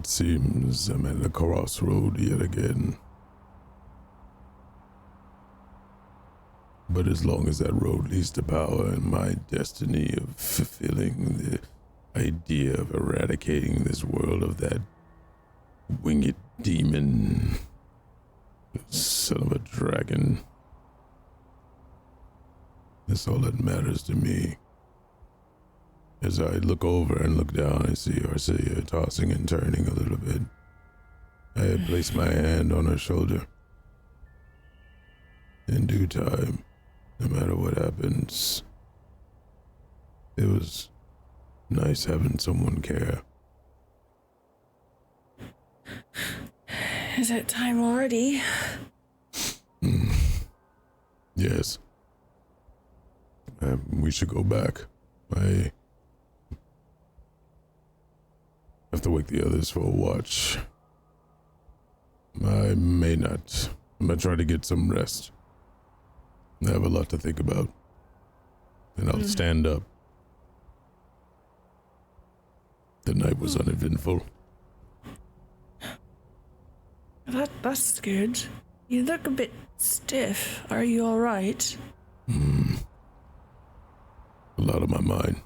it seems I'm at a crossroad yet again. But as long as that road leads to power and my destiny of fulfilling the idea of eradicating this world of that winged demon, son of a dragon, that's all that matters to me. As I look over and look down, I see Arcia tossing and turning a little bit. I place my hand on her shoulder. In due time, no matter what happens, it was nice having someone care. Is it time already? Yes. We should go back. I have to wake the others for a watch. I may not. I'm gonna try to get some rest. I have a lot to think about. And I'll stand up. The night was uneventful. That's good. You look a bit stiff. Are you alright? A lot on my mind.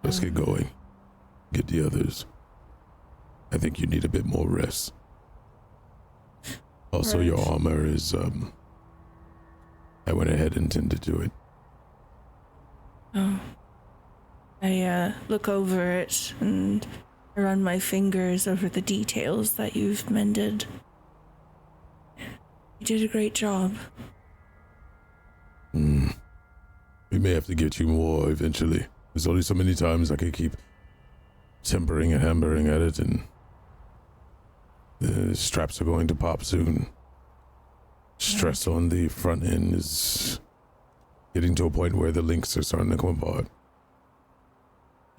Let's get going. Get the others. I think you need a bit more rest. Also, your armor is, I went ahead and tended to it. Oh. I look over it and I run my fingers over the details that you've mended. You did a great job. We may have to get you more eventually. There's only so many times I can keep tempering and hammering at it, and the straps are going to pop soon. Stress on the front end is getting to a point where the links are starting to come apart.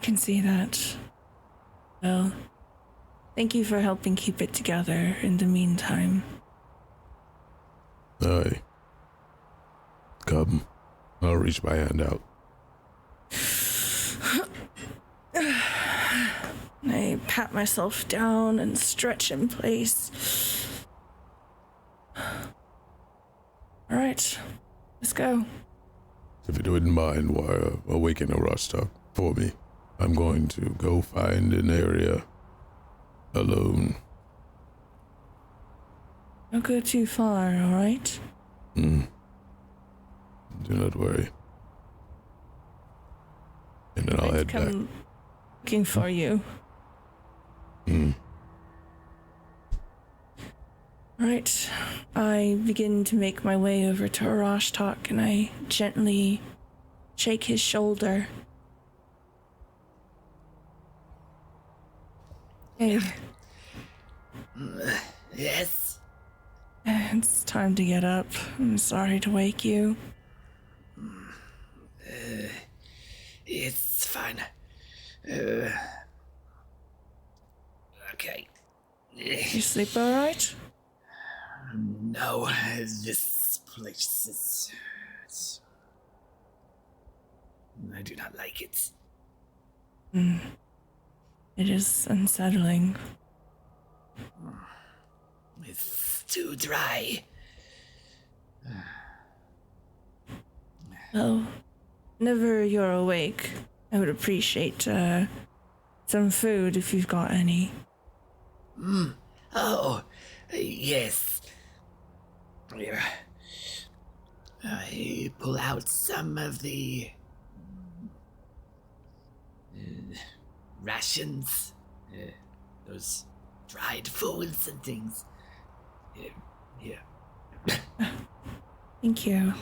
I can see that. Well, thank you for helping keep it together in the meantime. Aye. Come. I'll reach my hand out. I pat myself down and stretch in place. Alright, let's go. If you wouldn't mind, while awaken a Rostock for me, I'm going to go find an area alone. Don't go too far, alright? Do not worry. And then I'll head back. Looking for you. Right. I begin to make my way over to Arashtok and I gently shake his shoulder. Hey. Yes? It's time to get up. I'm sorry to wake you. It's fine. Okay. You sleep alright? No, this place is... I do not like it. It is unsettling. It's too dry. Well, whenever you're awake, I would appreciate some food if you've got any. Oh, yes. Here. I pull out some of the rations, those dried foods and things. Here. Thank you.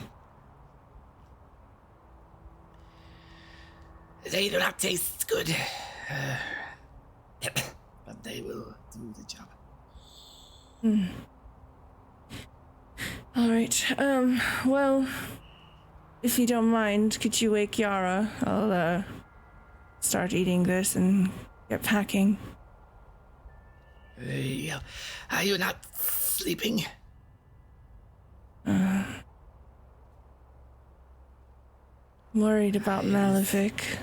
They do not taste good, but they will do the job. All right. Well, if you don't mind, could you wake Yara? I'll start eating this and get packing. Yeah. Are you not sleeping? Worried about Malefic.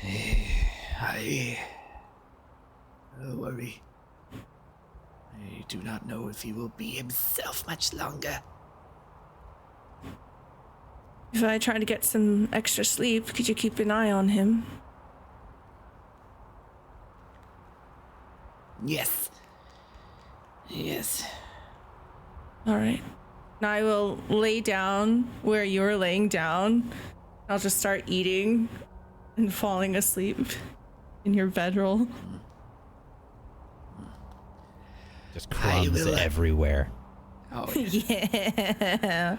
I worry. I do not know if he will be himself much longer. If I try to get some extra sleep, could you keep an eye on him? Yes. Yes. All right. Now I will lay down where you're laying down. I'll just start eating and falling asleep in your bedroll. Just crumbs everywhere. Oh, Yeah.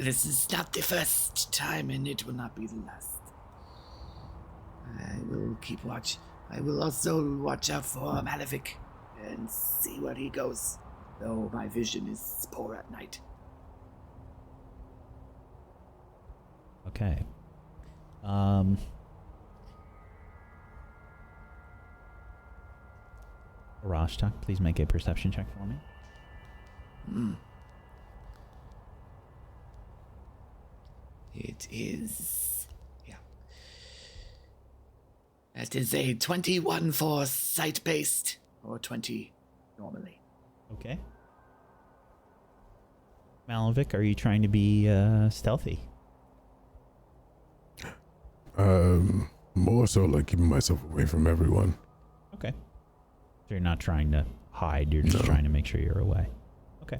This is not the first time, and it will not be the last. I will keep watch. I will also watch out for Malefic and see where he goes, though my vision is poor at night. Okay. Rashtak, please make a perception check for me. It is... yeah. That is a 21 for sight-based, or 20 normally. Okay. Malefic, are you trying to be stealthy? More so like keeping myself away from everyone. Okay. So you're not trying to hide, you're just trying to make sure you're away. Okay.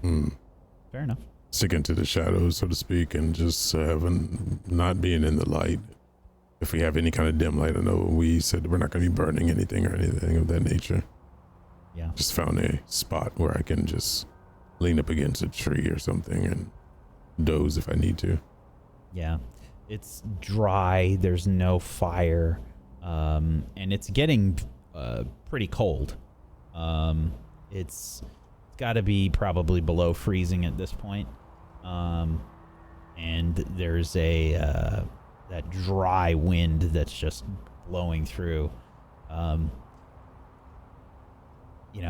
Fair enough. Stick into the shadows, so to speak, and just not being in the light. If we have any kind of dim light, I know we said we're not going to be burning anything or anything of that nature. Yeah. Just found a spot where I can just lean up against a tree or something and doze if I need to. Yeah. It's dry, there's no fire, and it's getting pretty cold. It's got to be probably below freezing at this point. And there's that dry wind that's just blowing through.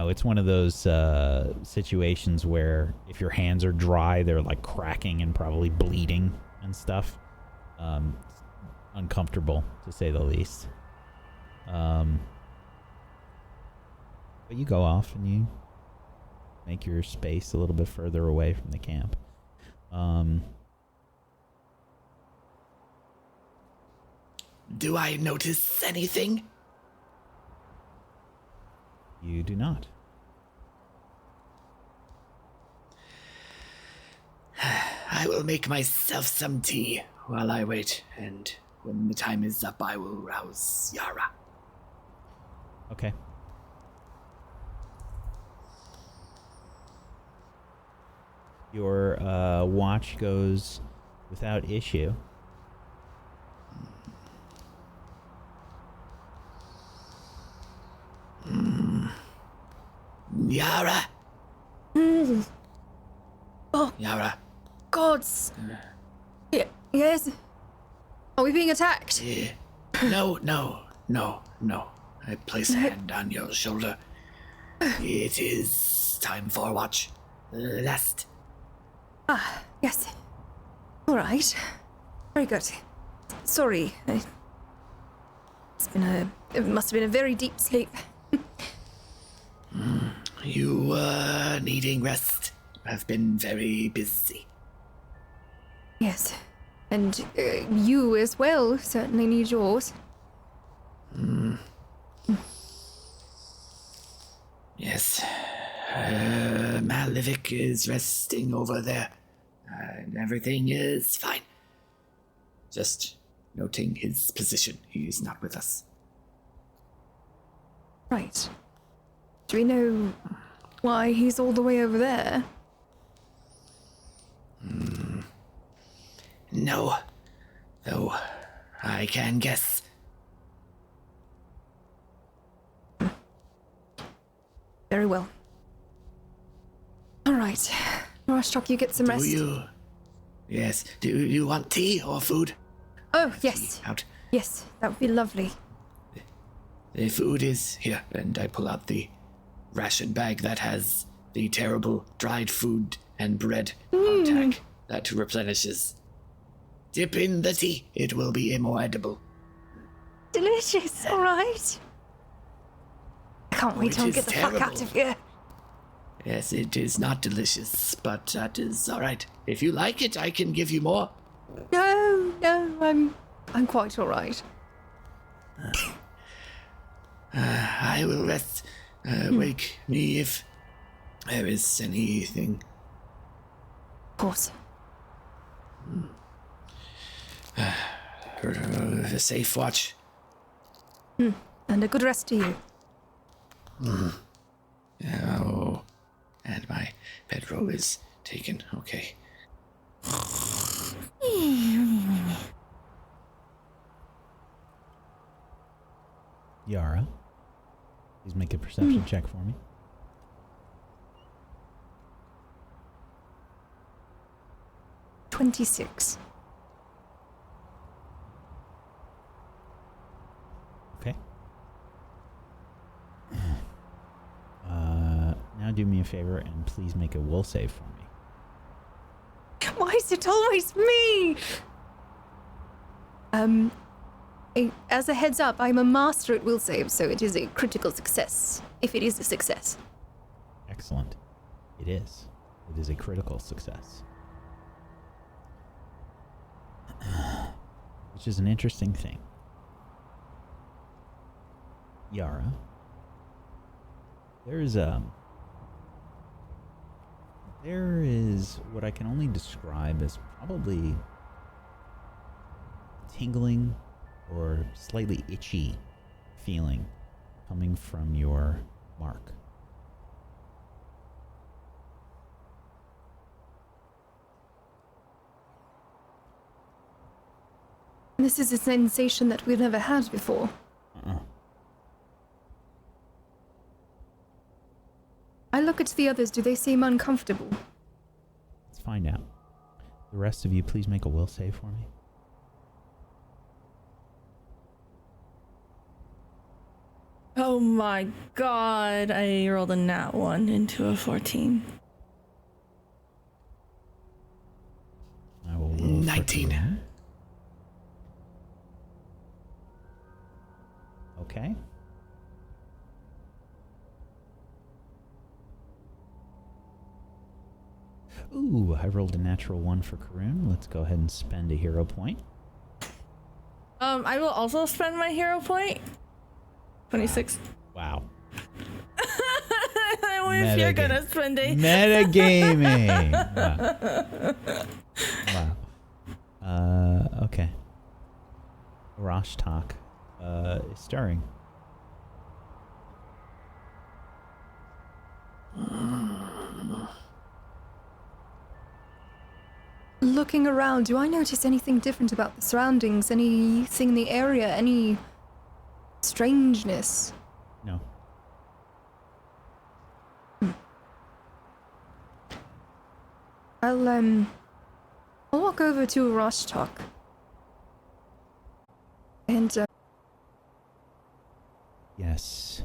It's one of those situations where if your hands are dry, they're like cracking and probably bleeding and stuff. Uncomfortable, to say the least. But you go off and you make your space a little bit further away from the camp. Do I notice anything? You do not. I will make myself some tea while I wait, and when the time is up, I will rouse Yara. Okay. Your watch goes without issue. Yara? Oh, Yara? gods. Yes? Are we being attacked? No. I place a hand on your shoulder. It is time for watch. Last. Ah, yes. All right. Very good. Sorry. It must have been a very deep sleep. You needing rest. Have been very busy. Yes. And you as well certainly need yours. Yes. Malefic is resting over there. And everything is fine. Just noting his position. He is not with us. Right. Do we know why he's all the way over there? No. Though I can guess. Very well. All right. Rashtok, you get some rest. Do you? Yes. Do you want tea or food? Oh, yes. Out. Yes, that would be lovely. The food is here, and I pull out the ration bag that has the terrible dried food and bread hardtack that replenishes. Dip in the tea. It will be more edible. Delicious, alright. I can't wait it till we is get the fuck out terrible. of here. Yes, it is not delicious, but that is all right. If you like it, I can give you more. No, I'm quite alright. I will rest. Wake me if there is anything. Of course. A safe watch. And a good rest to you. Oh, and my bedroll is taken. Okay. Yara, please make a perception check for me. $26. Okay. Now do me a favor and please make a will save for me. Why is it always me? As a heads up, I'm a master at will save, so it is a critical success. If it is a success. Excellent. It is. It is a critical success. Which is an interesting thing. Yara, there is what I can only describe as probably tingling or slightly itchy feeling coming from your mark. This is a sensation that we've never had before. I look at the others, do they seem uncomfortable? Let's find out. The rest of you, please make a will save for me. Oh my god, I rolled a nat 1 into a 14. I will roll for 19. Karun. Okay. Ooh, I rolled a natural 1 for Karun. Let's go ahead and spend a hero point. I will also spend my hero point. 26. Wow. If you're gonna spend a Metagaming. Wow. Okay. Rosh talk. Is stirring. Looking around, do I notice anything different about the surroundings? Anything in the area? Any strangeness? No. I'll walk over to Rostok. And, Yes.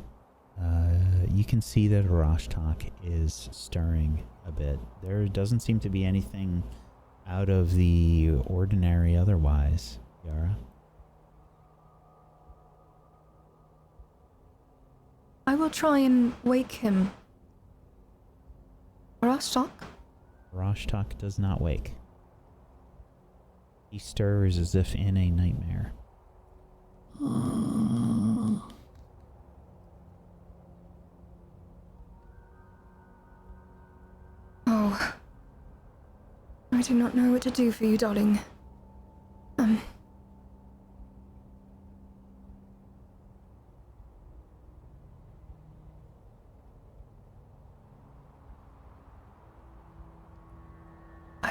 You can see that Rostok is stirring a bit. There doesn't seem to be anything out of the ordinary otherwise, Yara. I will try and wake him. Rostok? Rostok does not wake. He stirs as if in a nightmare. Oh. I do not know what to do for you, darling. I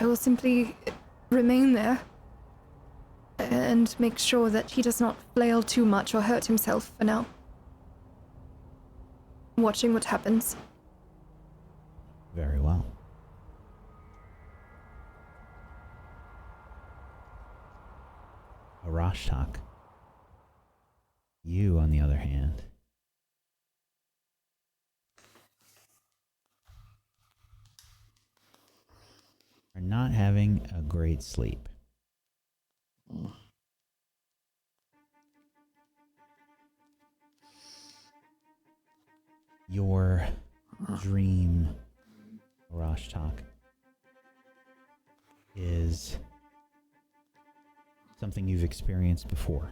will simply remain there and make sure that he does not flail too much or hurt himself for now. Watching what happens. Very well. Rostok. You, on the other hand, are not having a great sleep. Your dream, Rashtak, is something you've experienced before.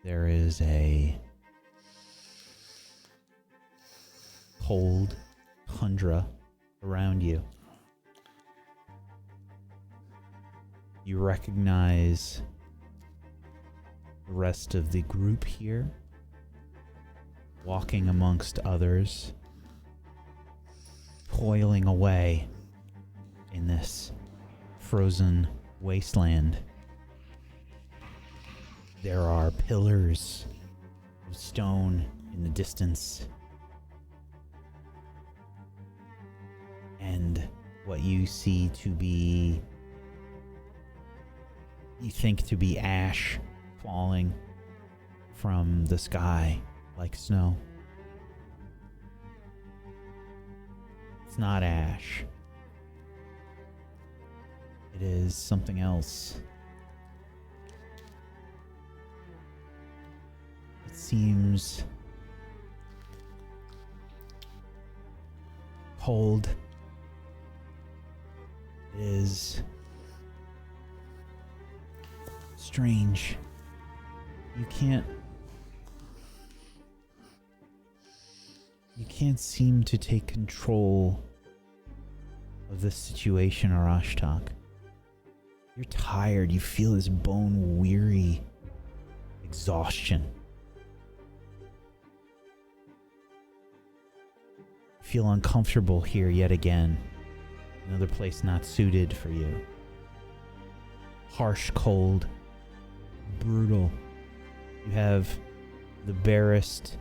There is a cold tundra around you. You recognize the rest of the group here, walking amongst others, toiling away in this frozen wasteland. There are pillars of stone in the distance, and what you see to be, you think to be ash falling from the sky like snow. It's not ash. It is something else. It seems cold. It is strange. You can't seem to take control of this situation, Arashtak. You're tired. You feel this bone-weary exhaustion. You feel uncomfortable here yet again. Another place not suited for you. Harsh cold. Brutal. You have the barest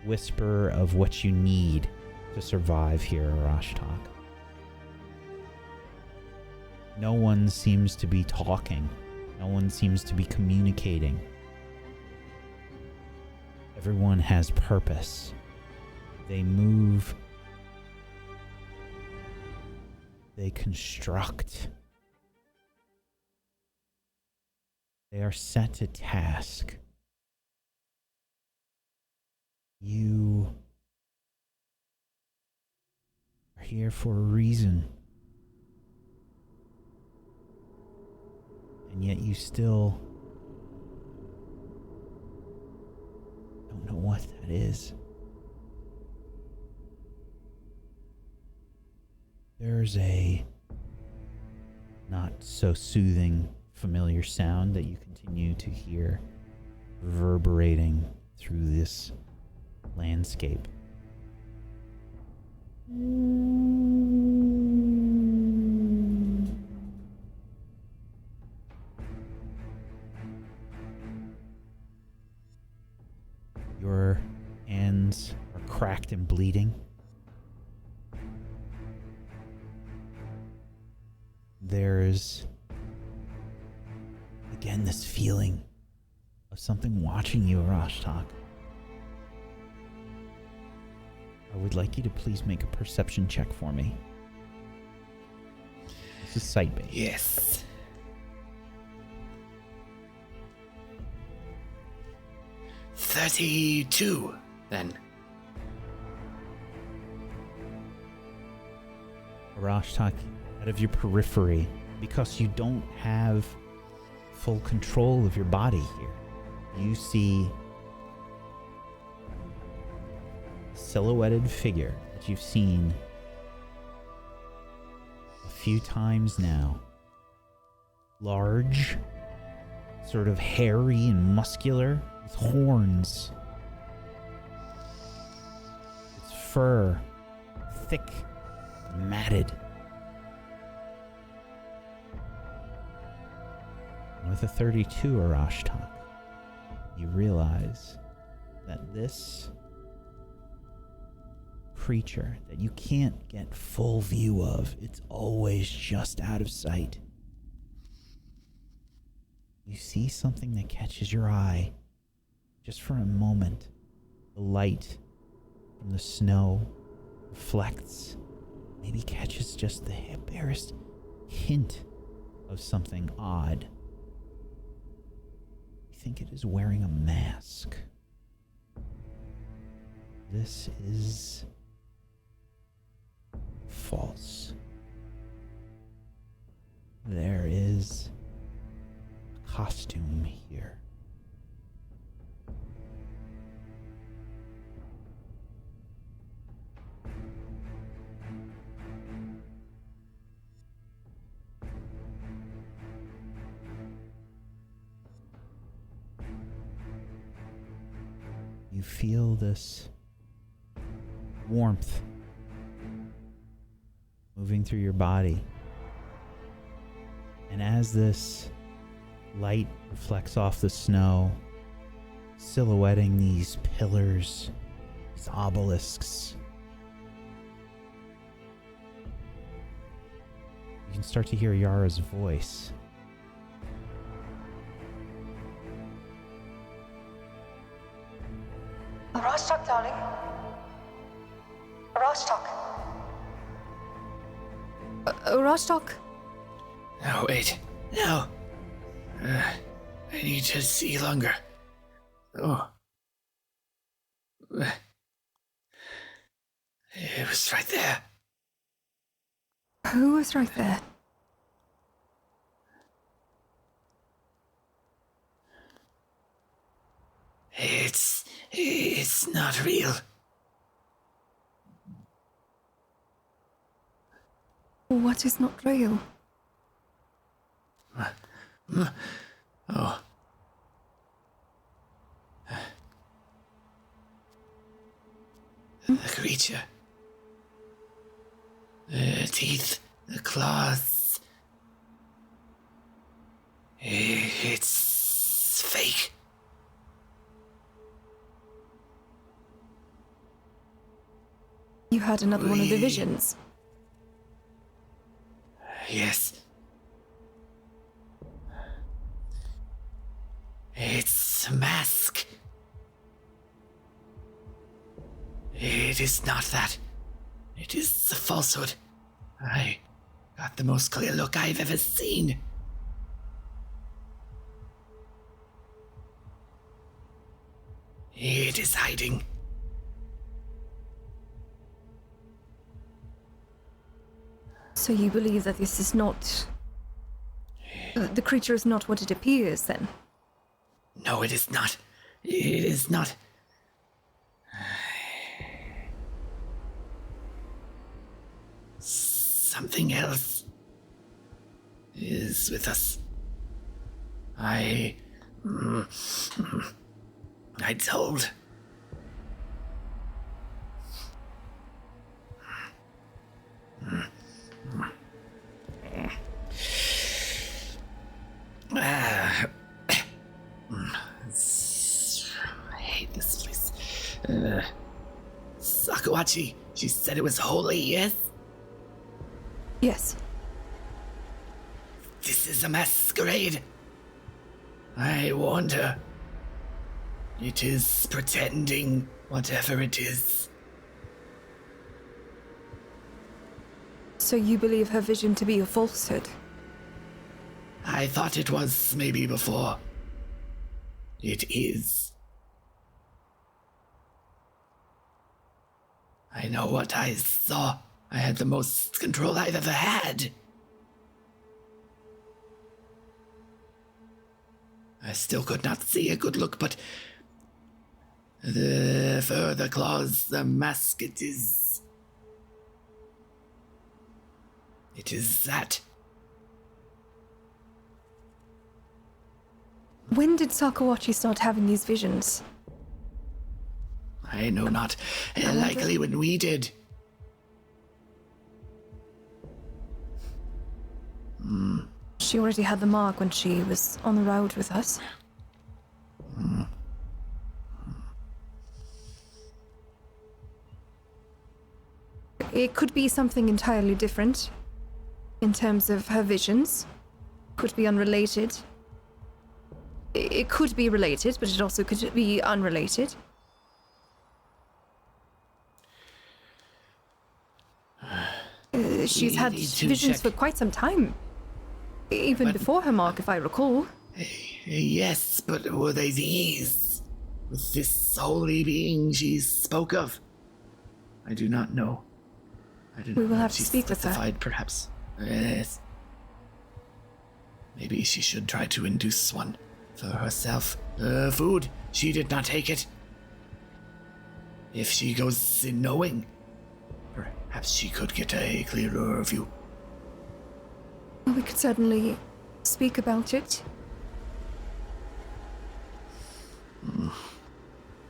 whisper of what you need to survive here, Arashtak. No one seems to be talking. No one seems to be communicating. Everyone has purpose. They move. They construct. They are set a task. You are here for a reason. And yet you still don't know what that is. There's a not so soothing, familiar sound that you continue to hear reverberating through this landscape. Your hands are cracked and bleeding. There's again this feeling of something watching you, Rashtak. I would like you to please make a perception check for me. This is sight-based. Yes. $32, then. Rashtak, out of your periphery, because you don't have full control of your body here, you see a silhouetted figure that you've seen a few times now. Large, sort of hairy and muscular, with horns. Its fur thick, matted. With a 32, Arashtak, you realize that this creature that you can't get full view of, it's always just out of sight. You see something that catches your eye just for a moment. The light from the snow reflects, maybe catches just the barest hint of something odd. You think it is wearing a mask. This is false. There is a costume here. You feel this warmth moving through your body. And as this light reflects off the snow, silhouetting these pillars, these obelisks, you can start to hear Yara's voice. Rostok, darling. Rostok. Rostok. No, wait. No. I need to see longer. Oh. It was right there. Who was right there? It's not real. What is not real? Oh. The creature. The teeth, the claws. It's fake. You had another one of the visions. Yes. It's a mask. It is not that. It is a falsehood. I got the most clear look I've ever seen. It is hiding. So you believe that this is not... the creature is not what it appears, then? No, it is not. It is not. Something else is with us. I told. I hate this place. Sakawachi, she said it was holy, yes? Yes. This is a masquerade. I warned her. It is pretending, whatever it is. So you believe her vision to be a falsehood? I thought it was maybe before. It is. I know what I saw. I had the most control I've ever had. I still could not see a good look, but the fur, the claws, the mask, it is that. When did Sakawachi start having these visions? I know not. Likely when we did. She already had the mark when she was on the road with us. It could be something entirely different in terms of her visions. Could be unrelated. It could be related, but it also could be unrelated. She's had visions for quite some time. Even before her mark, if I recall. Yes, but were they these? with this holy being she spoke of? I do not know. I do not We will know have if to she speak with her. specified, perhaps. Yes. Maybe she should try to induce one for herself. Food, she did not take it. If she goes in knowing, perhaps she could get a clearer view. Well, we could certainly speak about it.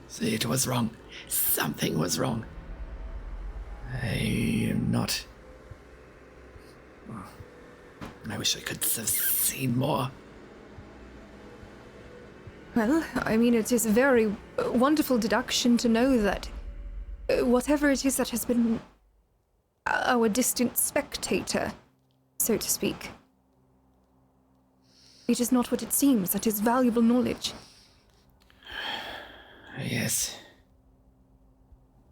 See, it was wrong. Something was wrong. I am not... I wish I could have seen more. Well, I mean, it is a very wonderful deduction to know that whatever it is that has been our distant spectator, so to speak, it is not what it seems. That is valuable knowledge. Yes.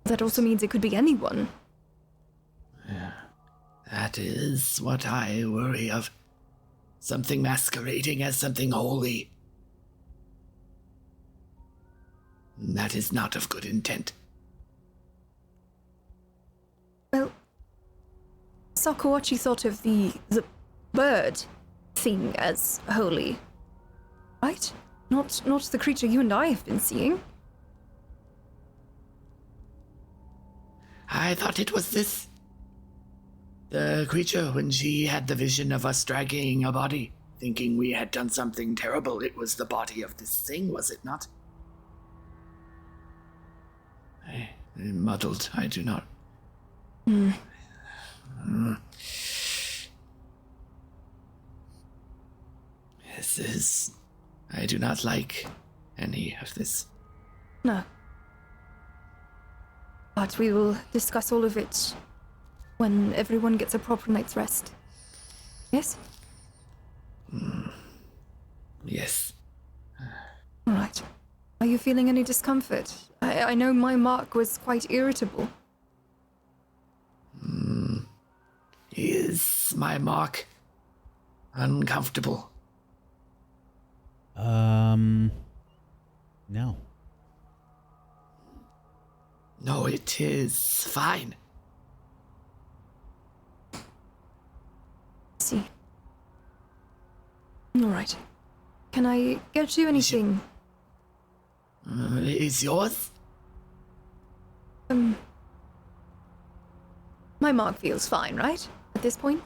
That also means it could be anyone. That is what I worry of. Something masquerading as something holy. That is not of good intent. Well, Sakawachi thought of the bird thing as holy, right? Not the creature you and I have been seeing. I thought it was this. The creature, when she had the vision of us dragging a body, thinking we had done something terrible. It was the body of this thing, was it not? I'm muddled. I do not... This is... I do not like any of this. No. But we will discuss all of it when everyone gets a proper night's rest. Yes? Yes. All right. Are you feeling any discomfort? I know my mark was quite irritable. Is my mark uncomfortable? No. No, it is fine. See. All right. Can I get you anything? Is yours? My mark feels fine, right? At this point?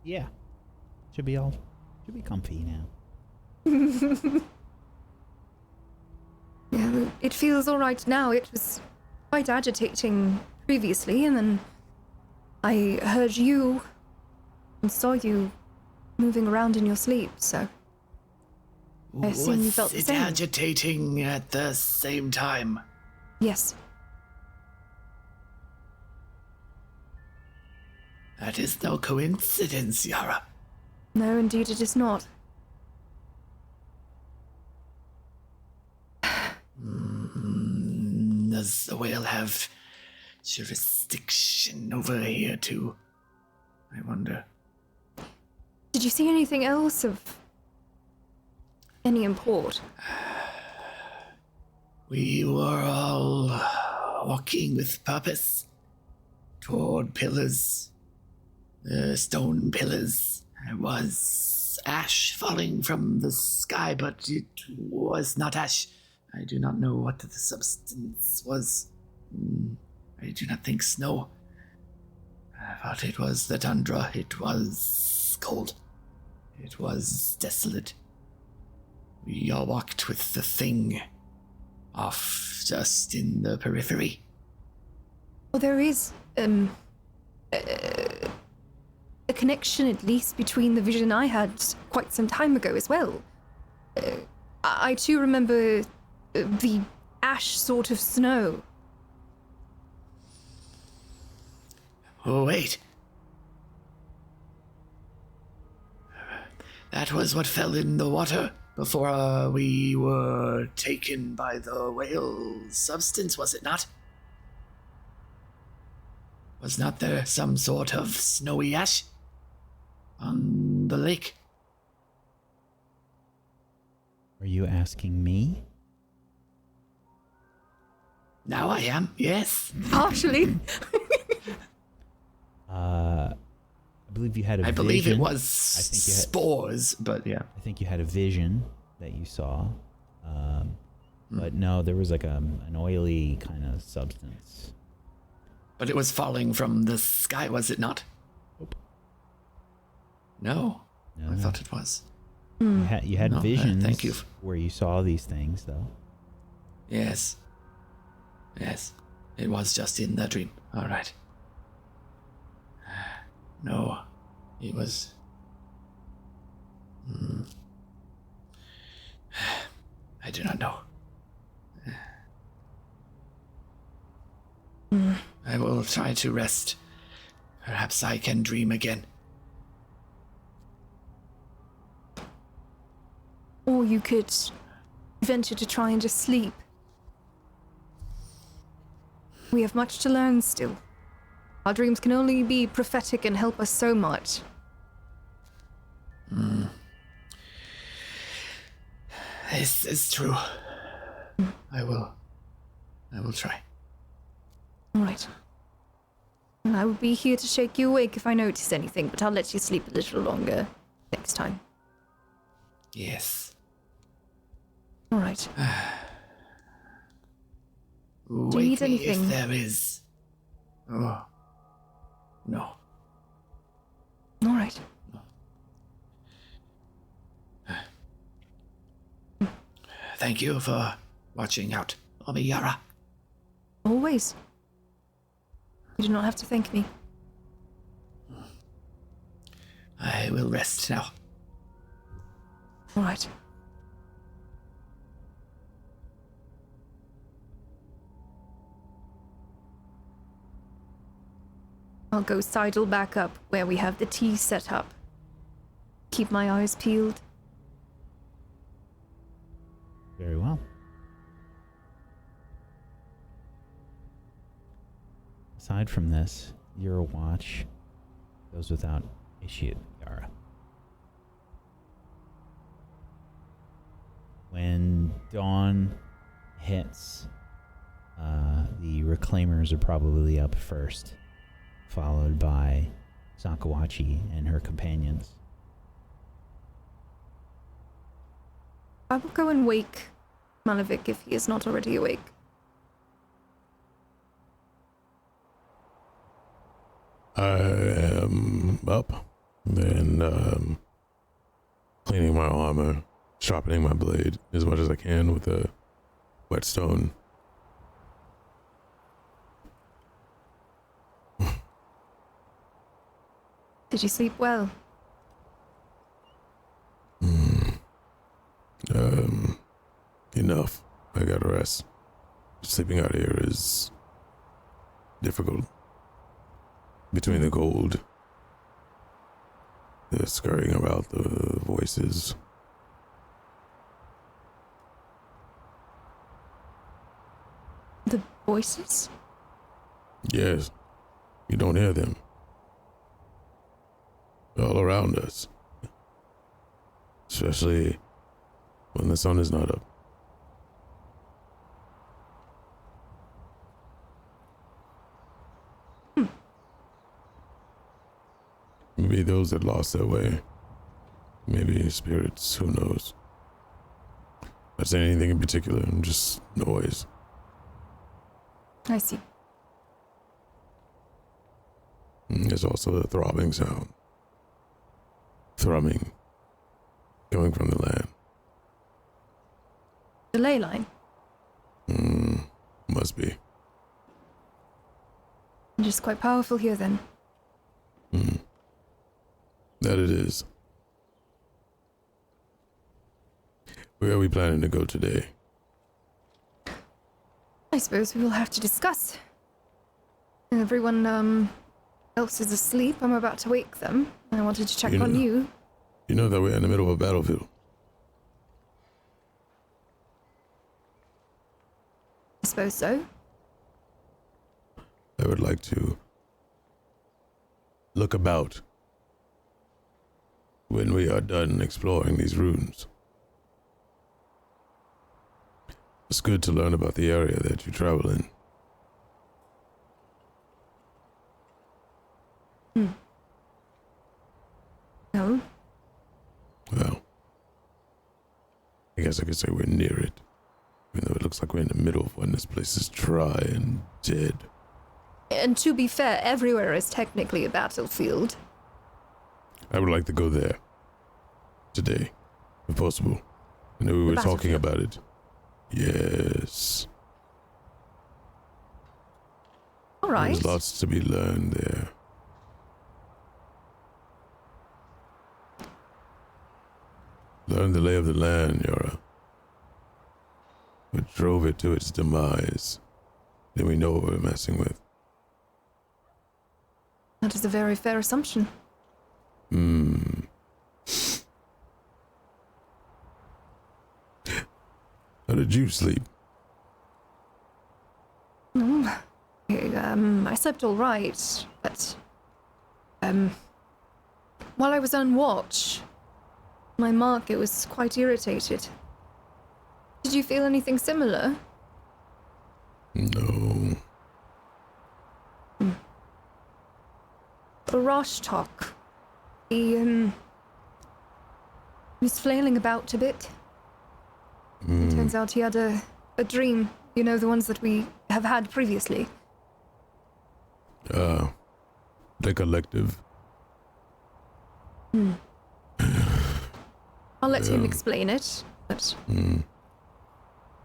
Yeah. Should be comfy now. Yeah, it feels all right now. It was quite agitating previously, and then I heard you and saw you moving around in your sleep, so I assume you felt the Was it same. agitating at the same time? Yes. That is no coincidence, Yara. No, indeed it is not. Does the whale have jurisdiction over here too? I wonder. Did you see anything else of any import? We were all walking with purpose toward pillars, stone pillars. There was ash falling from the sky, but it was not ash. I do not know what the substance was. I do not think snow. But it was the tundra. It was cold. It was desolate. We all walked with the thing off just in the periphery. Well, there is a connection, at least, between the vision I had quite some time ago as well. I too remember the ash sort of snow. Oh, wait. That was what fell in the water before we were taken by the whale substance, was it not? Was not there some sort of snowy ash on the lake? Are you asking me? Now I am, yes. Partially. I believe you had a I vision. believe it was think you had- spores, but yeah. I think you had a vision that you saw. But no, there was like an oily kind of substance. But it was falling from the sky, was it not? Nope. No, No, I thought it was. You had No, visions thank you. where you saw these things, though. Yes. Yes, it was just in the dream. All right. No, it was... I do not know. I will try to rest. Perhaps I can dream again. Or you could venture to try and just sleep. We have much to learn still. Our dreams can only be prophetic and help us so much. This is true. I will try. All right. And I will be here to shake you awake if I notice anything, but I'll let you sleep a little longer next time. Yes. All right. Wake you need me anything? if there is. Oh. No. All right. Thank you for watching out for me, Yara. Always. You do not have to thank me. I will rest now. All right. I'll go sidle back up where we have the tea set up. Keep my eyes peeled. Very well. Aside from this, your watch goes without issue, Yara. When dawn hits, the reclaimers are probably up first, followed by Sakawachi and her companions. I will go and wake Malavik if he is not already awake. I am up and cleaning my armor, sharpening my blade as much as I can with a whetstone. Did you sleep well? Enough. I gotta rest. Sleeping out here is difficult. Between the cold, the scurrying about, the voices. The voices? Yes, you don't hear them. They're all around us. Especially when the sun is not up. Maybe those that lost their way. Maybe spirits, who knows? Not saying anything in particular, just noise. I see. There's also the throbbing sound. Thrumming. Coming from the land. The ley line? Must be. Just quite powerful here then. That it is. Where are we planning to go today? I suppose we will have to discuss. Everyone else is asleep. I'm about to wake them. I wanted to check on you. You know that we're in the middle of a battlefield. I suppose so. I would like to look about when we are done exploring these ruins. It's good to learn about the area that you travel in. No. Well, I guess I could say we're near it, even though it looks like we're in the middle of one. This place is dry and dead. And to be fair, everywhere is technically a battlefield. I would like to go there today, if possible. I know we were talking about it. Yes. All right. There's lots to be learned there. Learn the lay of the land, Yara. What drove it to its demise? Then we know what we're messing with. That is a very fair assumption. How did you sleep? I slept all right, but while I was on watch, my market was quite irritated. Did you feel anything similar? No. Rashtok. He was flailing about a bit. Turns out he had a dream. You know, the ones that we have had previously. The collective. I'll let him explain it, but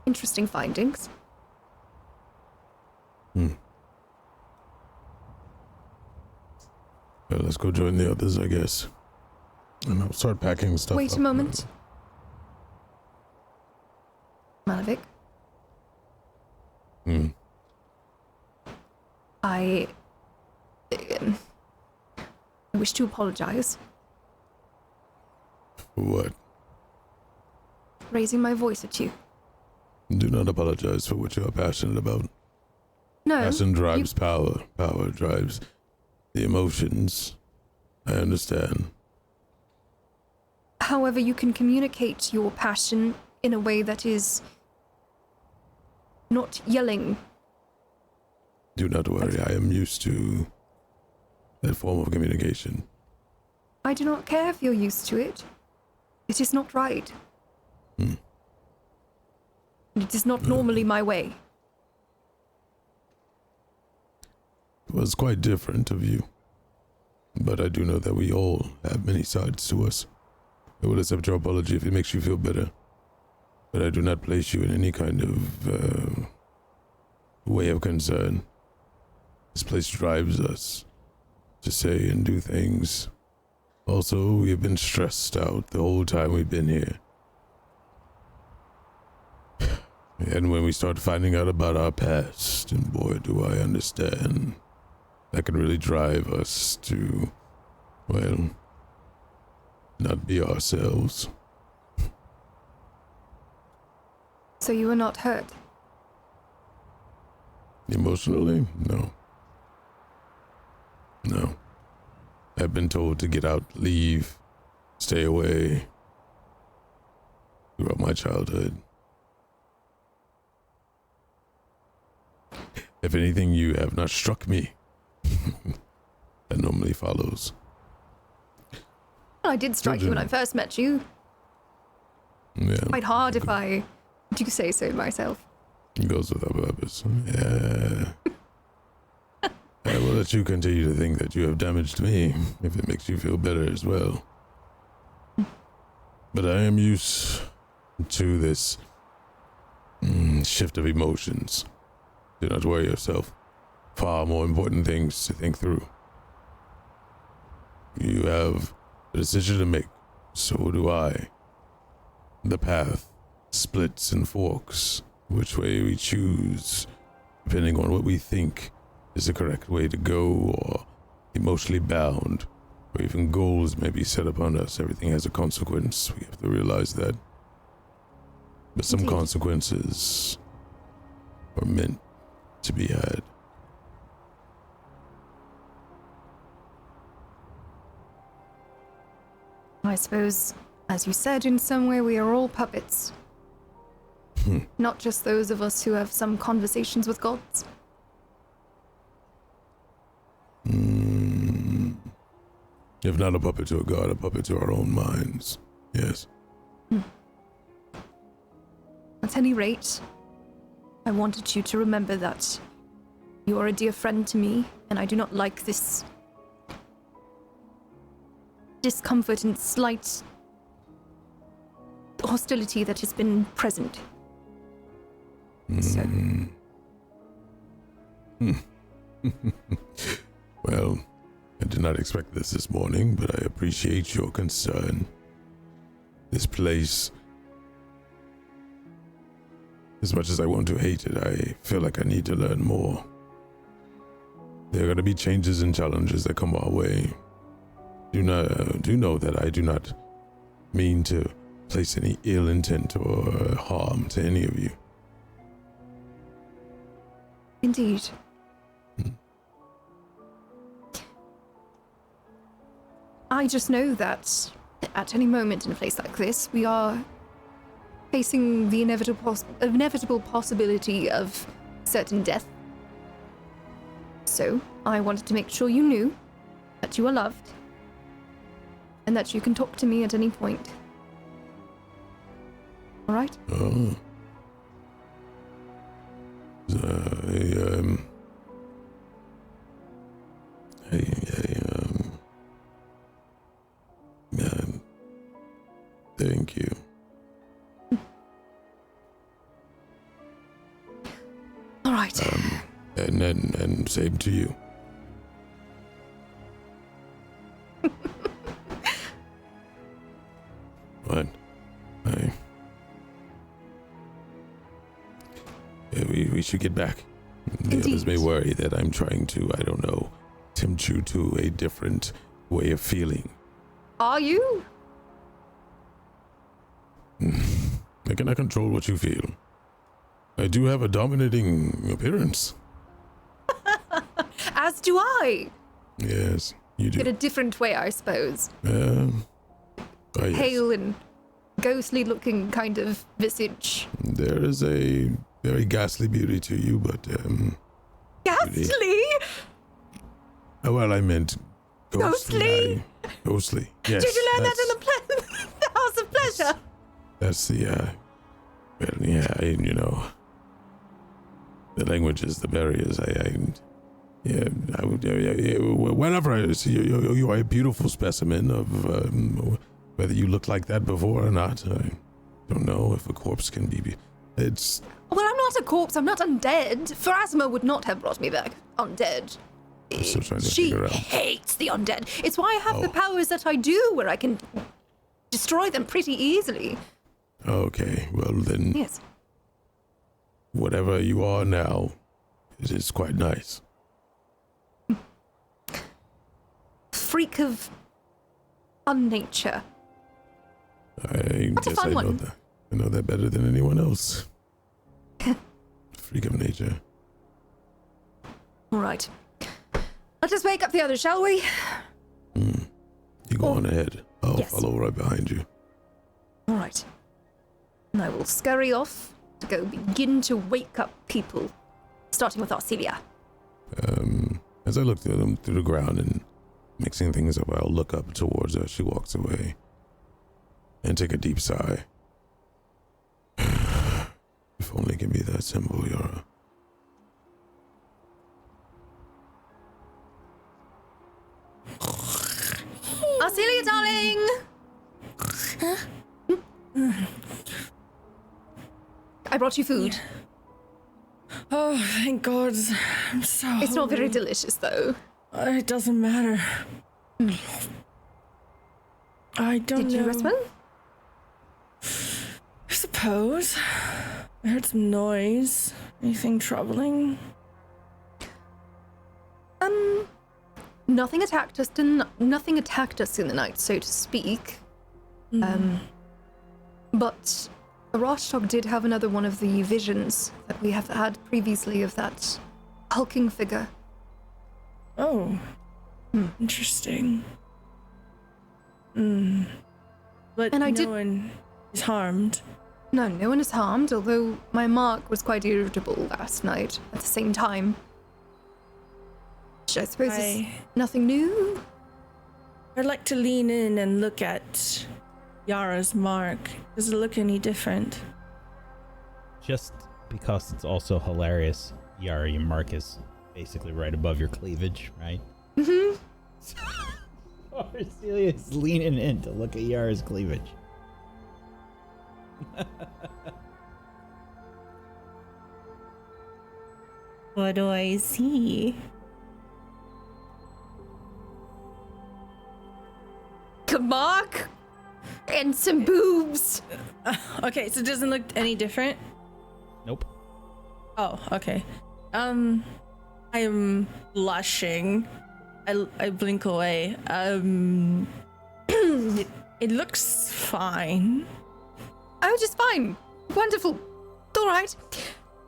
interesting findings. Well, let's go join the others, I guess. And I'll start packing stuff Wait up. a moment. Malavik. I wish to apologize. For what? Raising my voice at you. Do not apologize for what you are passionate about. No. Passion drives power. Power drives the emotions. I understand. However, you can communicate your passion in a way that is not yelling. Do not worry, I am used to that form of communication. I do not care if you're used to it. It is not right. And it is not normally my way. It was quite different of you. But I do know that we all have many sides to us. I will accept your apology if it makes you feel better. But I do not place you in any kind of way of concern. This place drives us to say and do things. Also, we have been stressed out the whole time we've been here. And when we start finding out about our past, and boy, do I understand, that can really drive us to, well, not be ourselves. So you were not hurt? Emotionally? No. No. I've been told to get out, leave, stay away throughout my childhood. If anything, you have not struck me. That normally follows. I did strike you when I first met you. Yeah. Quite hard if I do say so myself. It goes without purpose. Yeah. I will let you continue to think that you have damaged me, if it makes you feel better as well. But I am used to this shift of emotions. Do not worry yourself. Far more important things to think through. You have a decision to make. So do I. The path splits and forks. Which way we choose, depending on what we think is the correct way to go, or emotionally bound, or even goals may be set upon us. Everything has a consequence. We have to realize that. But some Indeed. consequences are meant to be had. suppose, as you said, in some way we are all puppets. Not just those of us who have some conversations with gods. If not a puppet to a god, a puppet to our own minds. Yes. At any rate, I wanted you to remember that you are a dear friend to me, and I do not like this discomfort and slight hostility that has been present. So. Well, I did not expect this morning, but I appreciate your concern. This place, as much as I want to hate it, I feel like I need to learn more. There are going to be changes and challenges that come our way. Do know that I do not mean to place any ill intent or harm to any of you. Indeed. I just know that at any moment in a place like this, we are facing the inevitable possibility of certain death. So, I wanted to make sure you knew that you are loved and that you can talk to me at any point. All right? Oh. Thank you. All right. And same to you. What? We should get back. The others may worry that I'm trying to, I don't know, tempt you to a different way of feeling. Are you? I cannot control what you feel. I do have a dominating appearance. As do I. Yes, you do. In a different way, I suppose. Yes. Pale and ghostly looking kind of visage. There is a very ghastly beauty to you, but Ghastly? Beauty. Oh, well, I meant Ghostly? Ghostly. Yes. Did you learn that in the House of Pleasure? That's the well, yeah, you know, the languages, the barriers. I would, whenever I see you are a beautiful specimen of whether you look like that before or not. I don't know if a corpse can be. It's. Well, I'm not a corpse. I'm not undead. Pharasma would not have brought me back undead. I'm still trying to She figure out. hates the undead. It's why I have the powers that I do, where I can destroy them pretty easily. Okay, well then. Yes. Whatever you are now, it is quite nice. Freak of unnature. I That's a guess fun I know one. that. I know that better than anyone else. Freak of nature. All right. Let us wake up the others, shall we? You go on ahead. I'll Yes. follow right behind you. All right. And I will scurry off to go begin to wake up people, starting with Arcelia. As I look through them through the ground and mixing things up, I'll look up towards her. She walks away and take a deep sigh. If only it can be that simple, Yara. Arcelia, darling! I brought you food. Oh, thank God. I'm so It's not very hungry. delicious, though. It doesn't matter. I don't Did know. you rest well? I suppose. I heard some noise. Anything troubling? Nothing attacked us. Nothing attacked us in the night, so to speak. But Arashtog did have another one of the visions that we have had previously of that hulking figure. Oh. Interesting. But And I no did- one is harmed. No, no one is harmed, although my mark was quite irritable last night at the same time. Which I suppose is nothing new. I'd like to lean in and look at Yara's mark. Does it look any different? Just because it's also hilarious, Yara, your mark is basically right above your cleavage, right? Mm-hmm. Celia's leaning in to look at Yara's cleavage. What do I see? A mark and some boobs. Okay, so it doesn't look any different? Nope. Oh, okay. I am blushing. I blink away. It looks fine. Oh, just fine. Wonderful. All right.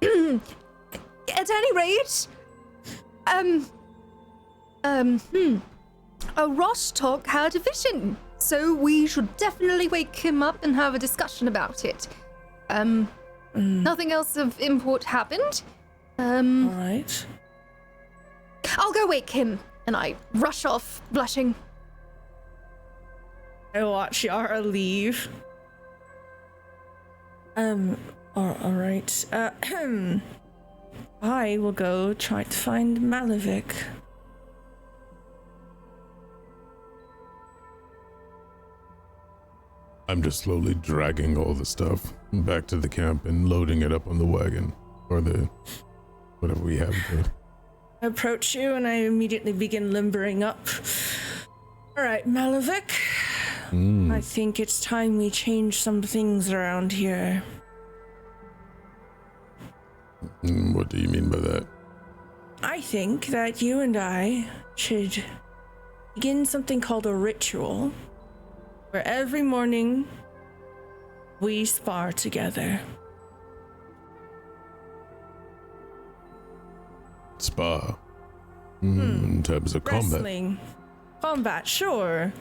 At any rate, Rostock had a vision, so we should definitely wake him up and have a discussion about it. Nothing else of import happened. All right. I'll go wake him, and I rush off, blushing. I watch Yara leave. All right. I will go try to find Malavik. I'm just slowly dragging all the stuff back to the camp and loading it up on the wagon or the whatever we have. I approach you and I immediately begin limbering up. All right, Malavik. I think it's time we change some things around here. What do you mean by that? I think that you and I should begin something called a ritual, where every morning we spar together. Spa. In terms of combat. Wrestling. Combat, sure.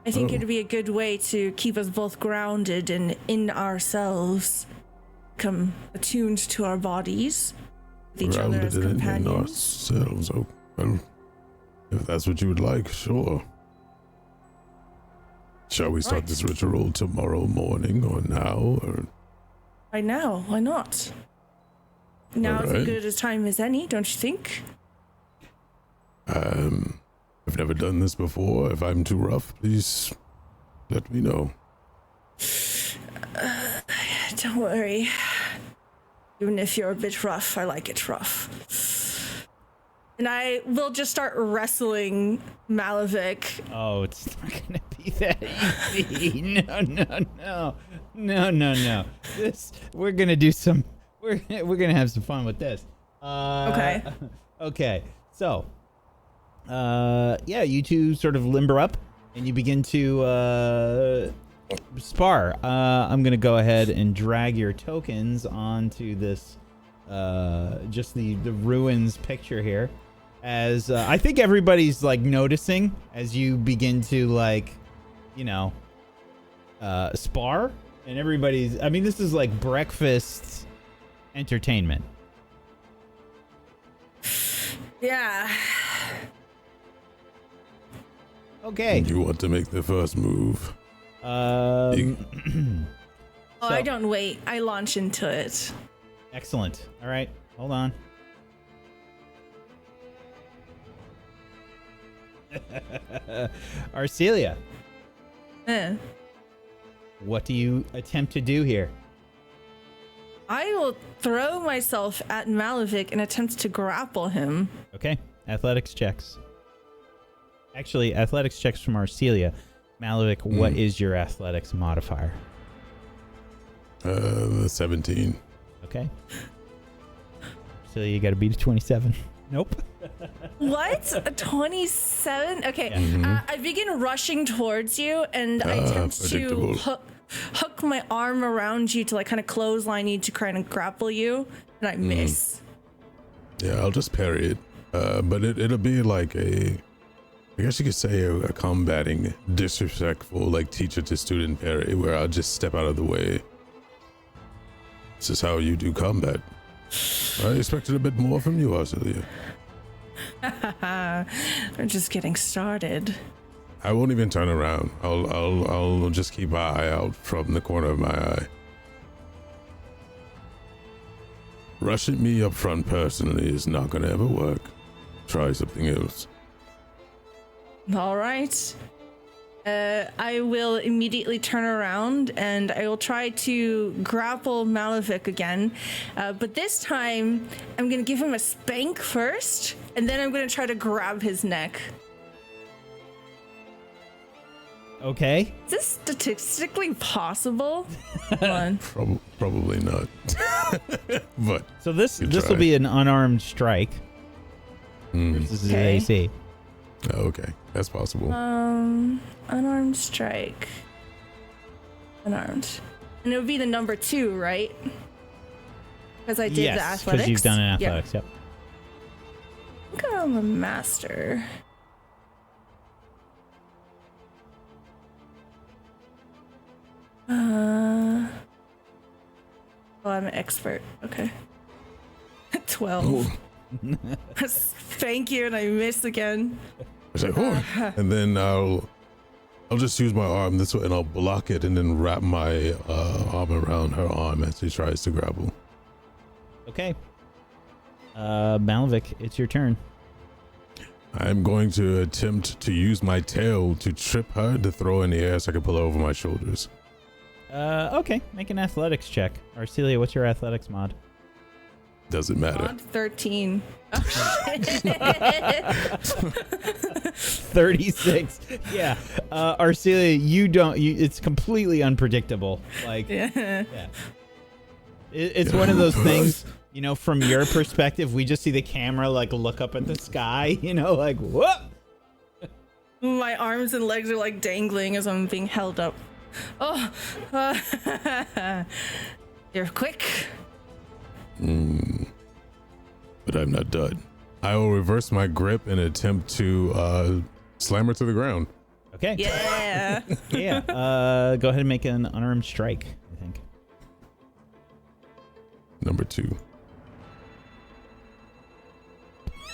I think it'd be a good way to keep us both grounded and in ourselves, become attuned to our bodies, with each other as Grounded in companions. ourselves. Oh, well, if that's what you would like, sure. Shall we start Right. this ritual tomorrow morning or now? Or Right now, why not? Now's as Alright. good a time as any, don't you think? I've never done this before. If I'm too rough, please let me know. Don't worry. Even if you're a bit rough, I like it rough. And I will just start wrestling Malavik. Oh, it's not gonna be that easy. No. We're gonna do some. We're gonna have some fun with this. Okay. Okay. So, yeah, you two sort of limber up and you begin to spar. I'm gonna go ahead and drag your tokens onto this, just the ruins picture here. As I think everybody's like noticing as you begin to like, you know, spar, and everybody's. I mean, this is like breakfast entertainment. Yeah. Okay. You want to make the first move? Oh, I don't wait. I launch into it. Excellent. All right. Hold on. Arcelia, what do you attempt to do here? I will throw myself at Malavik and attempt to grapple him. Okay. Athletics checks. Actually, athletics checks from Arcelia. Malavik, what is your athletics modifier? 17. Okay. Arcelia, you got to beat a 27. Nope. What? A 27? Okay. Yeah. I begin rushing towards you and I attempt to predictable. hook my arm around you to like kind of clothesline you to kind of grapple you, and I miss. Yeah, I'll just parry it. But it'll be like a I guess you could say a combating, disrespectful, like teacher to student parry, where I'll just step out of the way. This is how you do combat. I expected a bit more from you, Arcelia. We're just getting started. I won't even turn around. I'll just keep my eye out from the corner of my eye. Rushing me up front personally is not gonna ever work. Try something else. All right. I will immediately turn around and I will try to grapple Malefic again. But this time, I'm going to give him a spank first, and then I'm going to try to grab his neck. Okay. Is this statistically possible? Hold on. Probably not. But So this Good will try. be an unarmed strike. This is Okay. AC. Oh, okay, that's possible. Unarmed strike. Unarmed. And it would be the number 2, right? Because I did the Yes, athletics. because you've done an athletics. Yep. I think I'm a master. Oh, I'm an expert. Okay. 12. Thank you, and I miss again. I say, oh, and then I'll just use my arm this way, and I'll block it, and then wrap my arm around her arm as she tries to grapple. Okay. Malvik, it's your turn. I'm going to attempt to use my tail to trip her to throw in the air so I can pull her over my shoulders. Okay. Make an athletics check. Arcelia, what's your athletics mod? Doesn't matter. Mod 13. Oh, shit. 36. Yeah. Arcelia, it's completely unpredictable. Like, Yeah. It's one of those things, from your perspective, we just see the camera like look up at the sky, like, what? My arms and legs are like dangling as I'm being held up. Oh, you're quick. But I'm not done. I will reverse my grip and attempt to slam her to the ground. Okay. Yeah. Yeah. Go ahead and make an unarmed strike, I think. Number 2.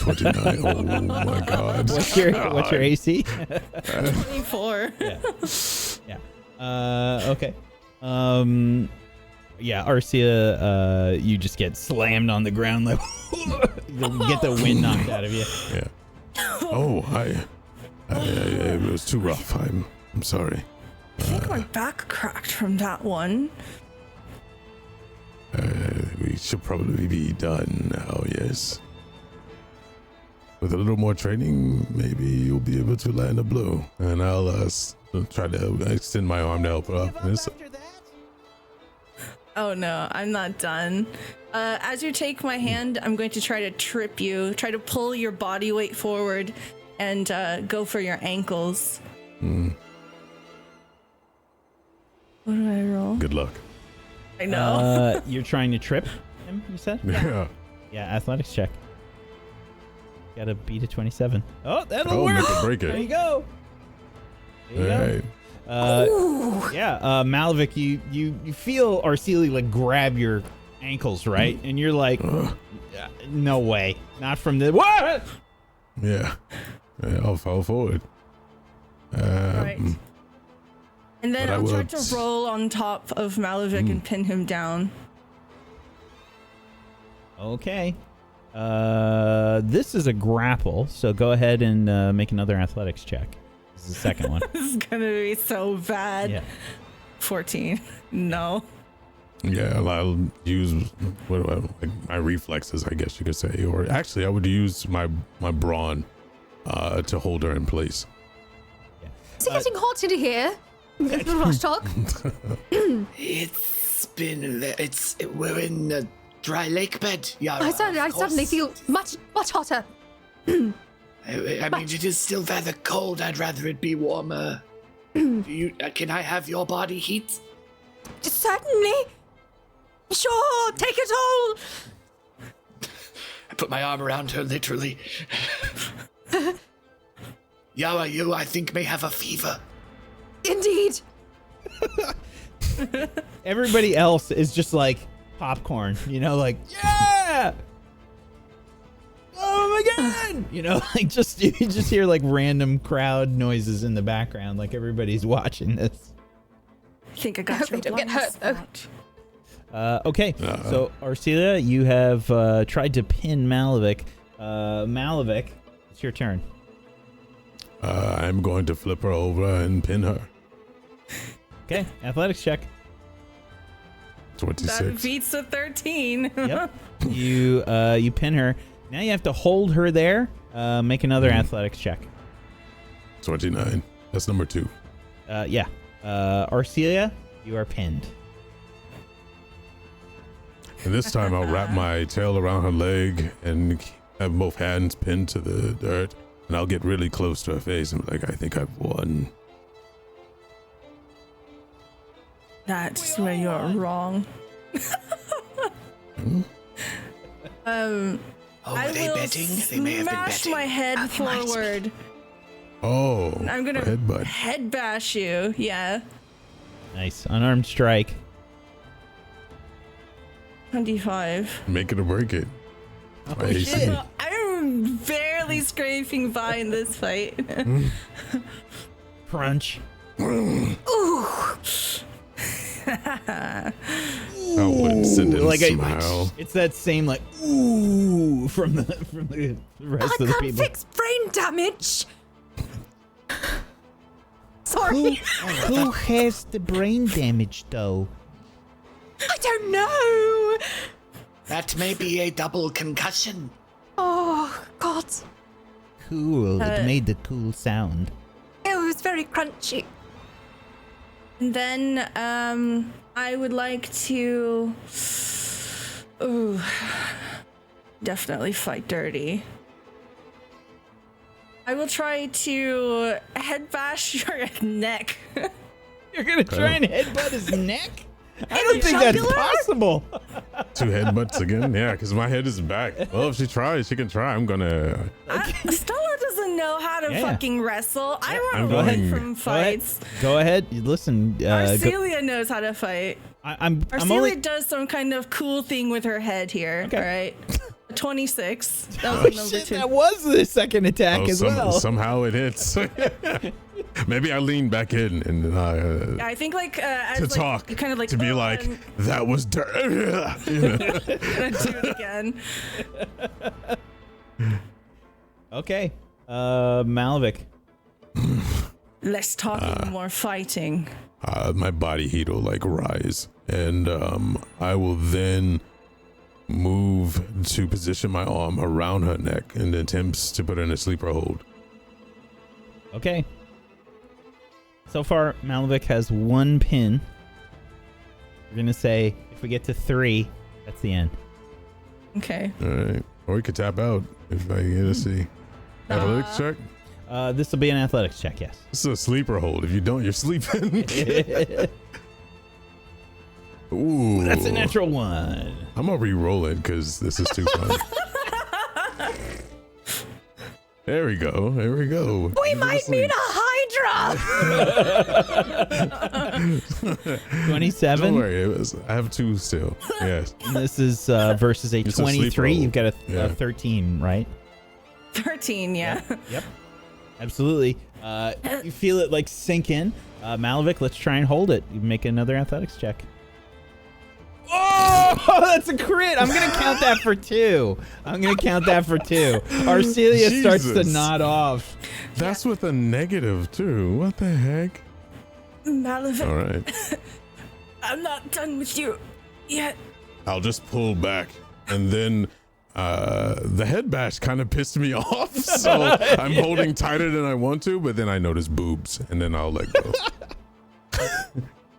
29. Oh my God. What's your AC? 24. Yeah. Okay. Yeah, Arcia, you just get slammed on the ground, like you get the wind knocked out of you. Yeah. Oh, it was too rough. I'm sorry. I think my back cracked from that one. We should probably be done now, yes. With a little more training, maybe you'll be able to land a blow. And I'll try to extend my arm to help her up. Oh no, I'm not done. As you take my hand, I'm going to try to trip you, try to pull your body weight forward and go for your ankles. What do I roll? Good luck. I know. You're trying to trip him, you said? Yeah. Yeah, athletics check. Gotta beat a 27. Oh, that'll Oh, work. make it break There you it. go. There you All go. right. Malvik, you feel Arcelia like grab your ankles, right? And you're like, no way, not from the what? Yeah. I'll fall forward. Right. And then but I I'll try will- to roll on top of Malevic and pin him down. Okay. This is a grapple, so go ahead and make another athletics check. This is the second one. This is gonna be so bad. Yeah. 14. No. Yeah, I'll use my reflexes, I guess you could say, or actually, I would use my brawn to hold her in place. Is it getting hot in here? Rush talk. We're in a dry lake bed, Yara. I of suddenly course. feel much hotter. I mean, it is still rather cold. I'd rather it be warmer. Can I have your body heat? Certainly. Sure, take it all. I put my arm around her, literally. Yawa, you, I think, may have a fever. Indeed. Everybody else is just like popcorn, like, yeah! Oh my god! Like you just hear like random crowd noises in the background, like everybody's watching this. I think I got hope your they don't get blind hurt, though. spot. Okay, so Arcelia, you have tried to pin Malavik. Malavik, it's your turn. I'm going to flip her over and pin her. Okay, athletics check. 26. That beats the 13. Yep. You pin her. Now you have to hold her there. Make another athletics check. 29. That's number 2. Yeah. Arcelia, you are pinned. And this time I'll wrap my tail around her leg and have both hands pinned to the dirt. And I'll get really close to her face and be like, I think I've won. That's where you're wrong. Oh, I were they will betting? They may have been smash betting. my head That reminds me. forward. Oh, I'm gonna headbutt. head bash you. Yeah. Nice. Unarmed strike. 25. Make it or break it. My AC. Shit, I'm barely scraping by in this fight. Crunch. Ooh. I wouldn't send it Like a- somehow. It's that same like ooh from the rest I of the can't people. fix brain damage. Sorry. Who has the brain damage though? I don't know. That may be a double concussion. Oh, God. Cool. Uh, It made the cool sound. It was very crunchy. And then I would like to definitely fight dirty. I will try to head bash your neck. You're gonna try and headbutt his neck? I don't think that's jugular? possible. 2 headbutts again? Yeah, because my head is back. Well, if she tries, she can try. I'm gonna... Stella doesn't know how to Yeah. fucking wrestle. I run I'm away going- from fights. Go ahead. Listen. Arcelia knows how to fight. I'm Arcelia only. does some kind of cool thing with her head here. Okay. All right. 26. That Oh, was number shit, 2. that was the second attack as well. Somehow it hits. Maybe I lean back in and I think like as to like, talk, you kind of like to be "Oh, like, I'm that was dirt. gonna do it again. Okay. Malavik. Less talking, more fighting. My body heat will like rise, and I will then move to position my arm around her neck and attempts to put her in a sleeper hold. Okay. So far, Malavik has 1 pin. We're gonna say if we get to 3, that's the end. Okay. All right, or we could tap out if I get to see. Athletics check. This will be an athletics check, yes. This is a sleeper hold. If you don't, you're sleeping. Ooh, That's a natural 1. I'm gonna re-roll it because this is too fun. There we go. There we go. We might need a Hydra. 27. Don't worry. I have 2 still. Yes. And this is versus a It's a sleeper 23. roll. You've got a Yeah. 13, right? 13, yeah. Yep. Absolutely. You feel it like sink in. Malavik, let's try and hold it. You make another athletics check. Oh, that's a crit. I'm going to count that for 2. Arcelia starts to Jesus. nod off. That's with a negative too. What the heck? Malavik, All right. I'm not done with you yet. I'll just pull back, and then the head bash kind of pissed me off. So I'm holding tighter than I want to, but then I notice boobs, and then I'll let go.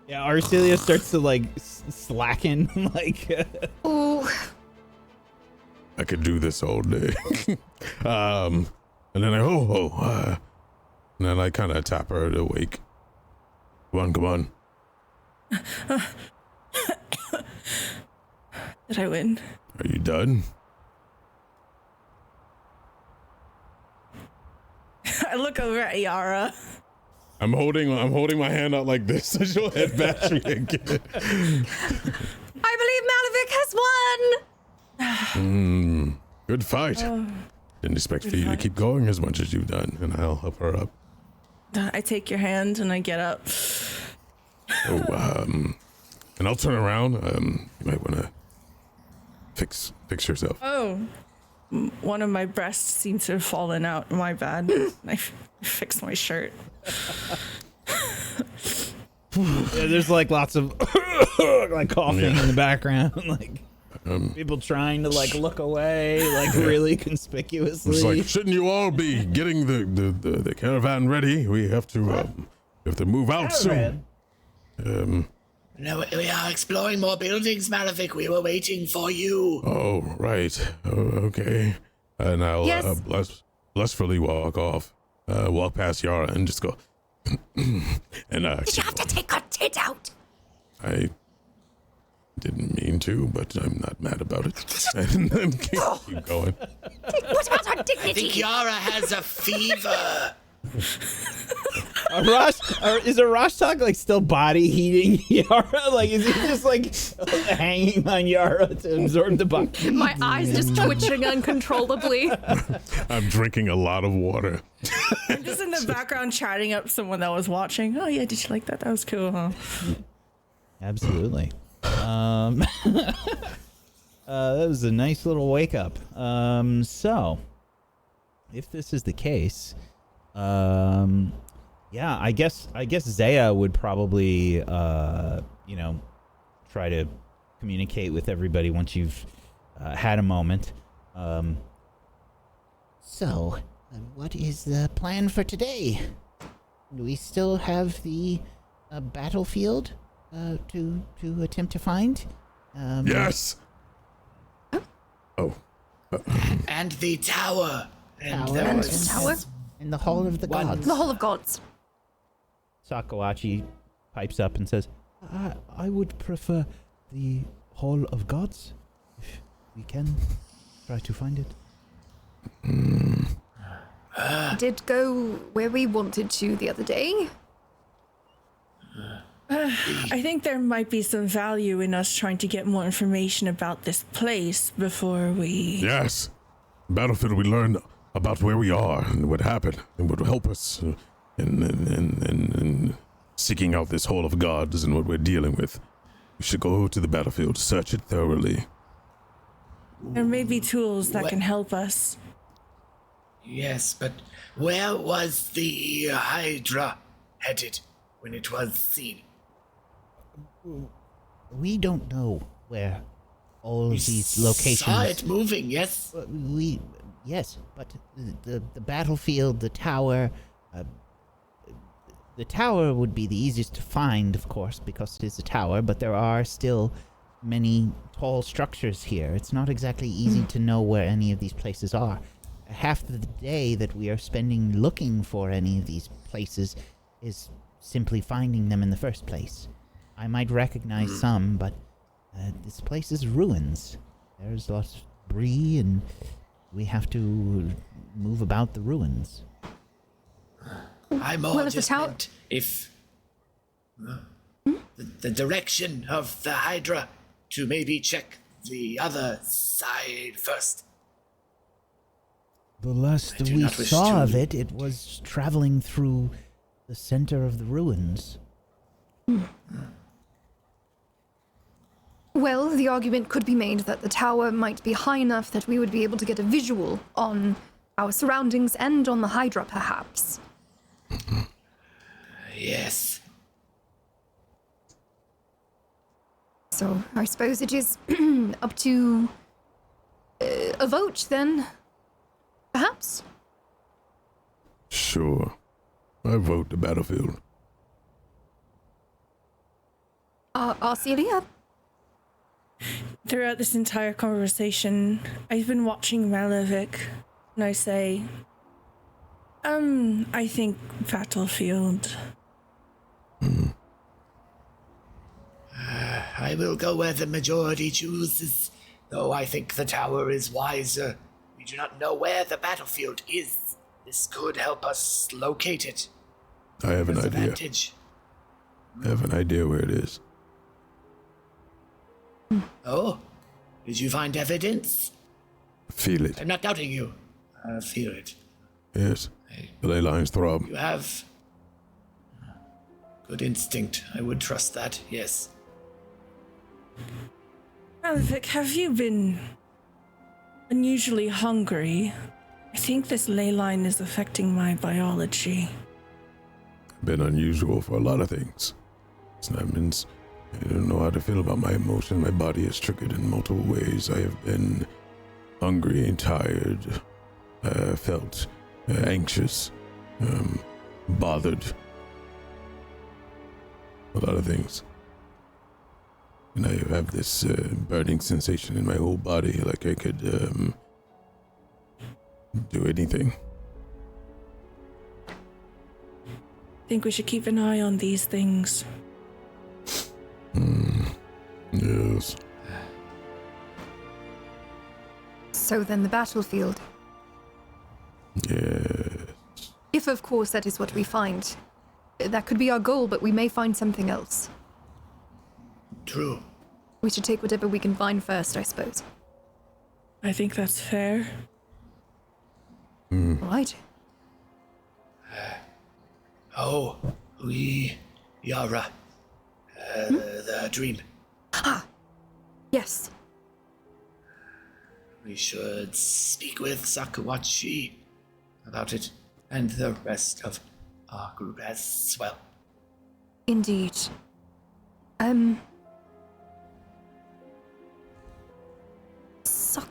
Yeah, Arcelia starts to like slacken. Like, Ooh. I could do this all day. And then and then I kind of tap her to wake. Come on. Did I win? Are you done? I look over at Yara. I'm holding my hand out like this so she'll head back again. I believe Malavik has won! Good fight. Didn't expect for you to keep going as much as you've done, and I'll help her up. I take your hand and I get up. And I'll turn around. You might want to fix yourself. Oh, one of my breasts seems to have fallen out. My bad. I fixed my shirt. Yeah, there's like lots of like coughing in the background, like people trying to like look away, like really conspicuously. It's like, shouldn't you all be getting the caravan ready? We have to move out soon. No, we are exploring more buildings, Malavik. We were waiting for you. Oh, right. Okay. And I'll Yes. blissfully walk off, walk past Yara and just go. And Did you have to take her tit out? I didn't mean to, but I'm not mad about it. And then keep going. What about her I think dignity? Yara has a fever. Is Arashtak like still body heating Yara? Like, is he just like hanging on Yara to absorb the body? My eyes just twitching uncontrollably. I'm drinking a lot of water. I'm just in the background chatting up someone that was watching. Oh yeah, did you like that? That was cool, huh? Absolutely. That was a nice little wake up. So, if this is the case, yeah, I guess Zaya would probably, try to communicate with everybody once you've had a moment. So, what is the plan for today? Do we still have the battlefield to attempt to find? Yes. Oh. And the tower. And Tower. there And was the tower? In the Hall of the One. Gods. The Hall of Gods. Sakawachi pipes up and says, I would prefer the Hall of Gods, if we can try to find it. We did go where we wanted to the other day. I think there might be some value in us trying to get more information about this place before we... Yes. Battlefield, we learned about where we are and what happened, and what will help us in seeking out this Hall of Gods and what we're dealing with. We should go to the battlefield, search it thoroughly. There may be tools that What- can help us. Yes, but where was the Hydra headed when it was seen? We don't know where all We of these locations. saw it moving, yes? Yes, but the battlefield, the tower. The tower would be the easiest to find, of course, because it is a tower. But there are still many tall structures here. It's not exactly easy to know where any of these places are. Half the day that we are spending looking for any of these places is simply finding them in the first place. I might recognize some, but this place is ruins. There's lots of debris, and we have to move about the ruins. I more Well, if the just tower- meant if the direction of the Hydra to maybe check the other side first. The last I do we not wish saw to- of it, it was traveling through the center of the ruins. Well, the argument could be made that the tower might be high enough that we would be able to get a visual on our surroundings and on the Hydra, perhaps. Yes. So I suppose it is up to a vote then, perhaps? Sure. I vote the battlefield. Arcelia? Throughout this entire conversation, I've been watching Malavik, and I say, I think battlefield. I will go where the majority chooses, though I think the tower is wiser. We do not know where the battlefield is. This could help us locate it. I have an As idea. advantage. I have an idea where it is. Oh, did you find evidence? Feel it. I'm not doubting you. I feel it. Yes. The ley lines throb. You have good instinct. I would trust that, yes. Malefic, have you been unusually hungry? I think this ley line is affecting my biology. Been unusual for a lot of things. That means I don't know how to feel about my emotion. My body is triggered in multiple ways. I have been hungry and tired, felt anxious, bothered. A lot of things. And I have this burning sensation in my whole body, like I could do anything. I think we should keep an eye on these things. Yes. So then the battlefield. Yes. If, of course, that is what we find. That could be our goal, but we may find something else. True. We should take whatever we can find first, I suppose. I think that's fair. All right. Oh, Yara. The dream. Yes. We should speak with Sakuachi about it, and the rest of our group as well. Indeed. So,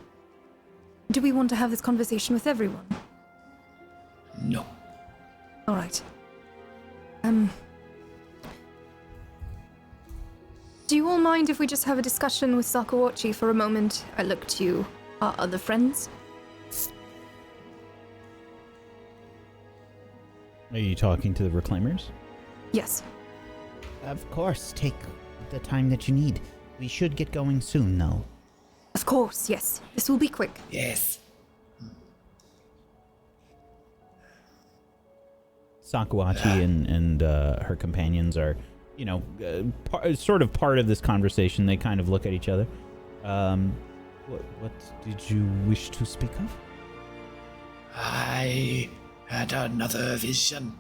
do we want to have this conversation with everyone? No. All right. Do you all mind if we just have a discussion with Sakawachi for a moment? I look to our other friends. Are you talking to the Reclaimers? Yes. Of course, take the time that you need. We should get going soon, though. Of course, yes. This will be quick. Yes. Sakuachi and her companions are, sort of part of this conversation. They kind of look at each other. What did you wish to speak of? I had another vision.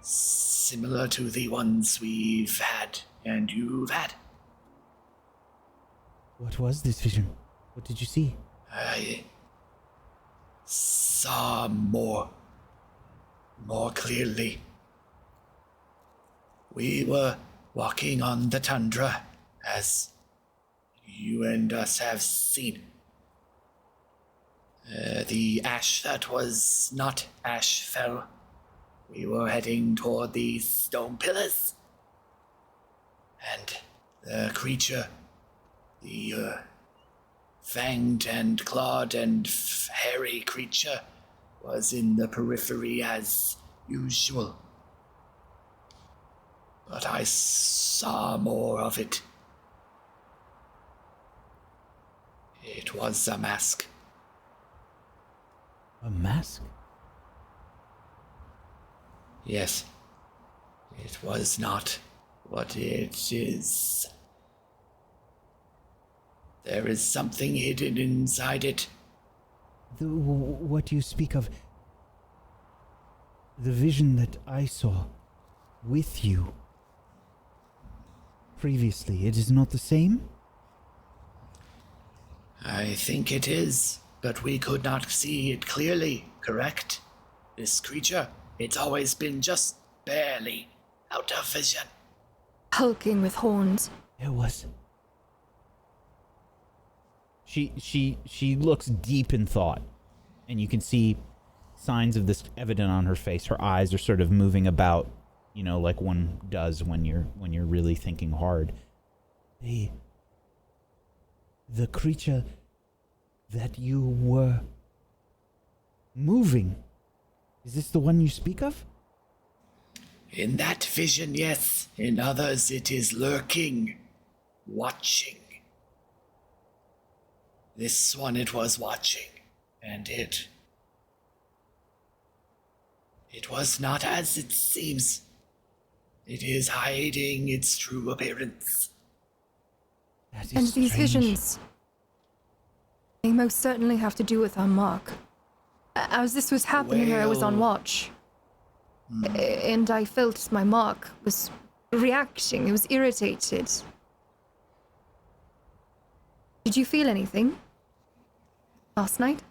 Similar to the ones we've had and you've had. What was this vision? What did you see? I saw more clearly. We were walking on the tundra, as you and us have seen. The ash that was not ash fell. We were heading toward the stone pillars. And the creature, the fanged and clawed and hairy creature, was in the periphery as usual. But I saw more of it. It was a mask. A mask? Yes. It was not what it is. There is something hidden inside it. What you speak of, the vision that I saw with you previously, it is not the same? I think it is, but we could not see it clearly, correct? This creature, it's always been just barely out of vision. Hulking with horns. There was. She looks deep in thought, and you can see signs of this evident on her face. Her eyes are sort of moving about, like one does when you're really thinking hard. The creature that you were moving, is this the one you speak of? In that vision, yes. In others, it is lurking, watching. This one, it was watching, and it It was not as it seems. It is hiding its true appearance. That is And these strange. visions, they most certainly have to do with our mark. As this was happening, I was on Well- watch. And I felt my mark was reacting. It was irritated. Did you feel anything last night?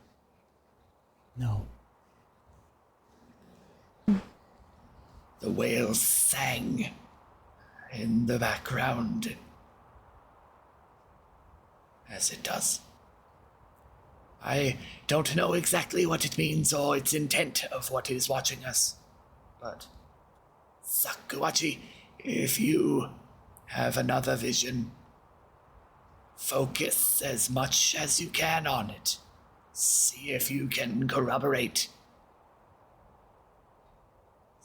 No. The whale sang in the background, as it does. I don't know exactly what it means or its intent of what is watching us, but Sakuachi, if you have another vision, focus as much as you can on it. See if you can corroborate.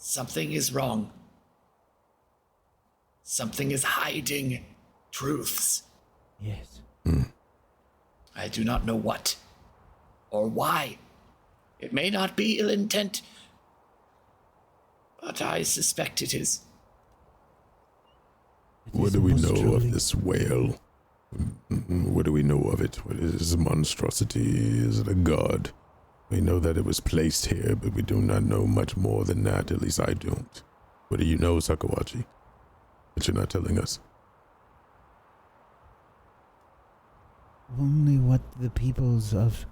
Something is wrong. Something is hiding truths. Yes. I do not know what or why. It may not be ill intent, but I suspect it is. It What is do we most know truly- of this whale? What do we know of it? What is a monstrosity? Is it a god? We know that it was placed here, but we do not know much more than that. At least I don't. What do you know, Sakawachi? That you're not telling us. Only what the peoples of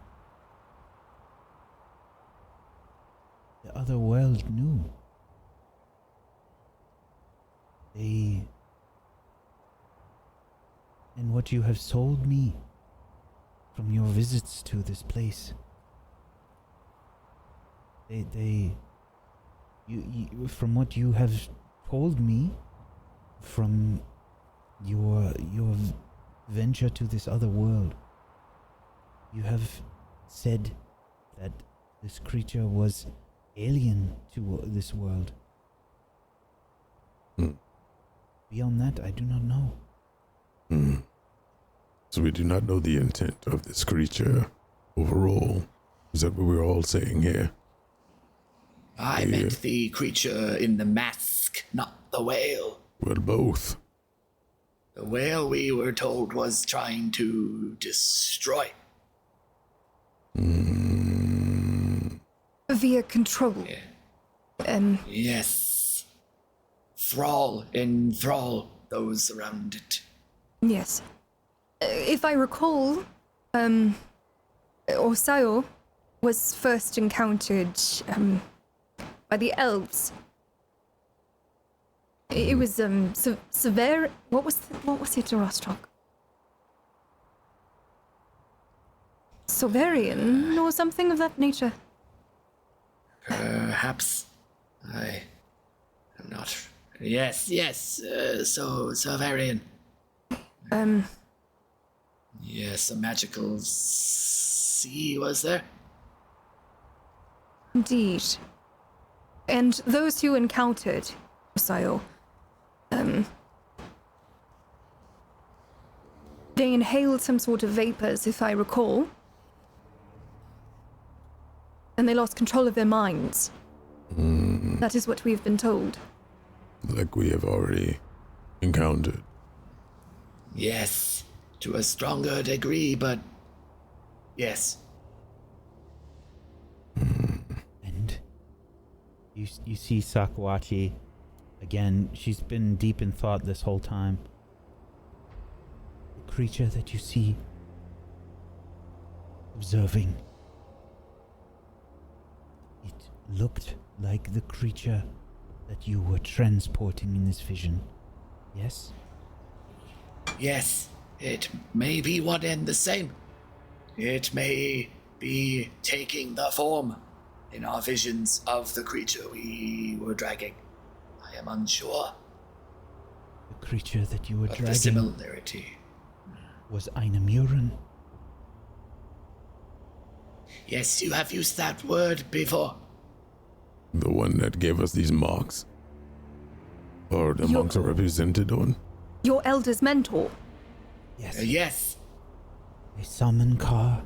the other world knew. And what you have told me from your visits to this place. From what you have told me, from your venture to this other world, you have said that this creature was alien to this world. Beyond that, I do not know. So we do not know the intent of this creature overall. Is that what we're all saying here? I meant the creature in the mask, not the whale. Well, both. The whale we were told was trying to destroy. Via control. Yes. Enthrall those around it. Yes. If I recall, Osayo was first encountered by the elves. It was severe. What was it, Rostrock? Soverian or something of that nature. Perhaps. I am not. Yes, so Severian. Yes, a magical sea was there? Indeed. And those who encountered Osayo, they inhaled some sort of vapors, if I recall. And they lost control of their minds. That is what we've been told. Like we have already encountered. Yes, to a stronger degree, but yes. And you see Sakawachi again. She's been deep in thought this whole time. The creature that you see observing. It looked like the creature that you were transporting in this vision. Yes? Yes, it may be one and the same. It may be taking the form in our visions of the creature we were dragging. I am unsure The creature that you were of the dragging similarity. was Einamuran. Yes, you have used that word before. The one that gave us these marks? Or the Yo- marks are represented on? Your elder's mentor. Yes. Yes, A summon car.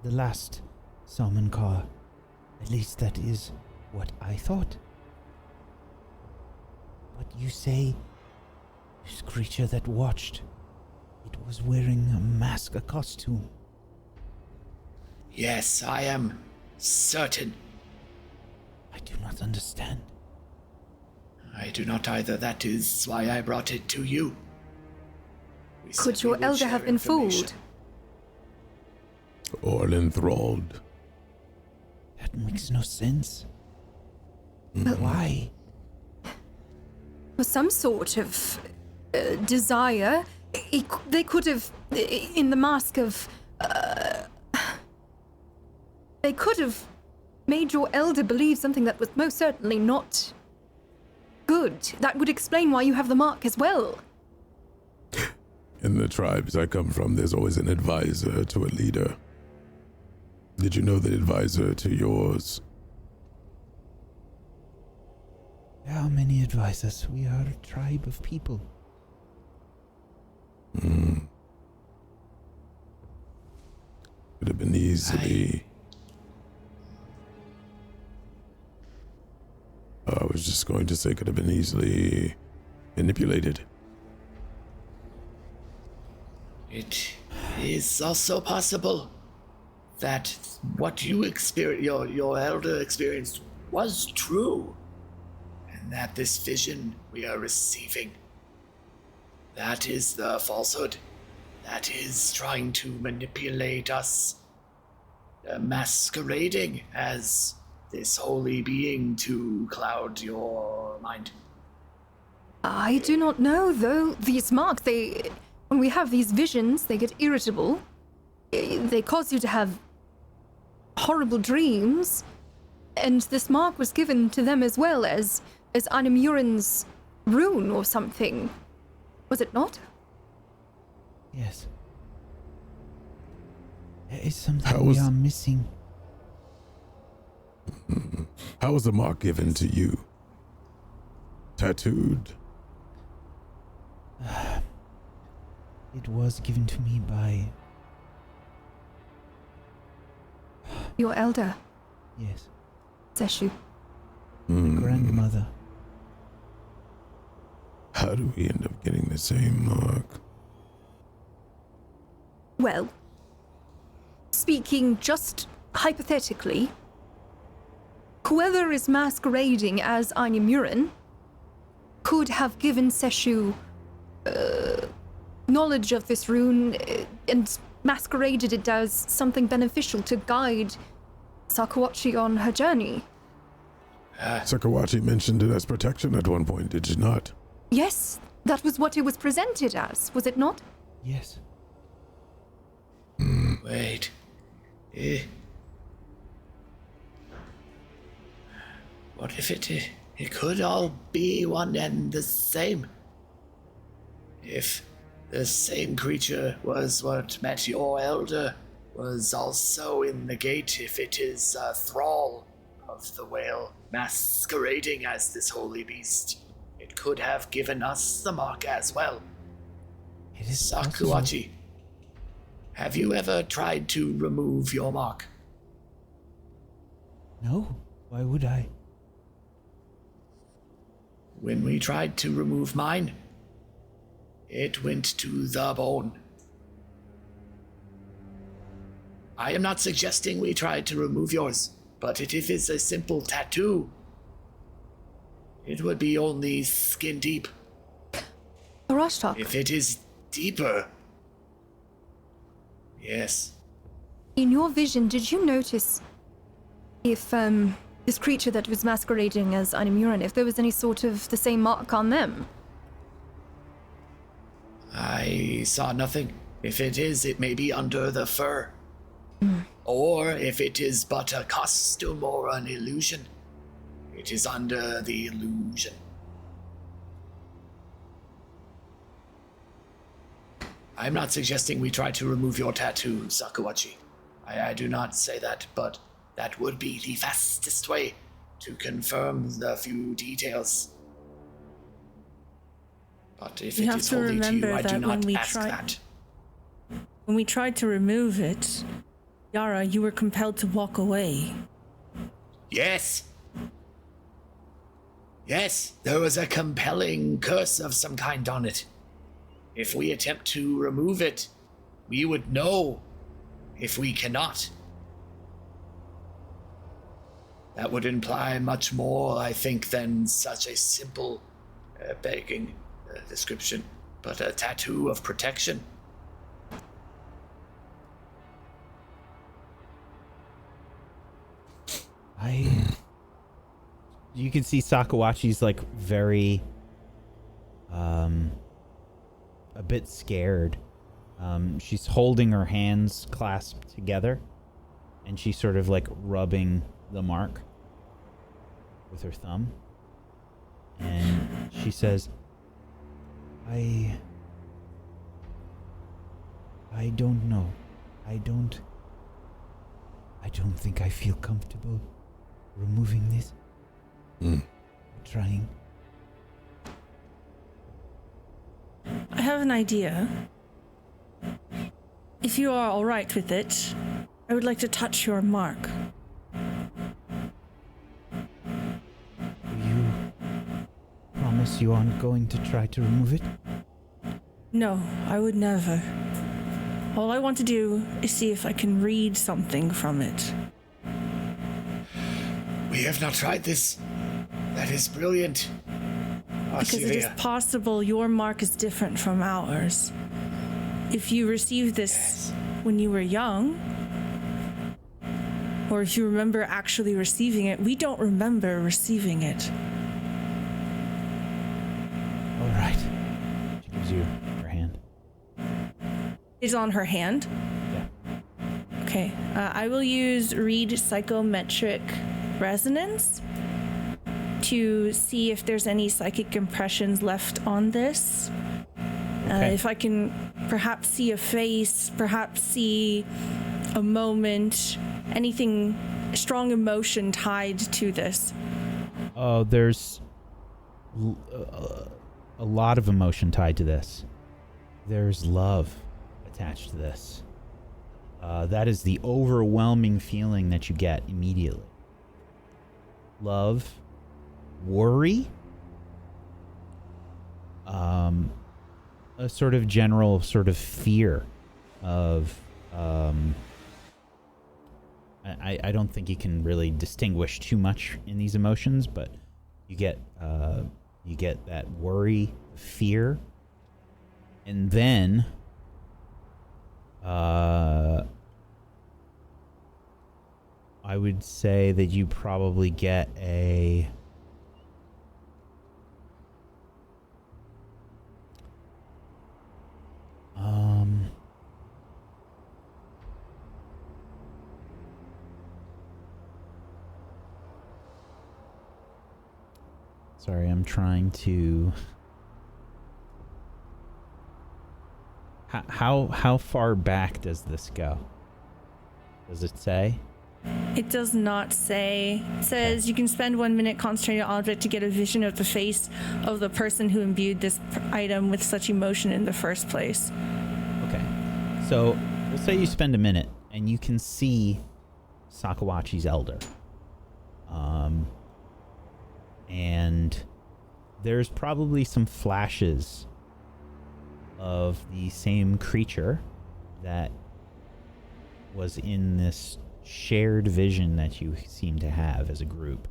The last summon car. At least that is what I thought. But you say this creature that watched, it was wearing a mask, a costume. Yes, I am certain. I do not understand. I do not either. That is why I brought it to you. We Could said we your would elder share have been information. fooled? Or enthralled. That makes no sense. But Why? For some sort of desire, they could have, in the mask of, they could have made your elder believe something that was most certainly not good. That would explain why you have the mark as well. In the tribes I come from, there's always an advisor to a leader. Did you know the advisor to yours? There are many advisors. We are a tribe of people. Could have been easily. I was just going to say, could have been easily manipulated. It is also possible that what you experienced, your elder experienced, was true, and that this vision we are receiving, that is the falsehood, that is trying to manipulate us, masquerading as this holy being to cloud your mind. I do not know, though. These marks, when we have these visions, they get irritable. They cause you to have horrible dreams. And this mark was given to them as well as Animurin's rune or something. Was it not? Yes. There is something How we was- are missing. How was the mark given to you? Tattooed? It was given to me by... Your elder, Yes, Seshu. grandmother. How do we end up getting the same mark? Well, speaking just hypothetically, whoever is masquerading as Animurin could have given Seshu knowledge of this rune and masqueraded it as something beneficial to guide Sakawachi on her journey. Sakawachi mentioned it as protection at one point, did you not? Yes, that was what it was presented as, was it not? Yes. Wait. What if it could all be one and the same? If the same creature was what met your elder, was also in the gate, if it is a thrall of the whale masquerading as this holy beast, it could have given us the mark as well. It is possible. Sakuachi, have you ever tried to remove your mark? No, why would I? When we tried to remove mine, it went to the bone. I am not suggesting we tried to remove yours, but if it is a simple tattoo, it would be only skin deep. Arashtak, If it is deeper, yes. in your vision, did you notice if this creature that was masquerading as Animurin, if there was any sort of the same mark on them? I saw nothing. If it is, it may be under the fur. Or if it is but a costume or an illusion, it is under the illusion. I'm not suggesting we try to remove your tattoo, Sakuachi. I do not say that, but that would be the fastest way to confirm the few details. But if You it have is to holy to you, remember I do that not when we ask try- that. When we tried to remove it, Yara, you were compelled to walk away. Yes, Yes, there was a compelling curse of some kind on it. If we attempt to remove it, we would know. If we cannot, that would imply much more, I think, than such a simple begging description, but a tattoo of protection. You can see Sakawachi's like very a bit scared. She's holding her hands clasped together, and she's sort of like rubbing the mark with her thumb. And she says, I don't know. I don't think I feel comfortable removing this. Trying. I have an idea. If you are all right with it, I would like to touch your mark. You promise you aren't going to try to remove it? No, I would never. All I want to do is see if I can read something from it. We have not tried this. That is brilliant. Because it is possible your mark is different from ours. If you received this when you were young, or if you remember actually receiving it, we don't remember receiving it. All right. she gives you her hand. It's on her hand. Yeah. Okay. I will use read psychometric resonance to see if there's any psychic impressions left on this. Okay. If I can perhaps see a face, perhaps see a moment, anything, strong emotion tied to this. Oh, there's a lot of emotion tied to this. There's love attached to this. That is the overwhelming feeling that you get immediately. Love, worry, a sort of general sort of fear of I don't think you can really distinguish too much in these emotions, but you get that worry, fear, and then I would say that you probably get a sorry, I'm trying to how far back does this go? Does it say? It does not say. It says you can spend 1 minute concentrating on an object to get a vision of the face of the person who imbued this item with such emotion in the first place. Okay. So we'll say you spend a minute and you can see Sakawachi's elder. And there's probably some flashes of the same creature that was in this shared vision that you seem to have as a group,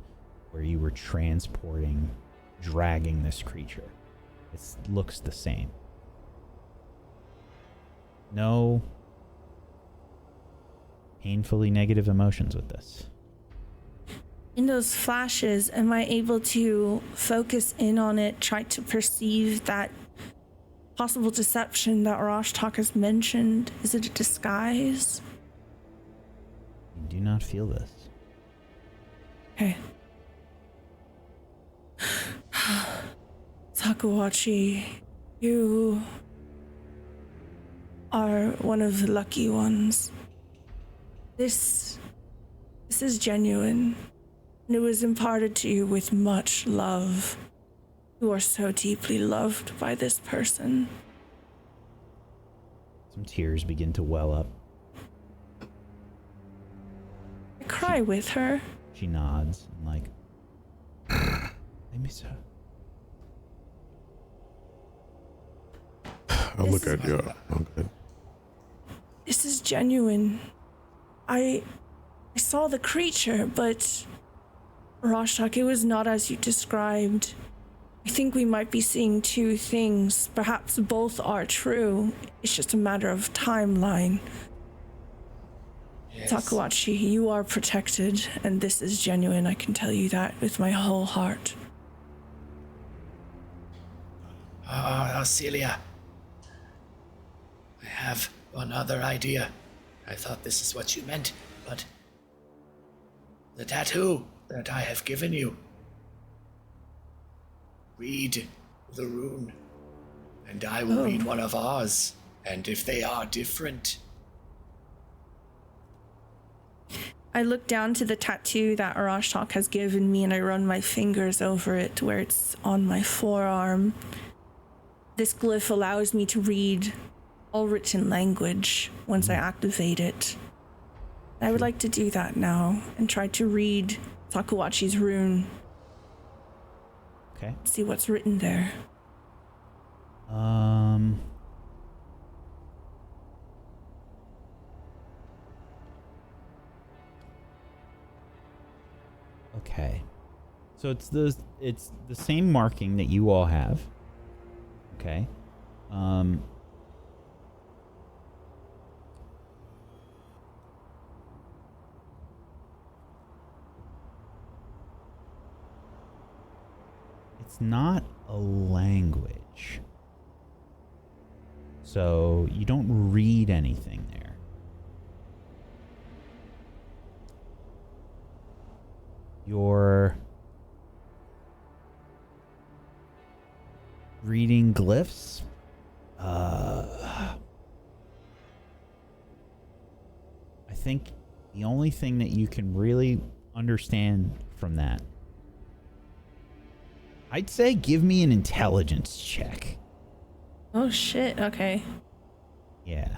where you were dragging this creature. It looks the same. No painfully negative emotions with this. In those flashes, am I able to focus in on it, try to perceive that possible deception that Rashtak has mentioned? Is it a disguise? You do not feel this. Okay. Sakawachi, you are one of the lucky ones. This is genuine, and it was imparted to you with much love. You are so deeply loved by this person. Some tears begin to well up. I cry with her. She nods and I miss her. I'll look at you. Okay. This is genuine. I saw the creature, but Rashtak, it was not as you described. I think we might be seeing two things. Perhaps both are true. It's just a matter of timeline. Yes. Takuachi, you are protected, and this is genuine. I can tell you that with my whole heart. Celia. I have another idea. I thought this is what you meant, but the tattoo that I have given you. Read the rune, and I will read one of ours, and if they are different... I look down to the tattoo that Arashtak has given me, and I run my fingers over it where it's on my forearm. This glyph allows me to read all written language once I activate it. I would like to do that now and try to read Takuachi's rune. Okay. See what's written there. Okay. So it's the same marking that you all have. Okay. It's not a language. So you don't read anything there. You're reading glyphs. I think the only thing that you can really understand from that, I'd say give me an intelligence check. Oh shit, okay. Yeah.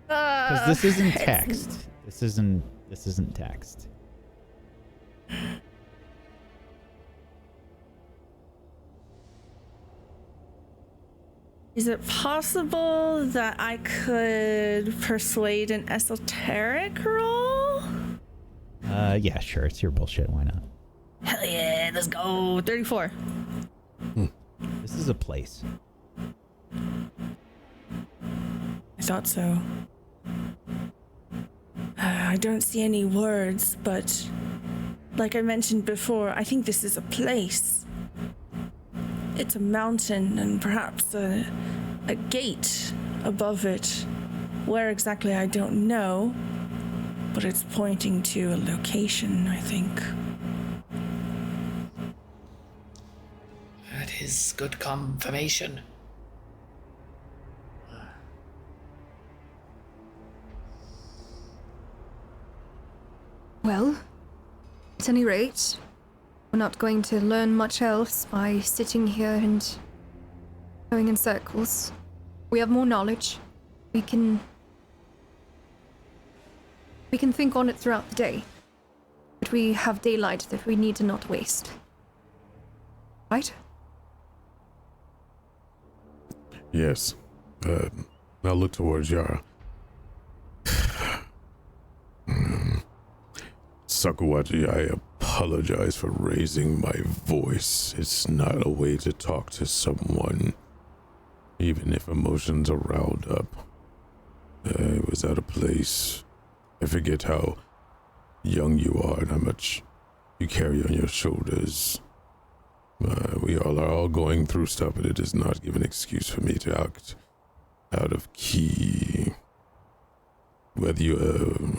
Because this isn't text. This isn't text. Is it possible that I could persuade an esoteric roll? Yeah, sure. It's your bullshit. Why not? Hell yeah, let's go. 34. This is a place. I thought so. I don't see any words, but like I mentioned before, I think this is a place. It's a mountain and perhaps a gate above it. Where exactly, I don't know, but it's pointing to a location, I think. That is good confirmation. Well, at any rate, we're not going to learn much else by sitting here and going in circles. We have more knowledge. We can think on it throughout the day. But we have daylight that we need to not waste. Right? Yes. I'll look towards Yara. Sakuachi, I apologize for raising my voice. It's not a way to talk to someone, even if emotions are riled up. I was out of place. I forget how young you are and how much you carry on your shoulders. We all are going through stuff, but it does not give an excuse for me to act out of key. Whether you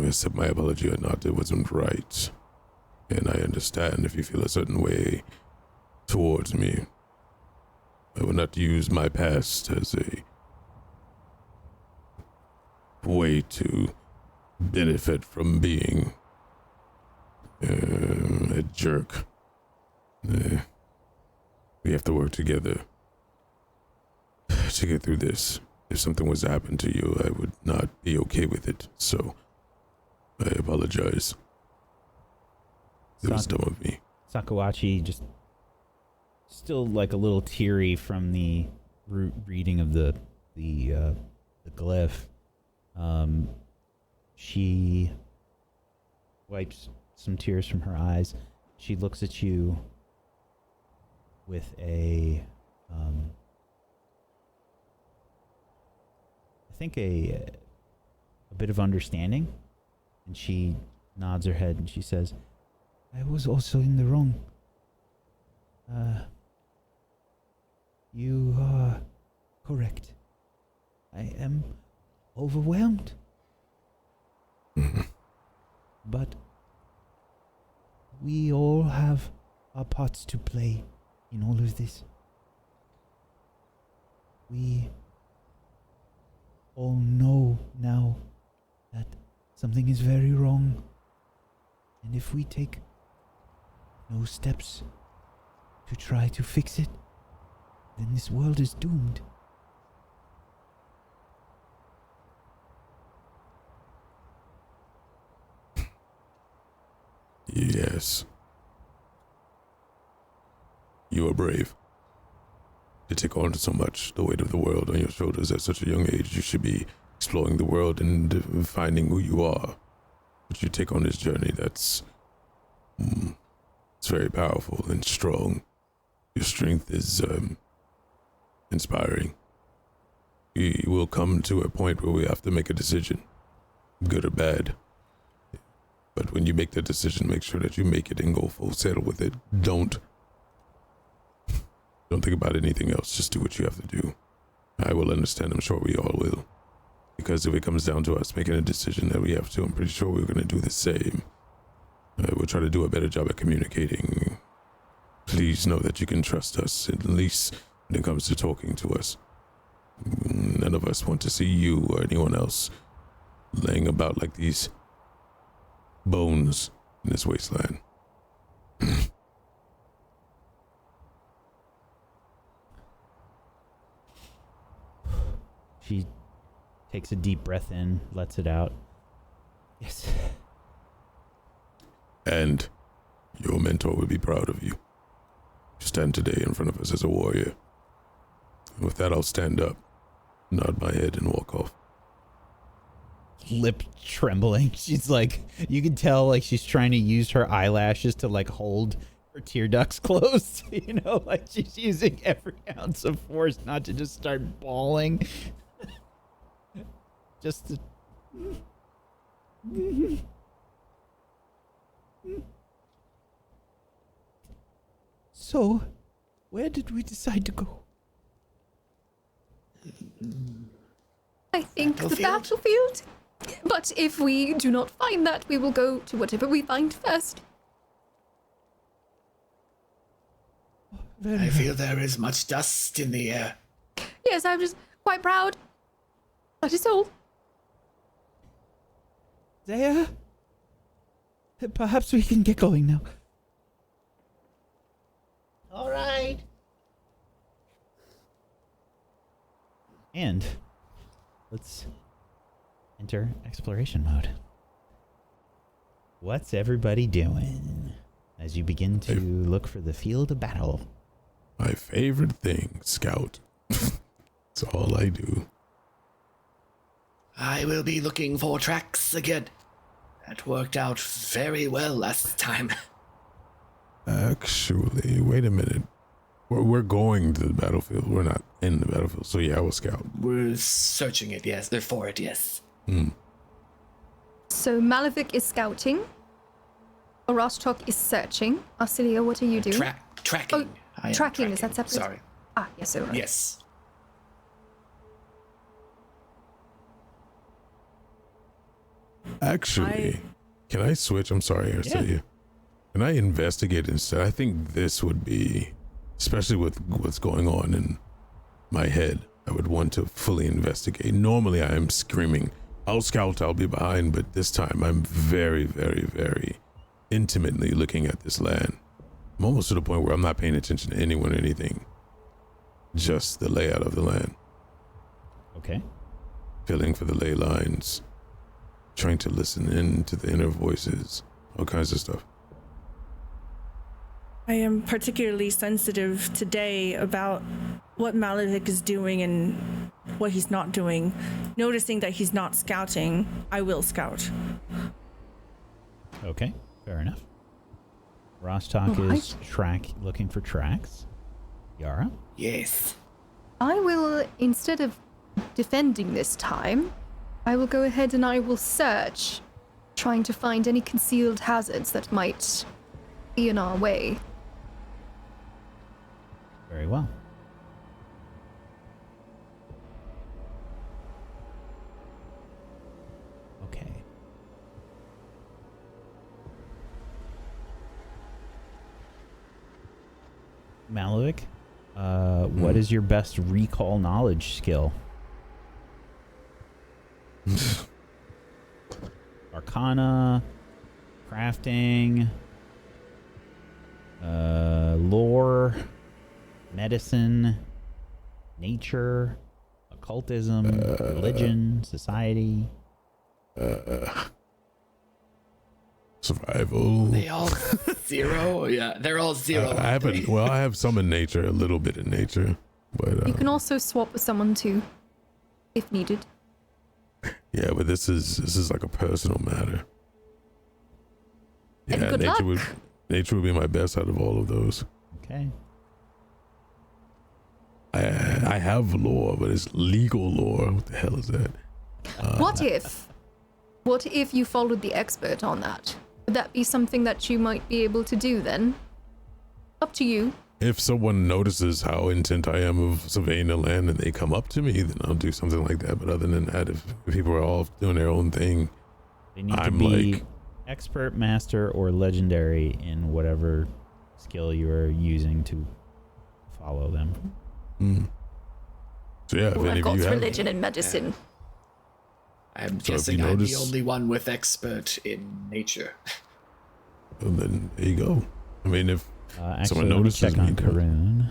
accept my apology or not, it wasn't right. And I understand if you feel a certain way towards me. I will not use my past as a way to benefit from being a jerk. We have to work together to get through this. If something was to happen to you, I would not be okay with it. So, I apologize. It was dumb of me. Sakuachi just still like a little teary from the reading of the glyph. She wipes some tears from her eyes. She looks at you with a I think a bit of understanding, and she nods her head and she says, I was also in the wrong. You are correct. I am overwhelmed. But we all have our parts to play in all of this. We all know now that something is very wrong. And if we take no steps to try to fix it, then this world is doomed. Yes. You are brave. To take on so much, the weight of the world on your shoulders at such a young age. You should be exploring the world and finding who you are. But you take on this journey that's it's very powerful and strong. Your strength is inspiring. We will come to a point where we have to make a decision, good or bad. But when you make the decision, make sure that you make it and go full sail with it. Don't think about anything else. Just do what you have to do. I will understand. I'm sure we all will. Because if it comes down to us making a decision that we have to, I'm pretty sure we're going to do the same. We'll try to do a better job at communicating. Please know that you can trust us, at least when it comes to talking to us. None of us want to see you or anyone else laying about like these bones in this wasteland. She takes a deep breath in, lets it out. Yes. And your mentor would be proud of you. You stand today in front of us as a warrior. And with that, I'll stand up, nod my head, and walk off. Lip trembling. She's like, you can tell like she's trying to use her eyelashes to like hold her tear ducts closed. You know, like she's using every ounce of force not to just start bawling. Just to... So, where did we decide to go? I think the Battlefield? battlefield. But if we do not find that, we will go to whatever we find first. I feel there is much dust in the air. Yes, I'm just quite proud. That is all. There. Perhaps we can get going now. All right. And let's enter exploration mode. What's everybody doing as you begin to look for the field of battle? My favorite thing, Scout. That's all I do. I will be looking for tracks again. That worked out very well last time. Actually, wait a minute. We're going to the battlefield. We're not in the battlefield. So yeah, I will scout. We're searching it, yes. They're for it, yes. So Malavik is scouting. Orostok is searching. Arcelia, what are you doing? Tracking. Oh, I am tracking, is that separate? Sorry. Ah, yes, all right. Yes. Actually, can I switch? I'm sorry, Arcelia. Can I investigate instead? I think this would be, especially with what's going on in my head, I would want to fully investigate. Normally I am screaming, I'll scout, I'll be behind, but this time I'm very, very, very intimately looking at this land. I'm almost to the point where I'm not paying attention to anyone or anything. Just the layout of the land. Okay. Feeling for the ley lines. Trying to listen in to the inner voices. All kinds of stuff. I am particularly sensitive today about what Malavik is doing and what he's not doing. Noticing that he's not scouting, I will scout. Okay, fair enough. Rostok is looking for tracks. Yara? Yes. I will, instead of defending this time, I will go ahead and I will search, trying to find any concealed hazards that might be in our way. Very well. Okay. Malavik, what is your best recall knowledge skill? Arcana, crafting, lore, medicine, nature, occultism, religion, society. Survival. They all 0? Yeah, they're all 0. I haven't. Well, I have some in nature, a little bit in nature, but You can also swap with someone too, if needed. yeah, but this is like a personal matter. And Yeah, good luck. nature would be my best out of all of those. Okay. I have lore, but it's legal lore. What the hell is that? What if you followed the expert on that? Would that be something that you might be able to do then? Up to you. If someone notices how intent I am of surveying the land and they come up to me, then I'll do something like that. But other than that, if people are all doing their own thing, They need to I'm be like- expert, master, or legendary in whatever skill you are using to follow them. So yeah, if Well, any I've of got you have, religion and medicine. I'm So if guessing you I'm the notice- only one with expert in nature. well, then there you go. I mean, if Actually, someone let me notices check me, on do it. Karoon.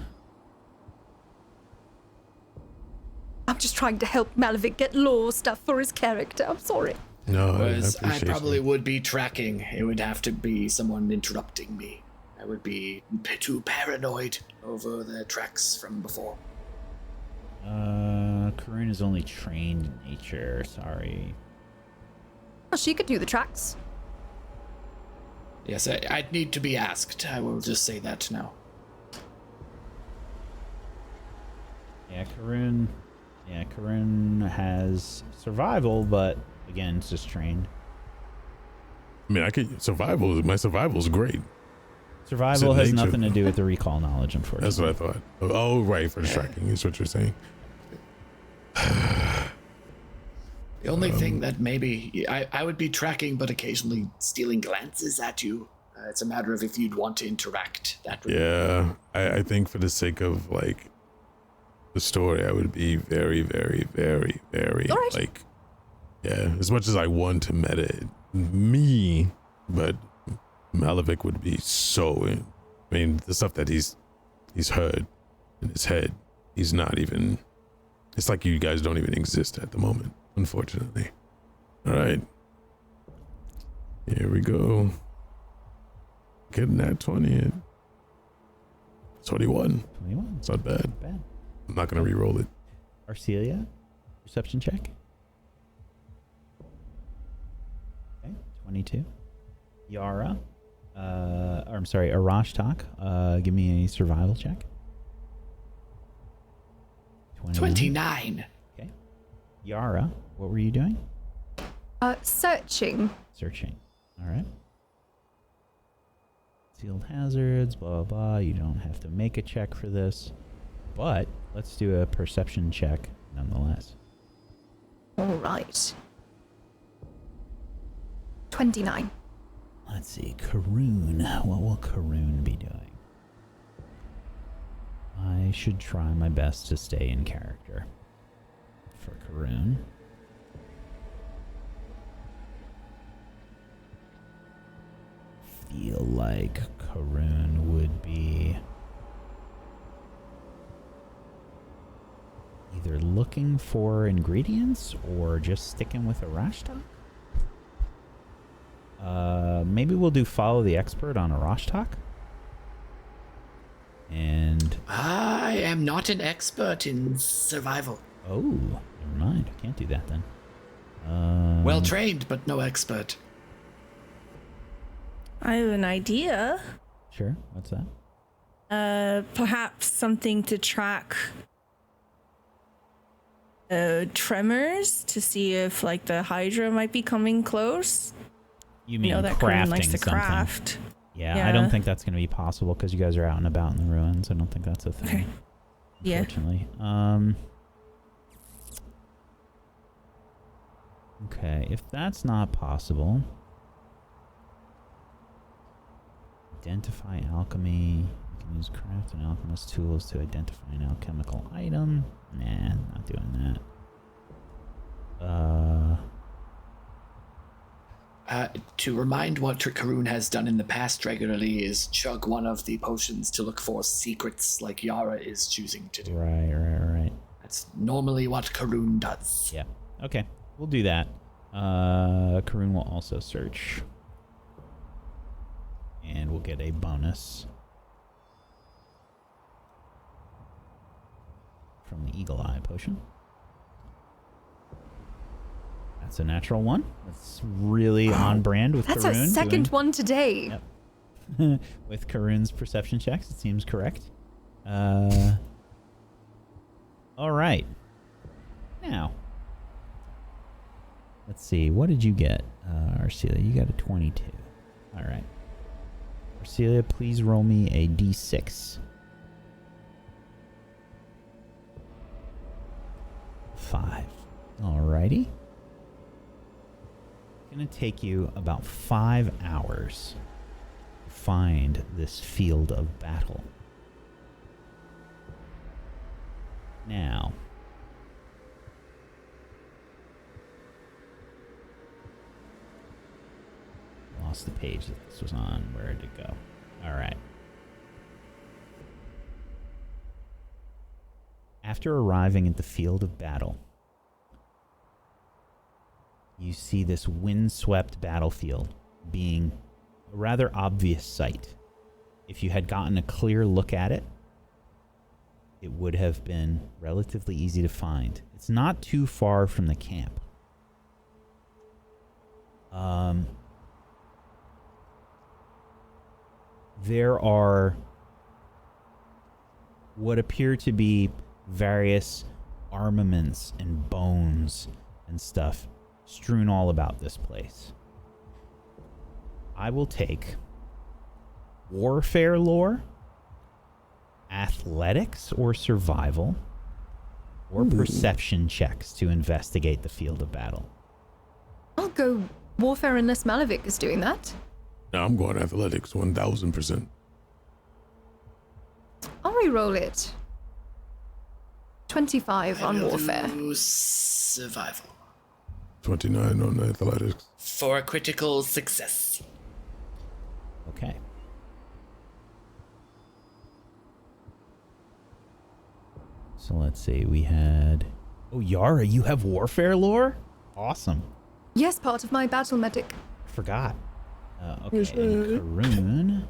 I'm just trying to help Malavik get lore stuff for his character. I'm sorry. no, Whereas I appreciate probably you. would be tracking. It would have to be someone interrupting me. I would be too paranoid over the tracks from before. Karoon is only trained in nature. Sorry. Well, she could do the tracks. Yes, I'd need to be asked. I will just say that now. Yeah, Karoon. Yeah, Karoon has survival, but again, it's just trained. I mean, I could survival. My survival is great. Survival Said has nature. nothing to do with the recall knowledge, unfortunately. That's what I thought. Oh, right, for the tracking is what you're saying. The only thing that maybe I would be tracking, but occasionally stealing glances at you. It's a matter of if you'd want to interact. That would Yeah, I think for the sake of like the story, I would be very, very, very, very All right. like, yeah. As much as I want to meta me, but Malavik would be so. I mean, the stuff that he's heard in his head, he's not even. It's like you guys don't even exist at the moment, unfortunately. All right, here we go. Getting that 20. 21. 21. It's not bad. Not bad. I'm not gonna re-roll it. Arcelia, perception check. Okay, 22. Yara, or I'm sorry, Arashtak, give me a survival check. 29. Okay. Yara, what were you doing? Searching. Searching. All right. Sealed hazards, blah, blah, blah. You don't have to make a check for this. But let's do a perception check nonetheless. All right. 29. Let's see. Karoon. What will Karoon be doing? I should try my best to stay in character for Karoon. Feel like Karoon would be either looking for ingredients or just sticking with a Arashtak. Maybe we'll do follow the expert on Arashtak. am not an expert in survival. Oh, never mind. I can't do that then. Well trained, but no expert. I have an idea. Sure. What's that? Perhaps something to track tremors to see if like the Hydra might be coming close. You mean You know that Corinne likes crafting to something? craft. Yeah, I don't think that's going to be possible because you guys are out and about in the ruins. I don't think that's a thing. Okay. Yeah. Unfortunately. Okay, if that's not possible, identify alchemy. You can use craft and alchemist tools to identify an alchemical item. Nah, not doing that. To remind what Karun has done in the past regularly is chug one of the potions to look for secrets like Yara is choosing to do. Right. That's normally what Karun does. Yeah. Okay, we'll do that. Karun will also search. And we'll get a bonus from the Eagle Eye potion. That's a natural one. That's really on brand with That's Karun. our second one today. Yep. With Karun's perception checks, it seems correct. All right. Now, let's see. What did you get, Arcelia? You got a 22. All right. Arcelia, please roll me a d6. 5. Alrighty. It's going to take you about 5 hours to find this field of battle. Now, lost the page that this was on. Where did it go? All right. After arriving at the field of battle, you see this windswept battlefield being a rather obvious sight. If you had gotten a clear look at it, it would have been relatively easy to find. It's not too far from the camp. There are what appear to be various armaments and bones and stuff strewn all about this place. I will take warfare lore, athletics or survival, or perception checks to investigate the field of battle. I'll go warfare unless Malavik is doing that. No, I'm going athletics, 1000%. I'll re-roll it. 25 on warfare. Do survival. 29 on athletics. For a critical success. Okay. So let's see, we had... Oh, Yara, you have warfare lore? Awesome. Yes, part of my battle medic. Forgot. Okay, and Karun.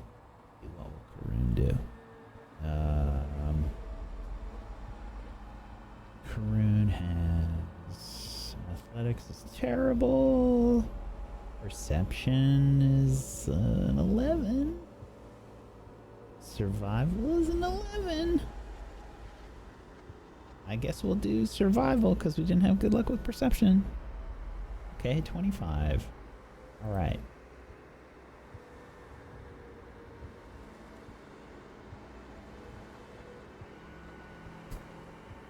What will Karun do? Karun has... Athletics is terrible. Perception is an 11. Survival is an 11. I guess we'll do survival because we didn't have good luck with perception. Okay, 25. All right.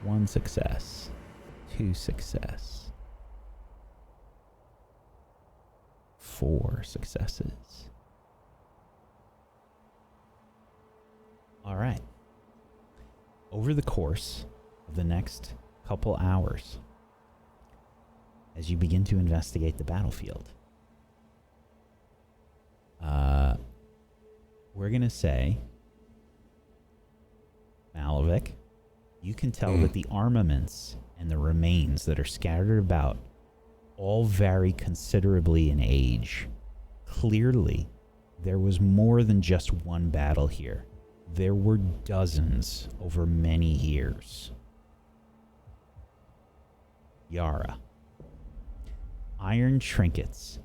One success. 2 success. 4 successes. All right. Over the course of the next couple hours, as you begin to investigate the battlefield, we're going to say, Malavik, you can tell that the armaments and the remains that are scattered about all vary considerably in age. Clearly, there was more than just one battle here. There were dozens over many years. Yara. Iron trinkets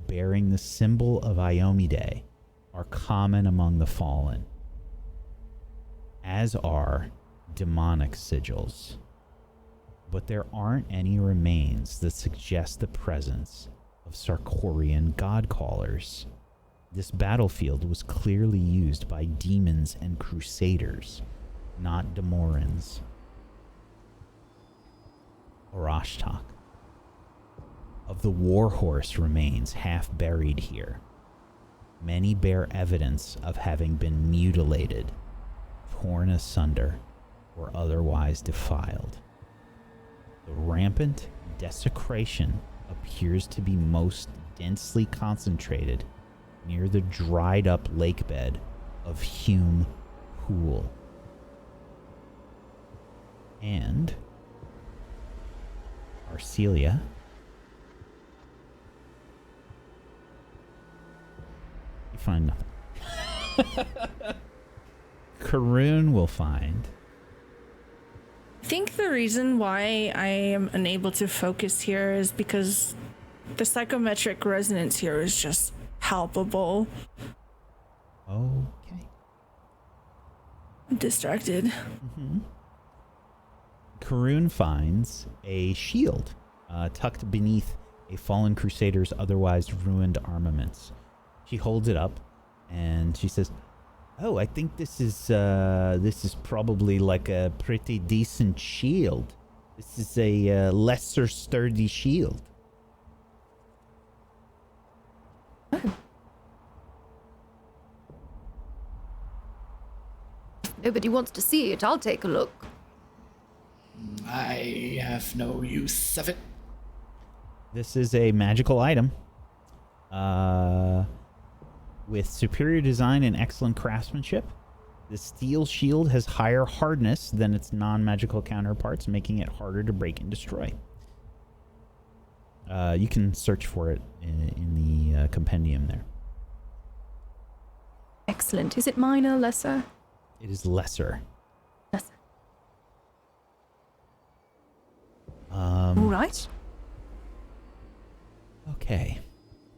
bearing the symbol of Iomide are common among the fallen, as are demonic sigils. But there aren't any remains that suggest the presence of Sarkorian god-callers. This battlefield was clearly used by demons and crusaders, not Domorans. Orashtak. Of the warhorse remains half buried here. Many bear evidence of having been mutilated, torn asunder, or otherwise defiled. The rampant desecration appears to be most densely concentrated near the dried up lake bed of Hume Pool. And Arcelia you find nothing. Karoon will find. I think the reason why I am unable to focus here is because the psychometric resonance here is just palpable. Okay. I'm distracted. Mm-hmm. Karoon finds a shield tucked beneath a fallen crusader's otherwise ruined armaments. She holds it up and she says, "Oh, I think this is probably like a pretty decent shield. This is a lesser sturdy shield." Nobody wants to see it. I'll take a look. I have no use of it. This is a magical item. With superior design and excellent craftsmanship, the steel shield has higher hardness than its non-magical counterparts, making it harder to break and destroy. You can search for it in the compendium there. Excellent. Is it minor, lesser? It is lesser. Lesser. All right. Okay.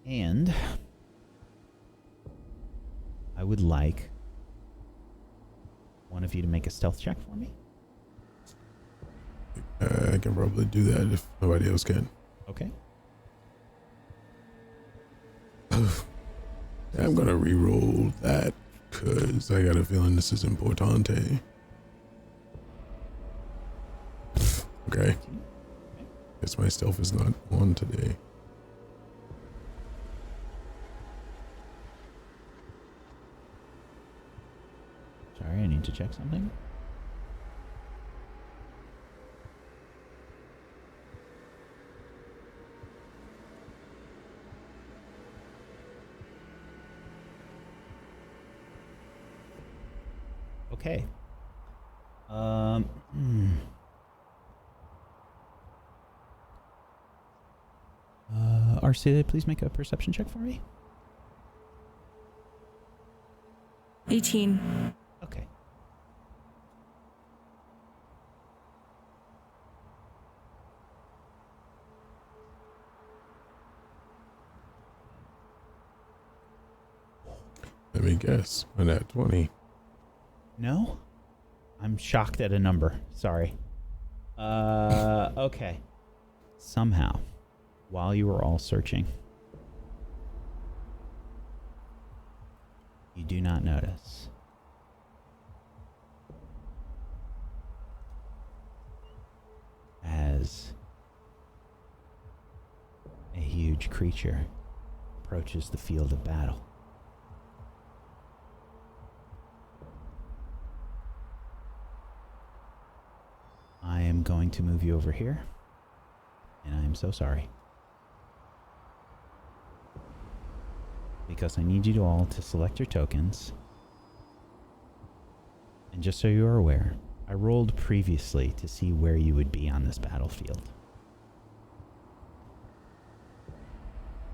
And I would like one of you to make a stealth check for me. I can probably do that if nobody else can. Okay. I'm gonna re-roll that because I got a feeling this is importante. Okay. Guess my stealth is not on today. Sorry, I need to check something. Okay. Arcelia, please make a perception check for me. 18. Okay. Let me guess. A nat 20. No? I'm shocked at a number. Sorry. Okay. Somehow, while you were all searching, you do not notice as a huge creature approaches the field of battle. I am going to move you over here, and I am so sorry. Because I need you all to select your tokens. And just so you are aware, I rolled previously to see where you would be on this battlefield.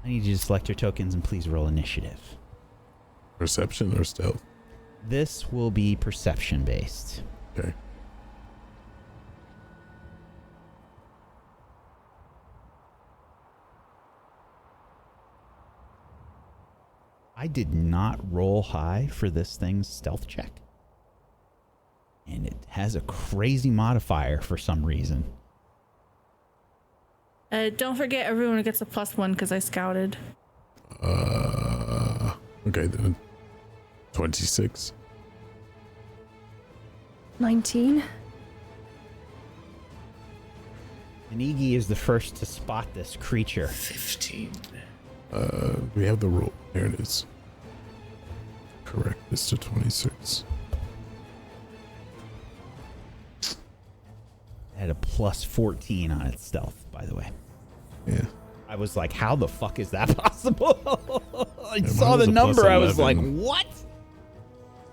I need you to select your tokens and please roll initiative. Perception or stealth? This will be perception based. Okay. I did not roll high for this thing's stealth check. And it has a crazy modifier for some reason. Don't forget everyone gets a +1 because I scouted. Okay, then 26. 19. Anigi is the first to spot this creature. 15. We have the roll. There it is. Correct this to 26. It had a +14 on its stealth, by the way. Yeah. I was like, how the fuck is that possible? I Yeah, saw mine was the a number. I was like, +11. what?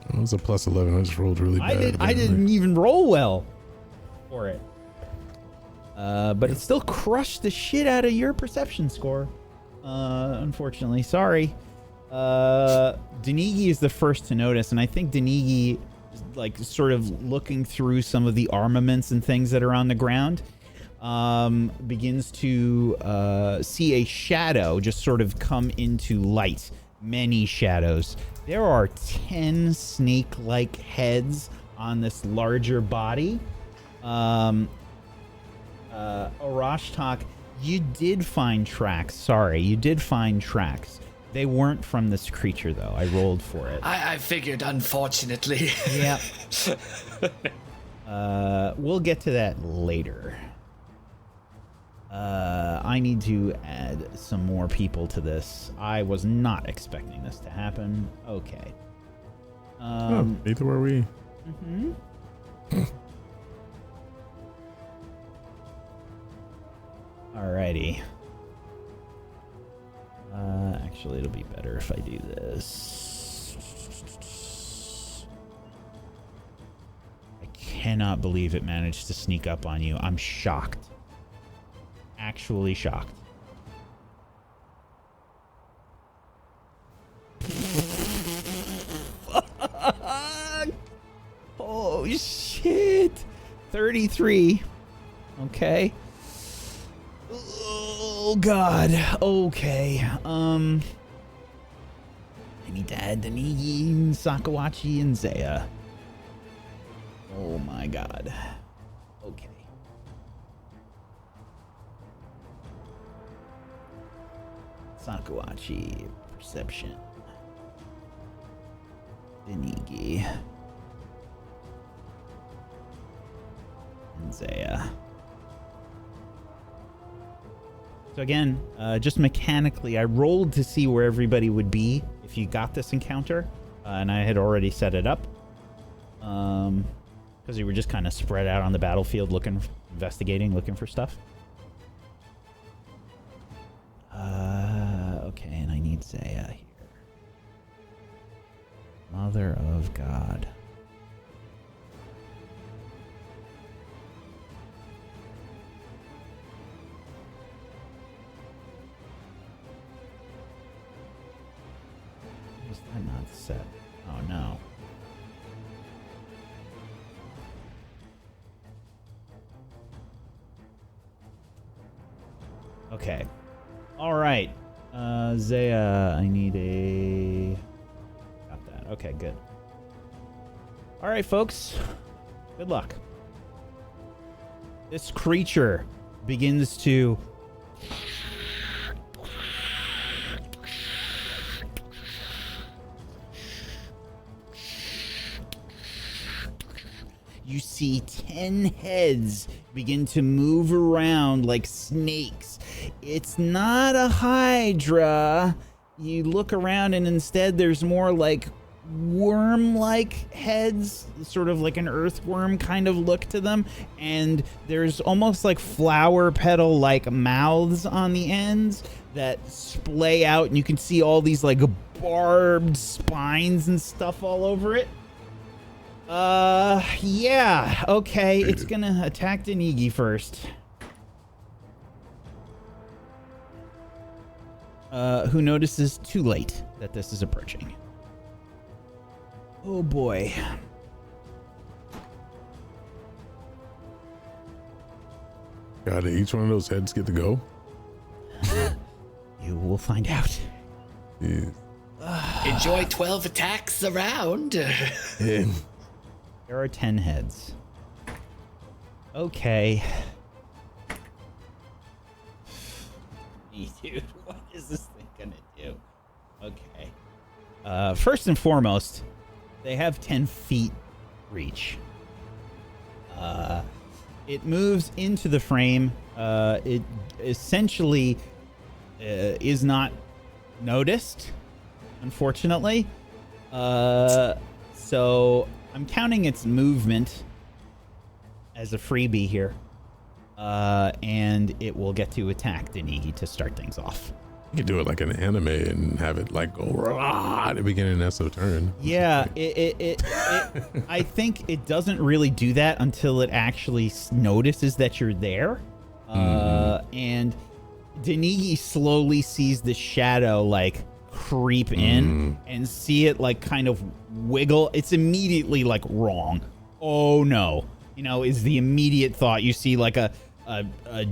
It was a +11. I just rolled really bad. I didn't even roll well for it. But it still crushed the shit out of your perception score. Unfortunately. Sorry. Denigi is the first to notice, and I think Denigi is like sort of looking through some of the armaments and things that are on the ground. Begins to see a shadow just sort of come into light. Many shadows. There are 10 snake-like heads on this larger body. Arashtak, you did find tracks. Sorry, you did find tracks. They weren't from this creature, though. I rolled for it. I figured, unfortunately. Yeah. We'll get to that later. I need to add some more people to this. I was not expecting this to happen. Okay. Neither were we. Mm-hmm. Alrighty. Actually, it'll be better if I do this. I cannot believe it managed to sneak up on you. I'm shocked. Actually shocked. Oh shit. 33. Okay. Oh god. Okay. I need to add Denigi, Sakawachi, and Zaya. Oh my god. Okay. Sakawachi, perception. Denigi. And Zaya. So again, just mechanically, I rolled to see where everybody would be if you got this encounter, and I had already set it up, because you were just kind of spread out on the battlefield, investigating, looking for stuff. Okay, and I need Zaya here. Mother of God. Is that not set? Oh no. Okay. All right. Zaya, I need a... Got that. Okay, good. All right, folks. Good luck. This creature begins to... You see 10 heads begin to move around like snakes. It's not a hydra. You look around and instead there's more like worm-like heads, sort of like an earthworm kind of look to them. And there's almost like flower petal-like mouths on the ends that splay out. And you can see all these like barbed spines and stuff all over it. Yeah, okay, it's gonna attack Denigi first. Who notices too late that this is approaching. Oh boy. God, did each one of those heads get to go? You will find out. Yeah. Enjoy 12 attacks around. Yeah. There are 10 heads. Okay. Dude, what is this thing gonna do? Okay. First and foremost, they have 10 feet reach. It moves into the frame. It essentially is not noticed, unfortunately. So I'm counting its movement as a freebie here. And it will get to attack Denigi to start things off. You could do it like an anime and have it like go rah at the beginning and that's the turn. Yeah, I think it doesn't really do that until it actually notices that you're there. And Denigi slowly sees the shadow like creep in and see it like kind of wiggle. It's immediately like wrong. Oh no. You know, is the immediate thought. You see like a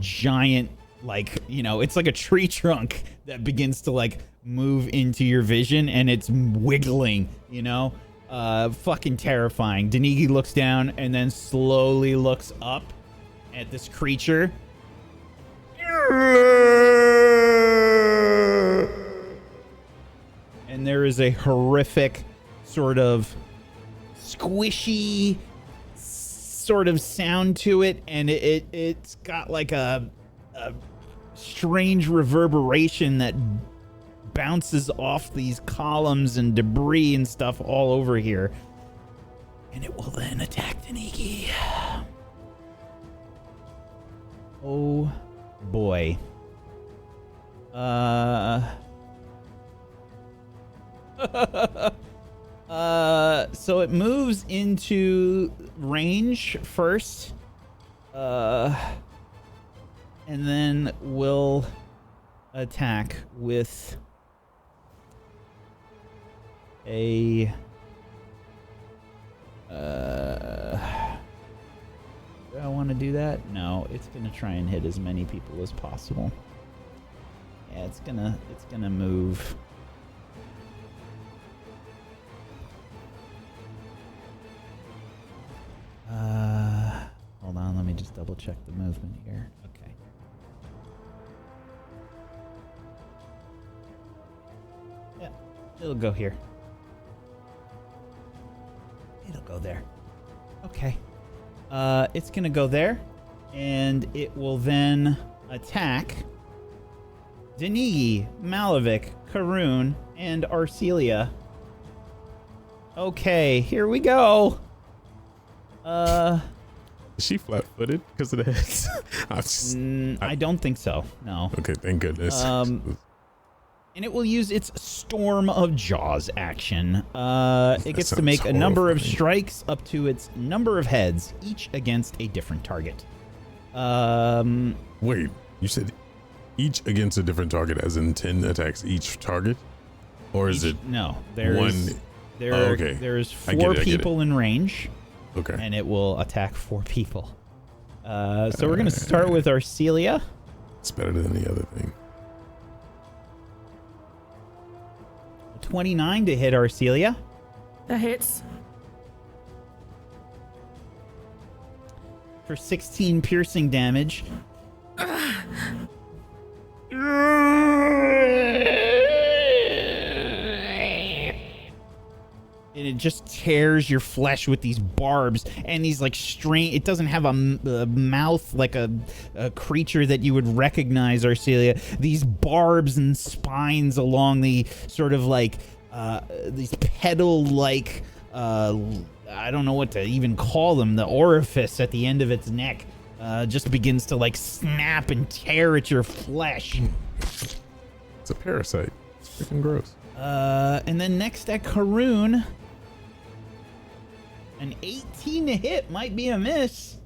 giant, like, you know, it's like a tree trunk that begins to like move into your vision and it's wiggling, you know, fucking terrifying. Denigi looks down and then slowly looks up at this creature. And there is a horrific sort of squishy sort of sound to it, and it's got like a strange reverberation that bounces off these columns and debris and stuff all over here, and it will then attack Denigi. Oh boy. So it moves into range first, and then will attack with a do I want to do that? No, it's gonna try and hit as many people as possible. Yeah, it's gonna move. Hold on, let me just double check the movement here. Okay. Yeah, it'll go here. It'll go there. Okay. It's gonna go there, and it will then attack Denigi, Malavik, Karun, and Arcelia. Okay, here we go. Is she flat-footed because of the heads? I don't think so. No. Okay, thank goodness. And it will use its Storm of Jaws action. It gets to make a number of strikes up to its number of heads, each against a different target. Wait, you said each against a different target, as in 10 attacks each target? Or is it no, there's one? Okay. There's 4 people in range. Okay. And it will attack 4 people. So we're going to start with Arcelia. It's better than the other thing. 29 to hit Arcelia. That hits. For 16 piercing damage. And it just tears your flesh with these barbs and these like strange. It doesn't have a mouth like a creature that you would recognize, Arcelia. These barbs and spines along the sort of like these petal like I don't know what to even call them. The orifice at the end of its neck just begins to like snap and tear at your flesh. It's a parasite. It's freaking gross. And then next at Karun. An 18 to hit might be a miss.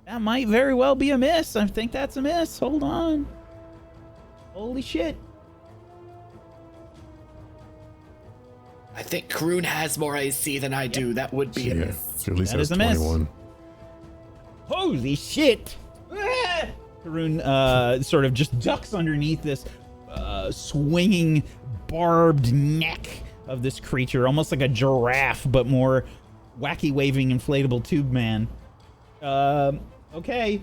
That might very well be a miss. I think that's a miss. Hold on. Holy shit. think Karun has more AC than I do. That would be a Yeah, miss. she at least That has is a miss. 21. Holy shit! Karun sort of just ducks underneath this swinging, barbed neck of this creature, almost like a giraffe, but more wacky waving inflatable tube man. Okay.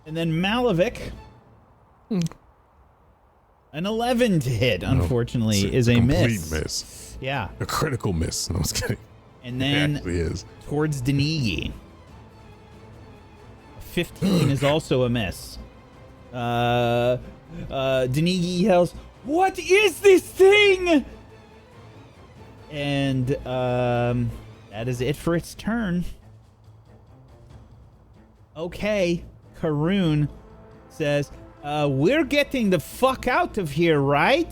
And then Malavik. An 11 to hit, unfortunately, It's is a complete miss. miss. Yeah. A critical miss. No, I was kidding. And It then actually is. towards Denigi. 15 is also a miss. Denigi yells, "What is this thing?" And that is it for its turn. Okay, Karun says, "We're getting the fuck out of here, right?"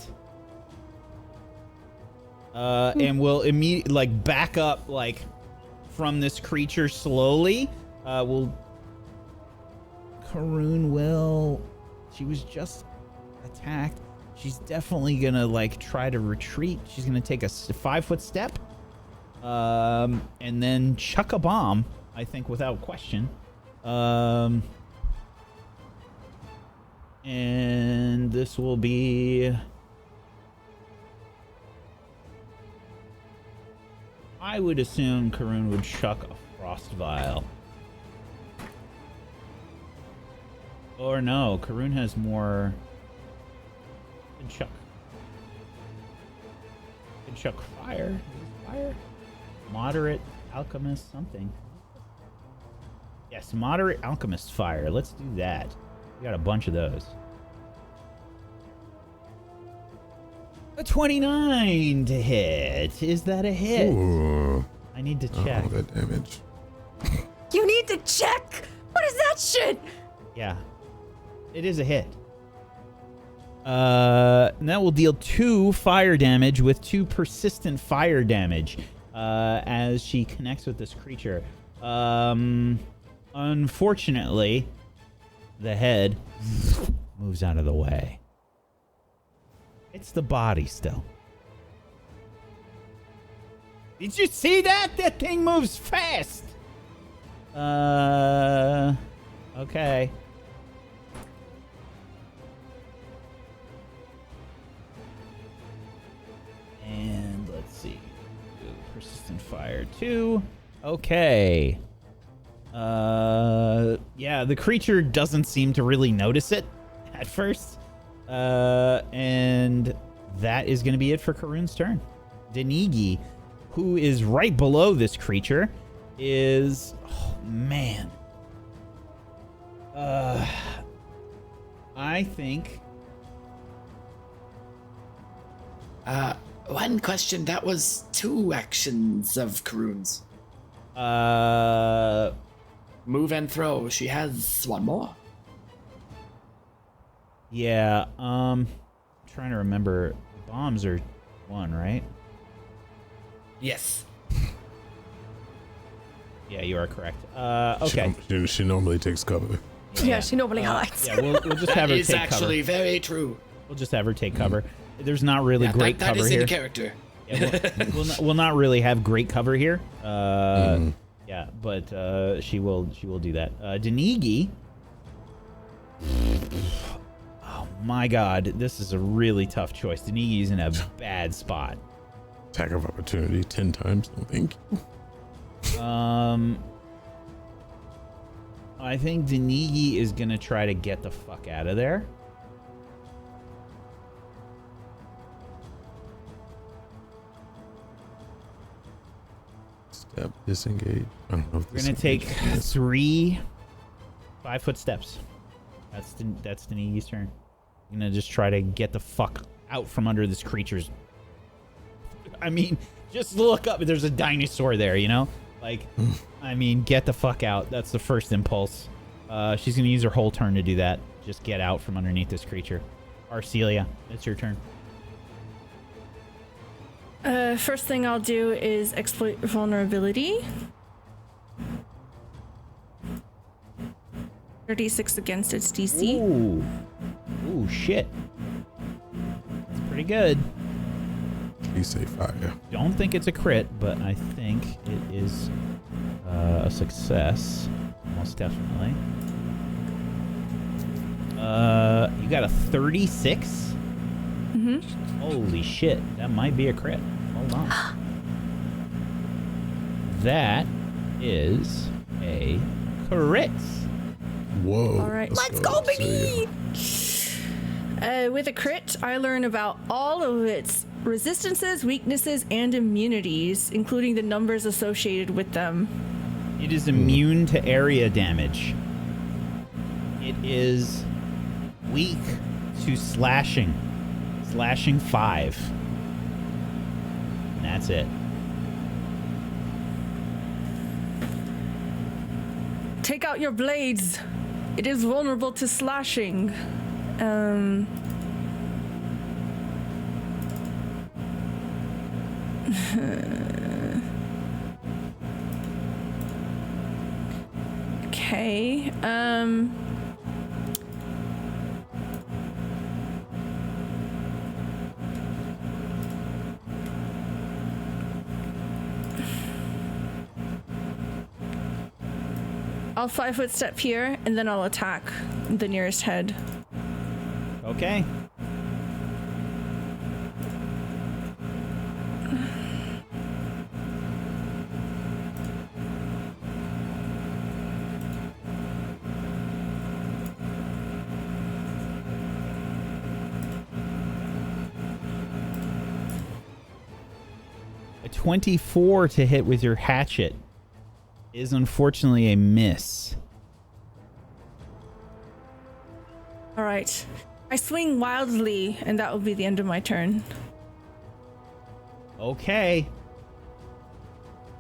And we'll immediately back up from this creature slowly. Karun will. She was just attacked. She's definitely gonna try to retreat. She's gonna take a 5-foot step, and then chuck a bomb. I think without question. And this will be. I would assume Karun would chuck a frost vial. Or no, Karun has more. Could chuck fire. Fire? Moderate alchemist something. Yes, moderate alchemist fire. Let's do that. We got a bunch of those. A 29 to hit. Is that a hit? Ooh. I need to check. Oh, that damage. You need to check! What is that shit? Yeah. It is a hit. And that will deal 2 fire damage with 2 persistent fire damage as she connects with this creature. Unfortunately, the head moves out of the way. It's the body still. Did you see that? That thing moves fast. Okay. And let's see. Persistent fire 2. Okay. Yeah, the creature doesn't seem to really notice it at first. And that is going to be it for Karun's turn. Denigi, who is right below this creature, is... Oh, man. I think... One question, that was 2 actions of Karun's. Move and throw. She has 1 more. Yeah, trying to remember. Bombs are 1, right? Yes. Yeah, you are correct. Okay. She normally takes cover. Yeah, she normally hides. Yeah, we'll just have That her is take actually cover. very true. We'll just have her take cover. There's not really great that cover is here. in character. Yeah, we'll not really have great cover here. Yeah, but she will do that. Denigi. Oh my God, this is a really tough choice. Denigi's in a bad spot. Attack of opportunity 10 times, I think. I think Denigi is gonna try to get the fuck out of there. Step, disengage. I don't know if We're gonna take 3 5-foot steps. That's Denigi's turn. I'm gonna just try to get the fuck out from under this creature's. I mean, just look up. There's a dinosaur there, you know? I mean, get the fuck out. That's the first impulse. She's gonna use her whole turn to do that. Just get out from underneath this creature. Arcelia, it's your turn. First thing I'll do is exploit vulnerability. 36 against its DC. Ooh, shit. That's pretty good. Please say fire. Don't think it's a crit, but I think it is a success. Most definitely. You got a 36? Mm-hmm. Holy shit, that might be a crit. Hold on. That is a crit. Whoa. All right. Let's go, baby! With a crit, I learn about all of its resistances, weaknesses, and immunities, including the numbers associated with them. It is immune to area damage. It is weak to slashing. Slashing 5. And that's it. Take out your blades. It is vulnerable to slashing. Okay. I'll 5-foot step here, and then I'll attack the nearest head. Okay. A 24 to hit with your hatchet is unfortunately a miss. All right. I swing wildly, and that will be the end of my turn. Okay.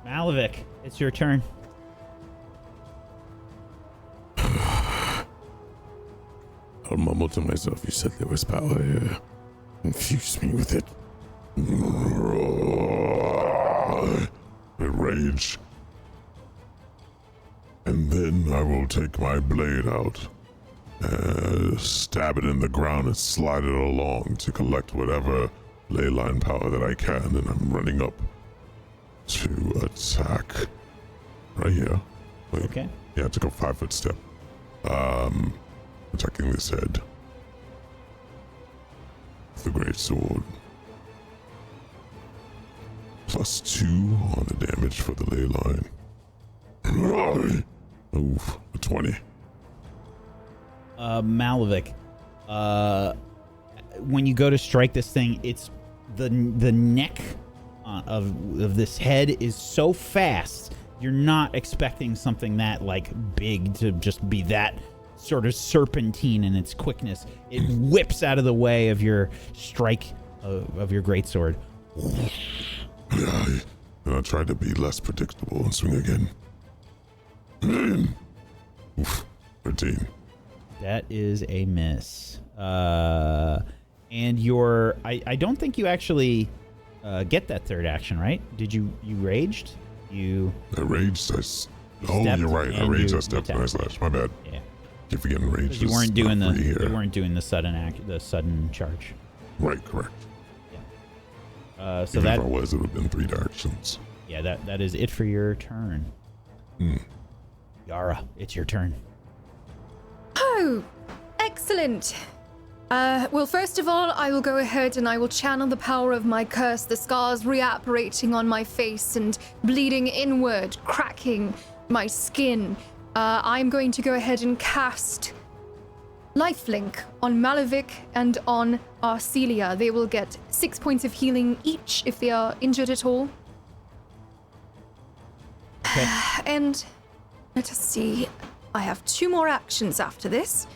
Malavik, it's your turn. I'll mumble to myself, you said there was power here. Infuse me with it. Rage. And then I will take my blade out, stab it in the ground and slide it along to collect whatever ley line power that I can, and I'm running up to attack right here. Wait. Okay. Yeah, I took a 5-foot step. Attacking this head. The great sword. +2 on the damage for the ley line. Oof, a 20. Malavik, when you go to strike this thing, it's the neck of this head is so fast. You're not expecting something that like big to just be that sort of serpentine in its quickness. It whips out of the way of your strike of your greatsword. Yeah, and I tried to be less predictable and swing again. Oof, 13. That is a miss. And I don't think you actually get that third action, right? Did you raged? I raged, oh, you're right. I raged, I stepped, and I slashed. My bad. Yeah. Keep forgetting rage. You weren't doing the sudden charge. Right, correct. So Even that if I was, it would have been 3 directions. Yeah, that is it for your turn. Yara, it's your turn. Oh, excellent. Well, first of all, I will go ahead and I will channel the power of my curse, the scars reapparating on my face and bleeding inward, cracking my skin. I'm going to go ahead and cast Lifelink on Malavik and on Arcelia. They will get 6 points of healing each if they are injured at all. Okay. And let us see. I have 2 more actions after this.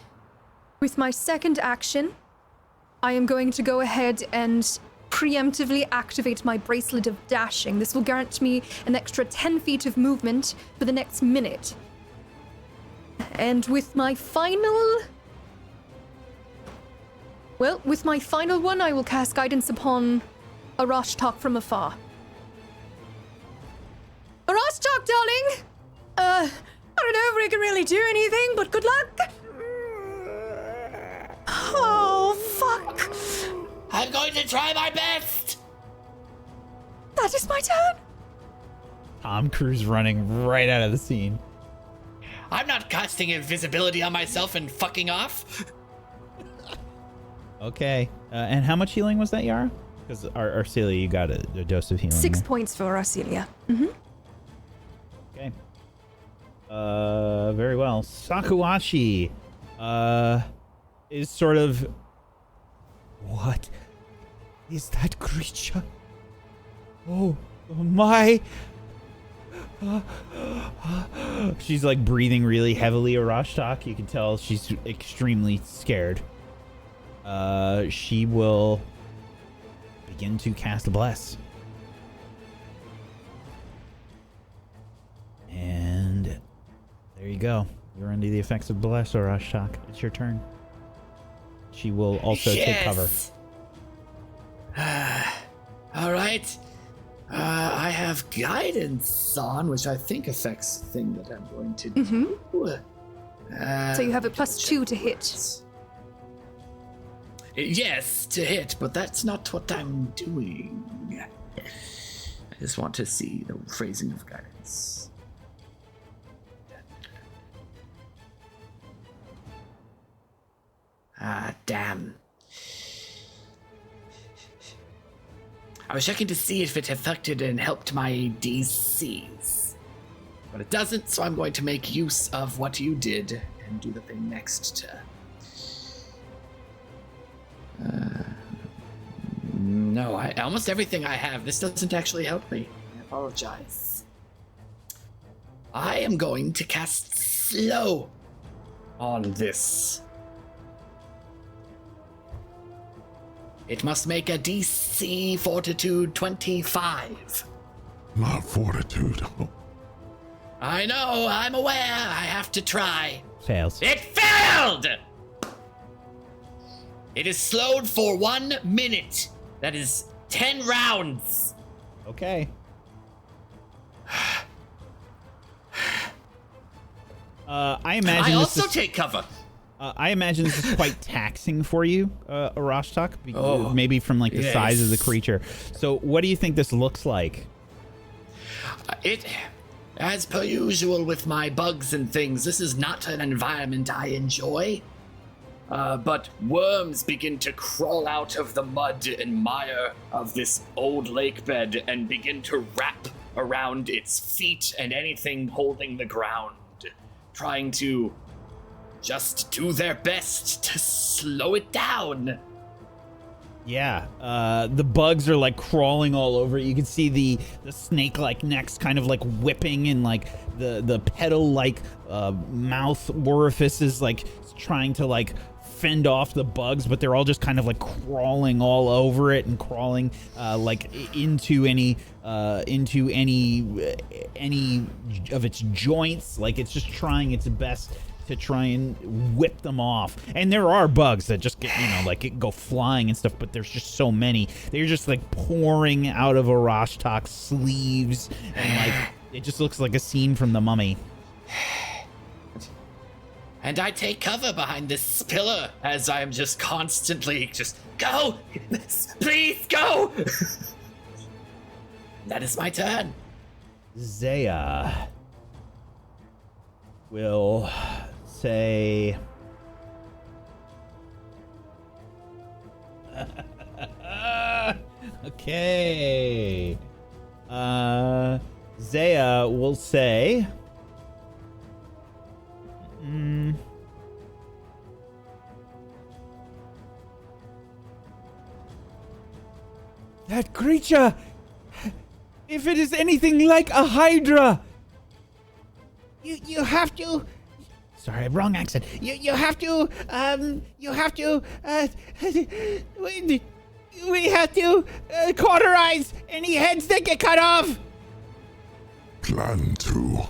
With my second action, I am going to go ahead and preemptively activate my Bracelet of Dashing. This will grant me an extra 10 feet of movement for the next minute. And with my final... Well, with my final one, I will cast Guidance upon Arashtok from afar. Arashtok, darling! I don't know if we can really do anything, but good luck! Oh, fuck! I'm going to try my best! That is my turn. Tom Cruise running right out of the scene. I'm not casting invisibility on myself and fucking off. Okay. And how much healing was that, Yara? Because Arcelia, you got a dose of healing. 6 there. points for Arcelia. Mm-hmm. Okay. Very well. Sakuachi is sort of... What is that creature? Oh my. She's like breathing really heavily, Arashtak. You can tell she's extremely scared. She will begin to cast Bless. And there you go. You're under the effects of Bless, Arashtak. It's your turn. She will also take cover. All right. I have guidance on, which I think affects the thing that I'm going to do. So you have a +2 to hit. Yes, to hit, but that's not what I'm doing. I just want to see the phrasing of guidance. Ah, damn. I was checking to see if it affected and helped my DCs. But it doesn't, so I'm going to make use of what you did and do the thing next to... no, almost everything I have. This doesn't actually help me. I apologize. I am going to cast Slow on this. It must make a DC Fortitude 25. Not fortitude. I know, I'm aware. I have to try. Fails. It failed! It is slowed for 1 minute. That is 10 rounds. Okay. I imagine I this also is, take cover. I imagine this is quite taxing for you, Arashtak, maybe from like the size of the creature. So what do you think this looks like? It, as per usual with my bugs and things, this is not an environment I enjoy. But worms begin to crawl out of the mud and mire of this old lake bed and begin to wrap around its feet and anything holding the ground, trying to just do their best to slow it down. Yeah, the bugs are like crawling all over it. You can see the snake-like necks kind of like whipping, and like the petal-like mouth orifices like trying to like fend off the bugs, but they're all just kind of like crawling all over it and crawling like into any of its joints. Like it's just trying its best to try and whip them off. And there are bugs that just get, like go flying and stuff, but there's just so many. They're just like pouring out of Arashtak's sleeves, and like it just looks like a scene from The Mummy. And I take cover behind this pillar as I'm just constantly just, go! Please go! That is my turn. Zaya will say... Okay. Zaya will say... That creature! If it is anything like a hydra! You have to... Sorry, wrong accent. You have to, we have to cauterize any heads that get cut off! Plan 2.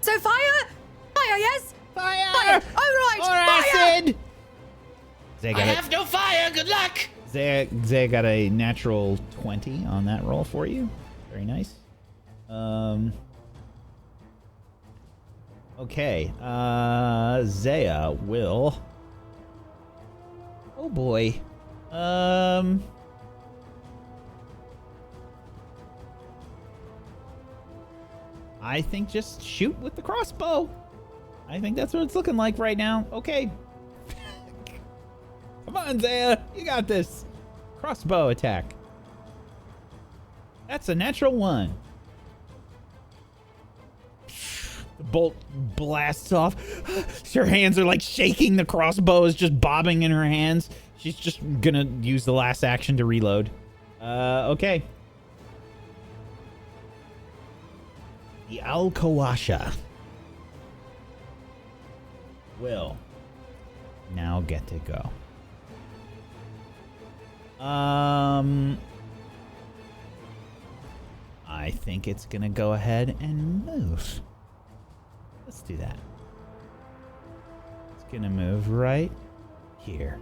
So fire! Fire, yes! Fire! Fire! All right! Or Fire! acid! Zaya I got have no fire. Good luck. Zaya got a natural 20 on that roll for you. Very nice. Okay. Zaya will... Oh boy. I think just shoot with the crossbow. I think that's what it's looking like right now. Okay. Come on, Zaya. You got this. Crossbow attack. That's a natural 1. The bolt blasts off. Her hands are like shaking. The crossbow is just bobbing in her hands. She's just gonna use the last action to reload. Okay. The Alkawasha will now get to go. I think it's gonna go ahead and move. Let's do that. It's gonna move right here.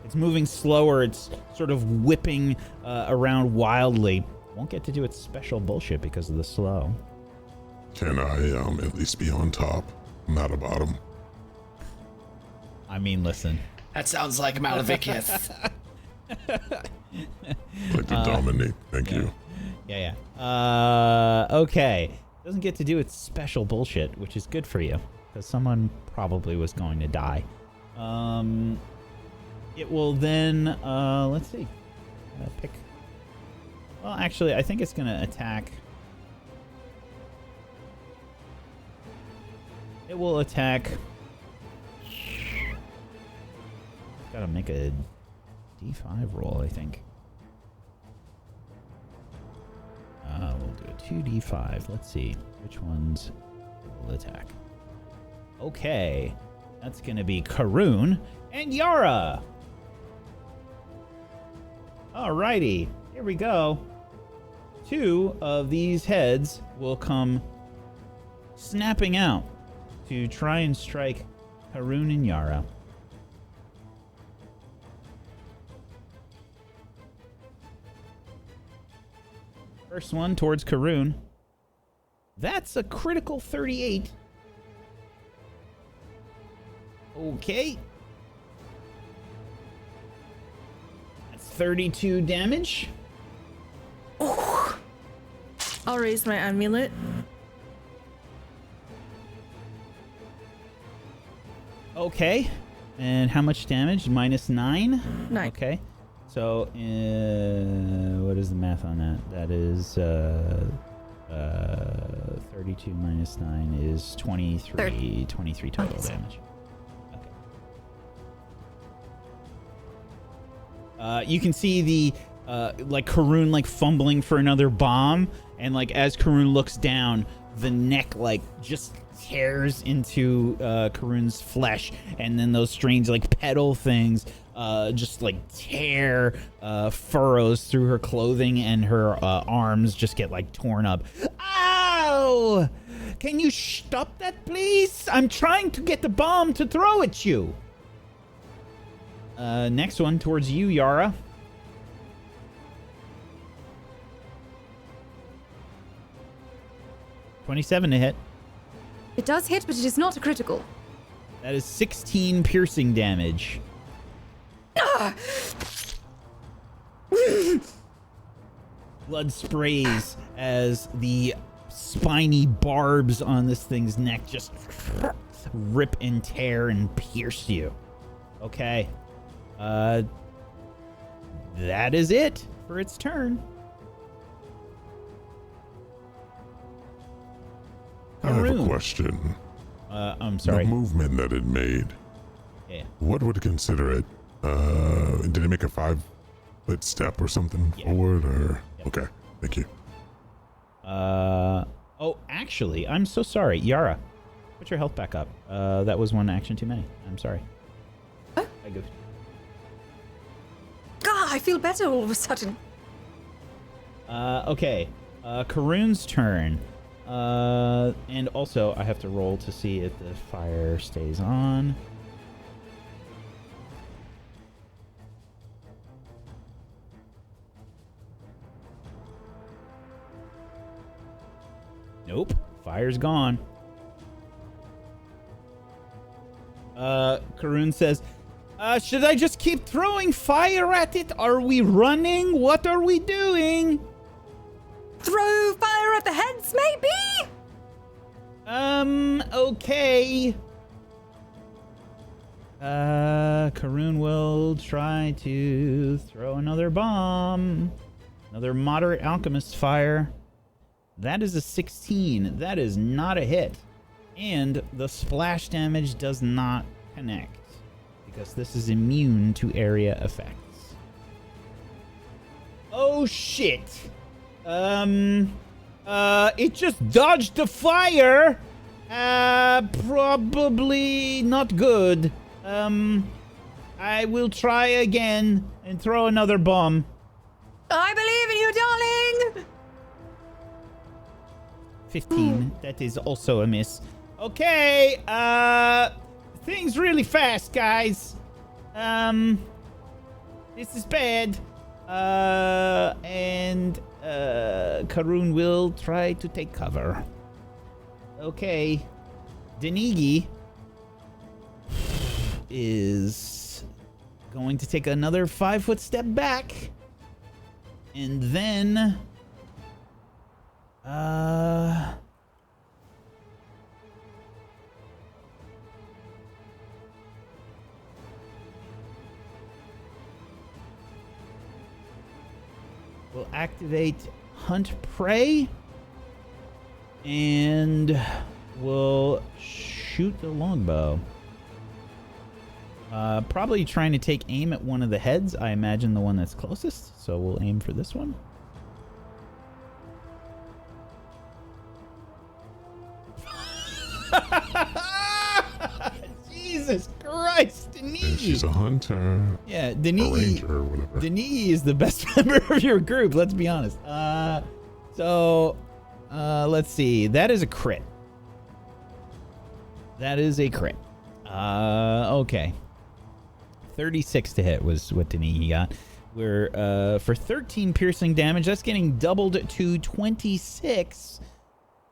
It's moving slower. It's sort of whipping around wildly. Won't get to do its special bullshit because of the slow. Can I at least be on top, not a bottom? I mean, listen. That sounds like Malavik, yes. Like to dominate. Thank you. Yeah. Okay. Doesn't get to do its special bullshit, which is good for you, because someone probably was going to die. It will then, let's see. Pick. Well, actually, I think it's going to attack. It will attack. Gotta make a D5 roll, I think. We'll do a 2D5. Let's see which ones will attack. Okay, that's gonna be Karun and Yara. Alrighty, here we go. 2 of these heads will come snapping out to try and strike Karun and Yara. First one towards Karun. That's a critical 38. Okay. That's 32 damage. I'll raise my amulet. Okay. And how much damage? -9? 9. Okay. So, what is the math on that? That is 32 minus 9 is 23. 23 total damage. Okay. You can see the like Karun like fumbling for another bomb, and like as Karun looks down, the neck like just tears into Karun's flesh, and then those strange like petal things just like tear furrows through her clothing, and her arms just get like torn up. Ow! Can you stop that, please? I'm trying to get the bomb to throw at you. Next one towards you, Yara. $27 to hit. It does hit, but it is not a critical. That is 16 piercing damage. Blood sprays as the spiny barbs on this thing's neck just rip and tear and pierce you. Okay. That is it for its turn. I have a Karun. question. I'm sorry. The movement that it made. Yeah. What would it consider it? Did it make a 5-foot step or something forward? Or Yep. Okay, thank you. Oh, actually, I'm so sorry. Yara, put your health back up. That was one action too many. I'm sorry. Huh? I goofed. God, I feel better all of a sudden. Okay. Karun's turn. And also, I have to roll to see if the fire stays on. Nope. Fire's gone. Karun says, Should I just keep throwing fire at it? Are we running? What are we doing? Throw fire at the heads, maybe? Okay. Karun will try to throw another bomb. Another moderate alchemist fire. That is a 16. That is not a hit. And the splash damage does not connect, because this is immune to area effects. Oh shit. It just dodged the fire. Probably not good. I will try again and throw another bomb. I believe in you, darling! 15. That is also a miss. Okay, things really fast, guys. This is bad. And Karun will try to take cover. Okay. Denigi is going to take another 5-foot step back. And then we'll activate Hunt Prey, and we'll shoot the longbow. Probably trying to take aim at one of the heads. I imagine the one that's closest, so we'll aim for this one. Jesus Christ, Denigi! She's a hunter. Yeah, A Denigi. ranger or whatever. Denigi is the best member of your group, let's be honest. Let's see. That is a crit. That is a crit. Okay. 36 to hit was what Denigi got. We're, for 13 piercing damage, that's getting doubled to 26.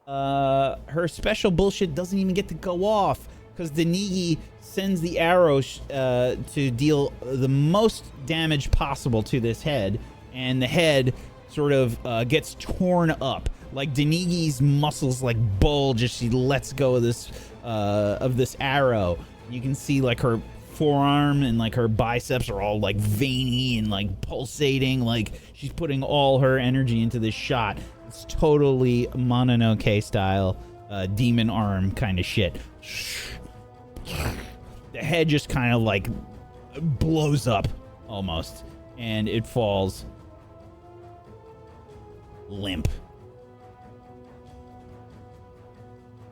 Her special bullshit doesn't even get to go off, because Denigi sends the arrow to deal the most damage possible to this head, and the head sort of gets torn up. Like Denigi's muscles like bulge as she lets go of this arrow. You can see like her forearm and like her biceps are all like veiny and like pulsating, like she's putting all her energy into this shot. It's totally Mononoke style, demon arm kind of shit. The head just kind of like blows up almost, and it falls limp.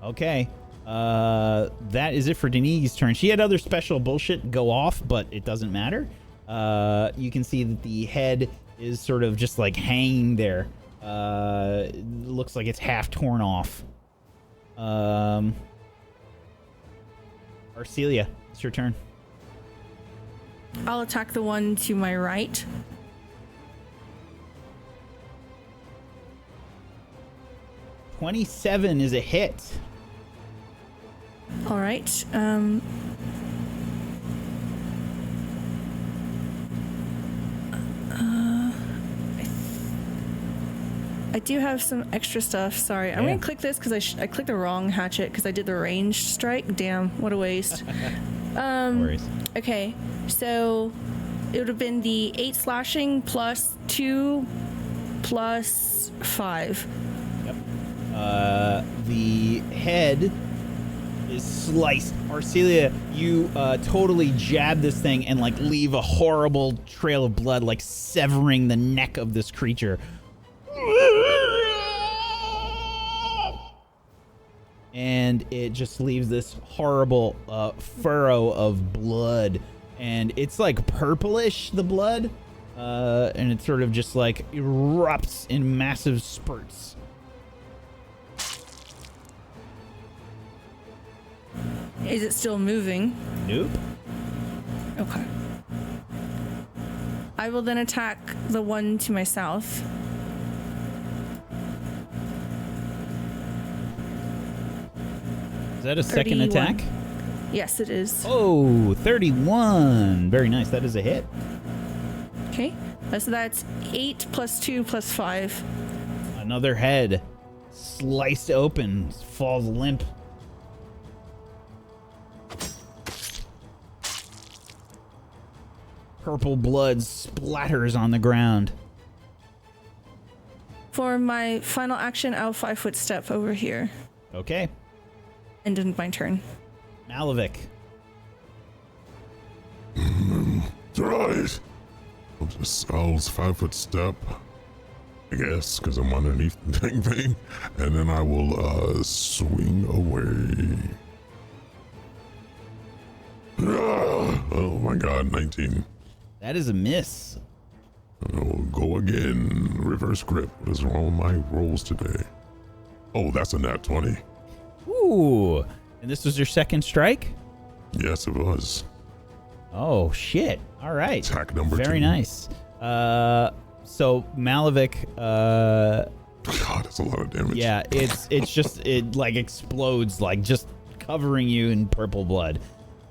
Okay. That is it for Denise's turn. She had other special bullshit go off, but it doesn't matter. You can see that the head is sort of just like hanging there. It looks like it's half torn off. Arcelia, it's your turn. I'll attack the one to my right. $27 is a hit. All right. I do have some extra stuff. Sorry, I'm gonna click this because I clicked the wrong hatchet because I did the ranged strike. Damn, what a waste. No worries. Okay, so it would have been the 8 slashing plus 2 plus 5. Yep. The head is sliced. Arcelia, you totally jab this thing and like leave a horrible trail of blood, like severing the neck of this creature. And it just leaves this horrible furrow of blood, and it's like purplish, the blood, and it sort of just like erupts in massive spurts. Is it still moving? Nope. Okay. I will then attack the one to my south. Is that a second 31. attack? Yes, it is. Oh, 31. Very nice. That is a hit. Okay. So that's 8 plus 2 plus 5. Another head sliced open, falls limp. Purple blood splatters on the ground. For my final action, I'll 5-foot step over here. Okay. And then my turn. Malavik. Right. I'll 5-foot step, I guess, because I'm underneath the dang thing, and then I will swing away. Oh my god, 19. That is a miss. I will go again. Reverse grip. What is wrong with my rolls today? Oh, that's a nat 20. Ooh. And this was your second strike? Yes, it was. Oh, shit. All right. Attack number 2. Very nice. So Malavik, God, that's a lot of damage. yeah, it like explodes, like just covering you in purple blood.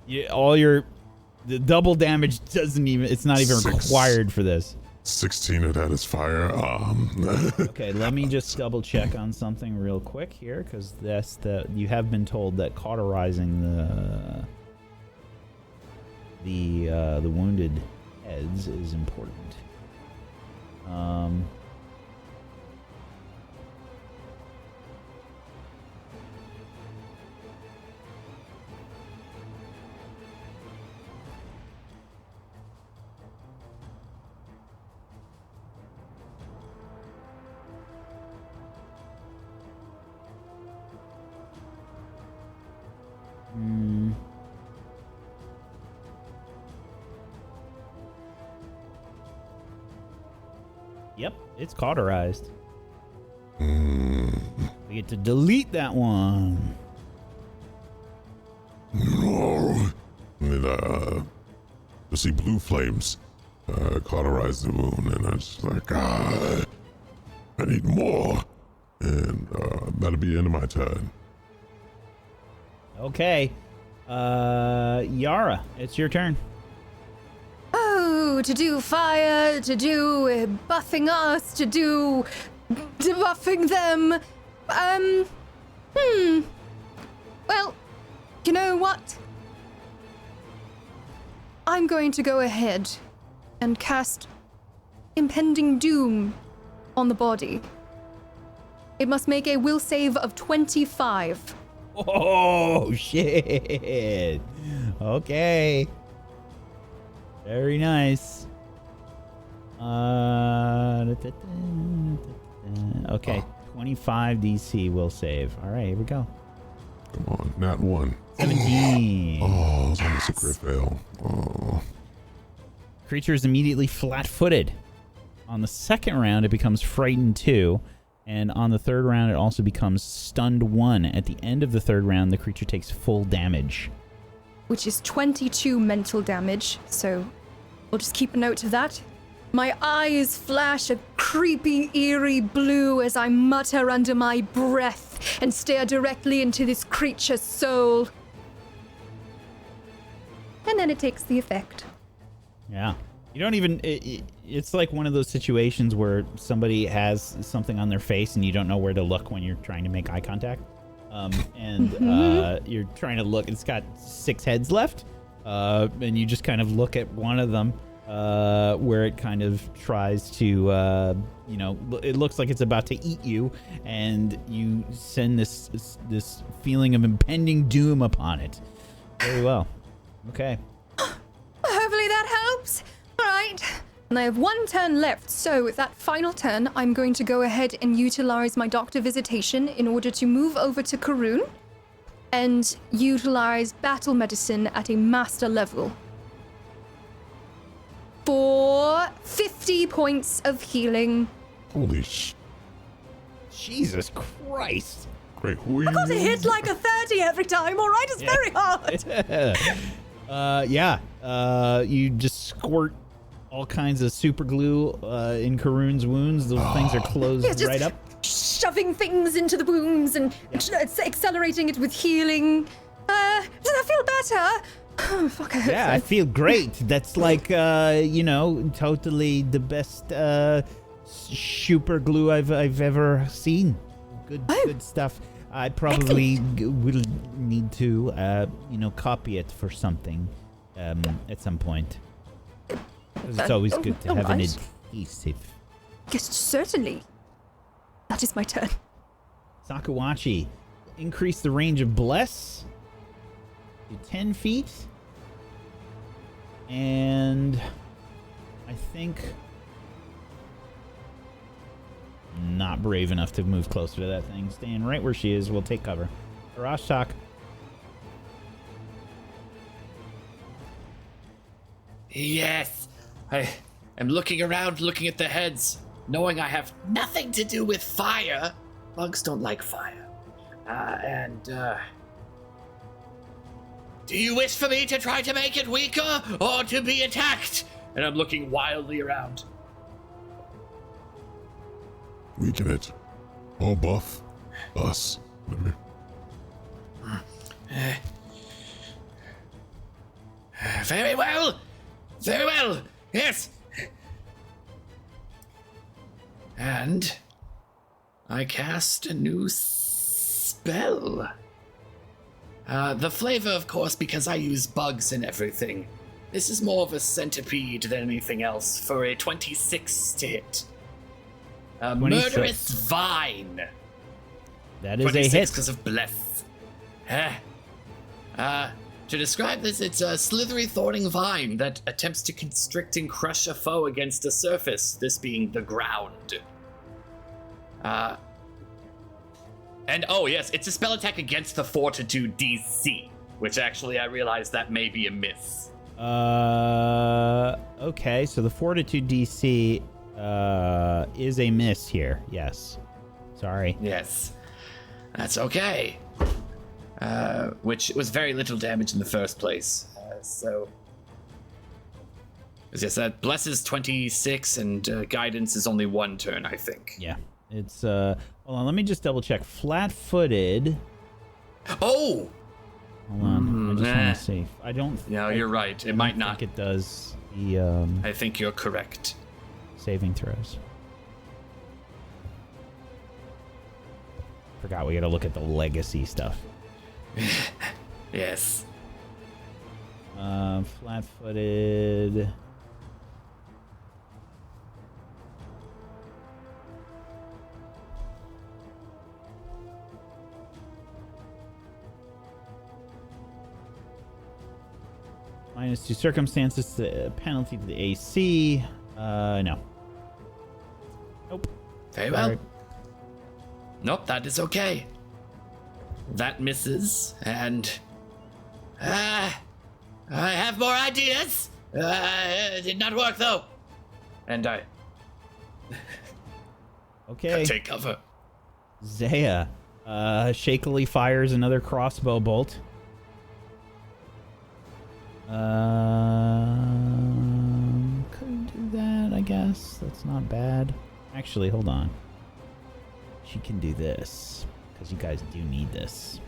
The double damage it's not even required for this. 16 of that is fire. Okay, let me just double check on something real quick here, because you have been told that cauterizing the wounded heads is important. Yep, it's cauterized. We get to delete that one. No. And to see blue flames cauterize the wound, and I was just like, I need more. And that'll be the end of my turn. Okay. Yara, it's your turn. Oh, to do fire, to do buffing us, to do debuffing them. Well, you know what? I'm going to go ahead and cast Impending Doom on the body. It must make a will save of 25. Oh, shit. Okay. Very nice. Okay, 25 DC will save. All right, here we go. Come on, nat 1. 17. Oh, it was almost a crit fail. Oh. Creature is immediately flat-footed. On the second round, it becomes frightened 2. And on the third round, it also becomes stunned 1. At the end of the third round, the creature takes full damage. Which is 22 mental damage, so we'll just keep a note of that. My eyes flash a creepy, eerie blue as I mutter under my breath and stare directly into this creature's soul. And then it takes the effect. Yeah. You don't even... it's like one of those situations where somebody has something on their face and you don't know where to look when you're trying to make eye contact. You're trying to look. It's got 6 heads left. And you just kind of look at one of them where it kind of tries to, it looks like it's about to eat you. And you send this feeling of impending doom upon it. Very well. Okay. Hopefully that helps. All right. And I have 1 turn left, so with that final turn, I'm going to go ahead and utilize my Doctor Visitation in order to move over to Karun and utilize Battle Medicine at a Master level for 50 points of healing. Holy Jesus Christ. Great. Who are I got to hit like a 30 every time, all right? It's very hard. You just squirt all kinds of super glue in Karun's wounds. Those things are closed just right up. Shoving things into the wounds and accelerating it with healing. Does that feel better? Oh, fuck, I hope Yeah, so. I feel great. That's like, totally the best super glue I've ever seen. Good stuff. I probably will need to, copy it for something at some point. 'Cause it's always good to have an adhesive. Yes, certainly. That is my turn. Sakawachi, increase the range of Bless to 10 feet. And I think not brave enough to move closer to that thing. Staying right where she is. We'll take cover. Arashtak. Yes. I am looking around, looking at the heads, knowing I have nothing to do with fire. Bugs don't like fire. Do you wish for me to try to make it weaker or to be attacked? And I'm looking wildly around. Weaken it. Or buff. Us. Whatever. Very well. Very well. Yes. And I cast a new spell. The flavor, of course, because I use bugs and everything. This is more of a centipede than anything else for a 26 to hit. 26. Murderous Vine. That is a 26 hit. because of bless. To describe this, it's a slithery, thorny vine that attempts to constrict and crush a foe against a surface, this being the ground. And oh yes, it's a spell attack against the Fortitude DC, which actually I realized that may be a miss. Okay, so the Fortitude DC is a miss here. Yes. Sorry. Yes. That's okay. Which was very little damage in the first place. Yes, that blesses 26 and guidance is only 1 turn, I think. Yeah. It's hold on, let me just double check. Flat-footed. Oh! Hold on. I just want to see. I don't No, you're right. It might not. think it does the I think you're correct. saving throws. Forgot we got to look at the legacy stuff. Yes. Flat-footed. -2 circumstances, the penalty to the AC. No. Nope. Very well. Sorry. Nope, that is okay. That misses, and I have more ideas. It did not work though, and I Okay. take cover. Zaya shakily fires another crossbow bolt. Could do that, I guess. That's not bad. Actually, hold on. She can do this, because you guys do need this.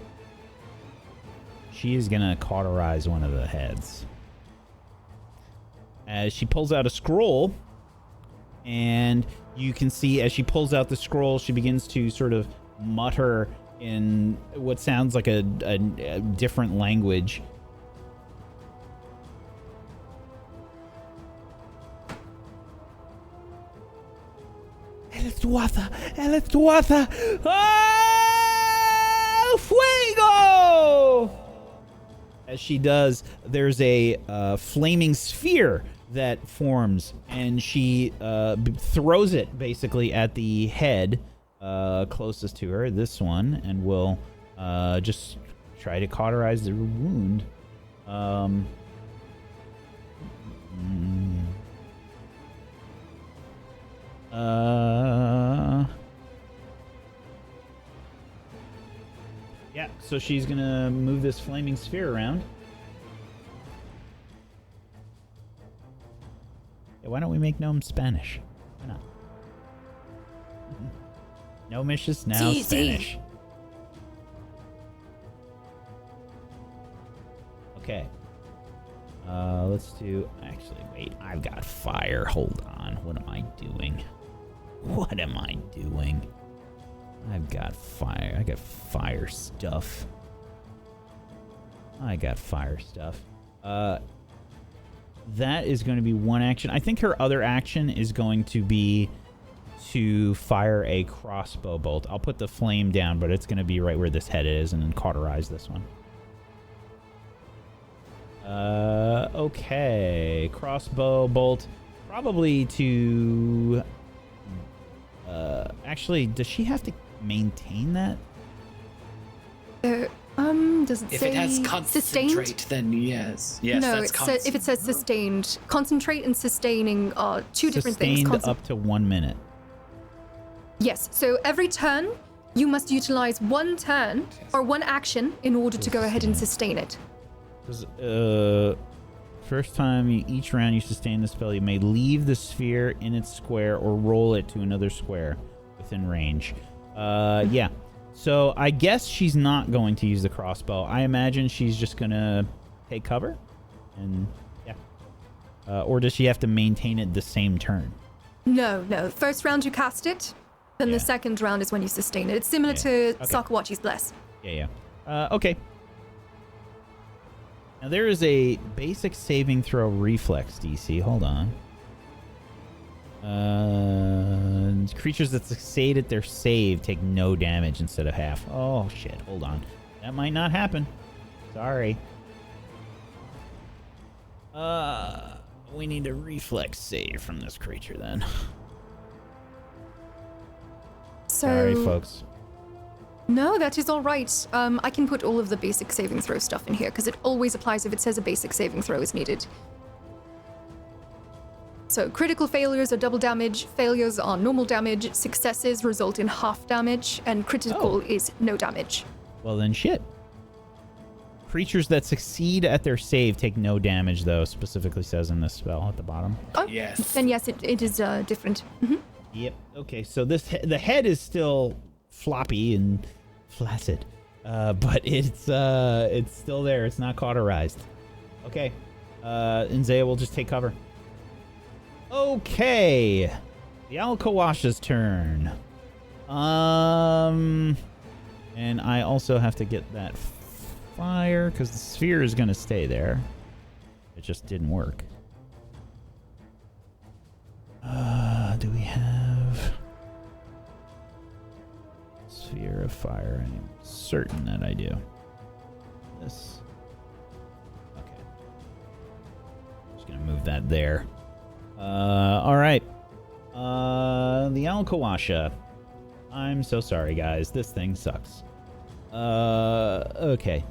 She is gonna cauterize one of the heads. As she pulls out a scroll, and you can see as she pulls out the scroll, she begins to sort of mutter in what sounds like a different language. El Estuaza! ¡Ah! ¡Fuego! As she does, there's a flaming sphere that forms, and she throws it basically at the head closest to her, this one, and will just try to cauterize the wound. Yeah, so she's gonna move this flaming sphere around. Yeah, why don't we make Gnome Spanish? Why not? Gnomish is now Sí, sí. Spanish. Okay. Let's do... Actually, wait. I've got fire. Hold on. What am I doing? What am I doing? I've got fire. I got fire stuff. That is going to be one action. I think her other action is going to be to fire a crossbow bolt. I'll put the flame down, but it's going to be right where this head is and then cauterize this one. Okay. Crossbow bolt. Probably to... actually, does she have to maintain that? Does it If say it has concentrate, sustained? then yes. Yes, No, that's if it says sustained. Concentrate and sustaining are two different things. Sustained up to 1 minute. Yes, so every turn, you must utilize one turn or one action in order to go ahead and sustain it. First time each round you sustain the spell, you may leave the sphere in its square or roll it to another square within range. Yeah. So I guess she's not going to use the crossbow. I imagine she's just gonna take cover, and yeah. Or does she have to maintain it the same turn? No. First round you cast it, then Yeah. the second round is when you sustain it. It's similar to Sakawachi's Bless. Yeah. Okay. Now there is a basic saving throw reflex DC. Hold on. Creatures that succeed at their save take no damage instead of half. Oh shit, hold on. That might not happen. Sorry. We need a reflex save from this creature then. So, Sorry, folks. No, that is all right. I can put all of the basic saving throw stuff in here because it always applies if it says a basic saving throw is needed. So critical failures are double damage, failures are normal damage, successes result in half damage, and critical is no damage. Well then shit. Creatures that succeed at their save take no damage, though, specifically says in this spell at the bottom. Oh, Yes. then yes, it is different. Yep. Okay, so the head is still floppy and flaccid, but it's still there. It's not cauterized. Okay. Nzea will just take cover. Okay. The Alkawasha's turn. And I also have to get that fire because the sphere is going to stay there. It just didn't work. Do we have sphere of fire? I'm certain that I do. This. Okay. Just gonna move that there. All right. The Alkawasha. I'm so sorry, guys. This thing sucks. Okay.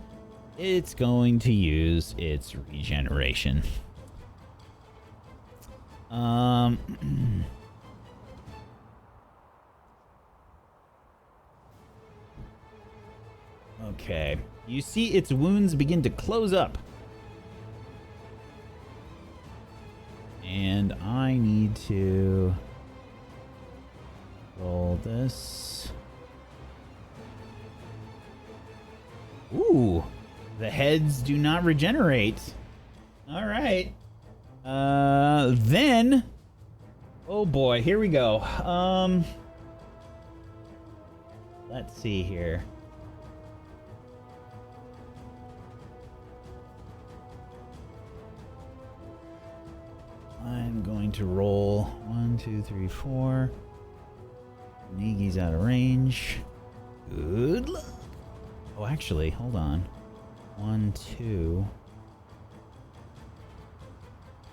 It's going to use its regeneration. Okay. You see its wounds begin to close up. And I need to roll this. Ooh. The heads do not regenerate. All right. Then... Oh boy, here we go. Let's see here. I'm going to roll 1, 2, 3, 4. Nigi's out of range. Good luck. Oh, actually, hold on. 1, 2.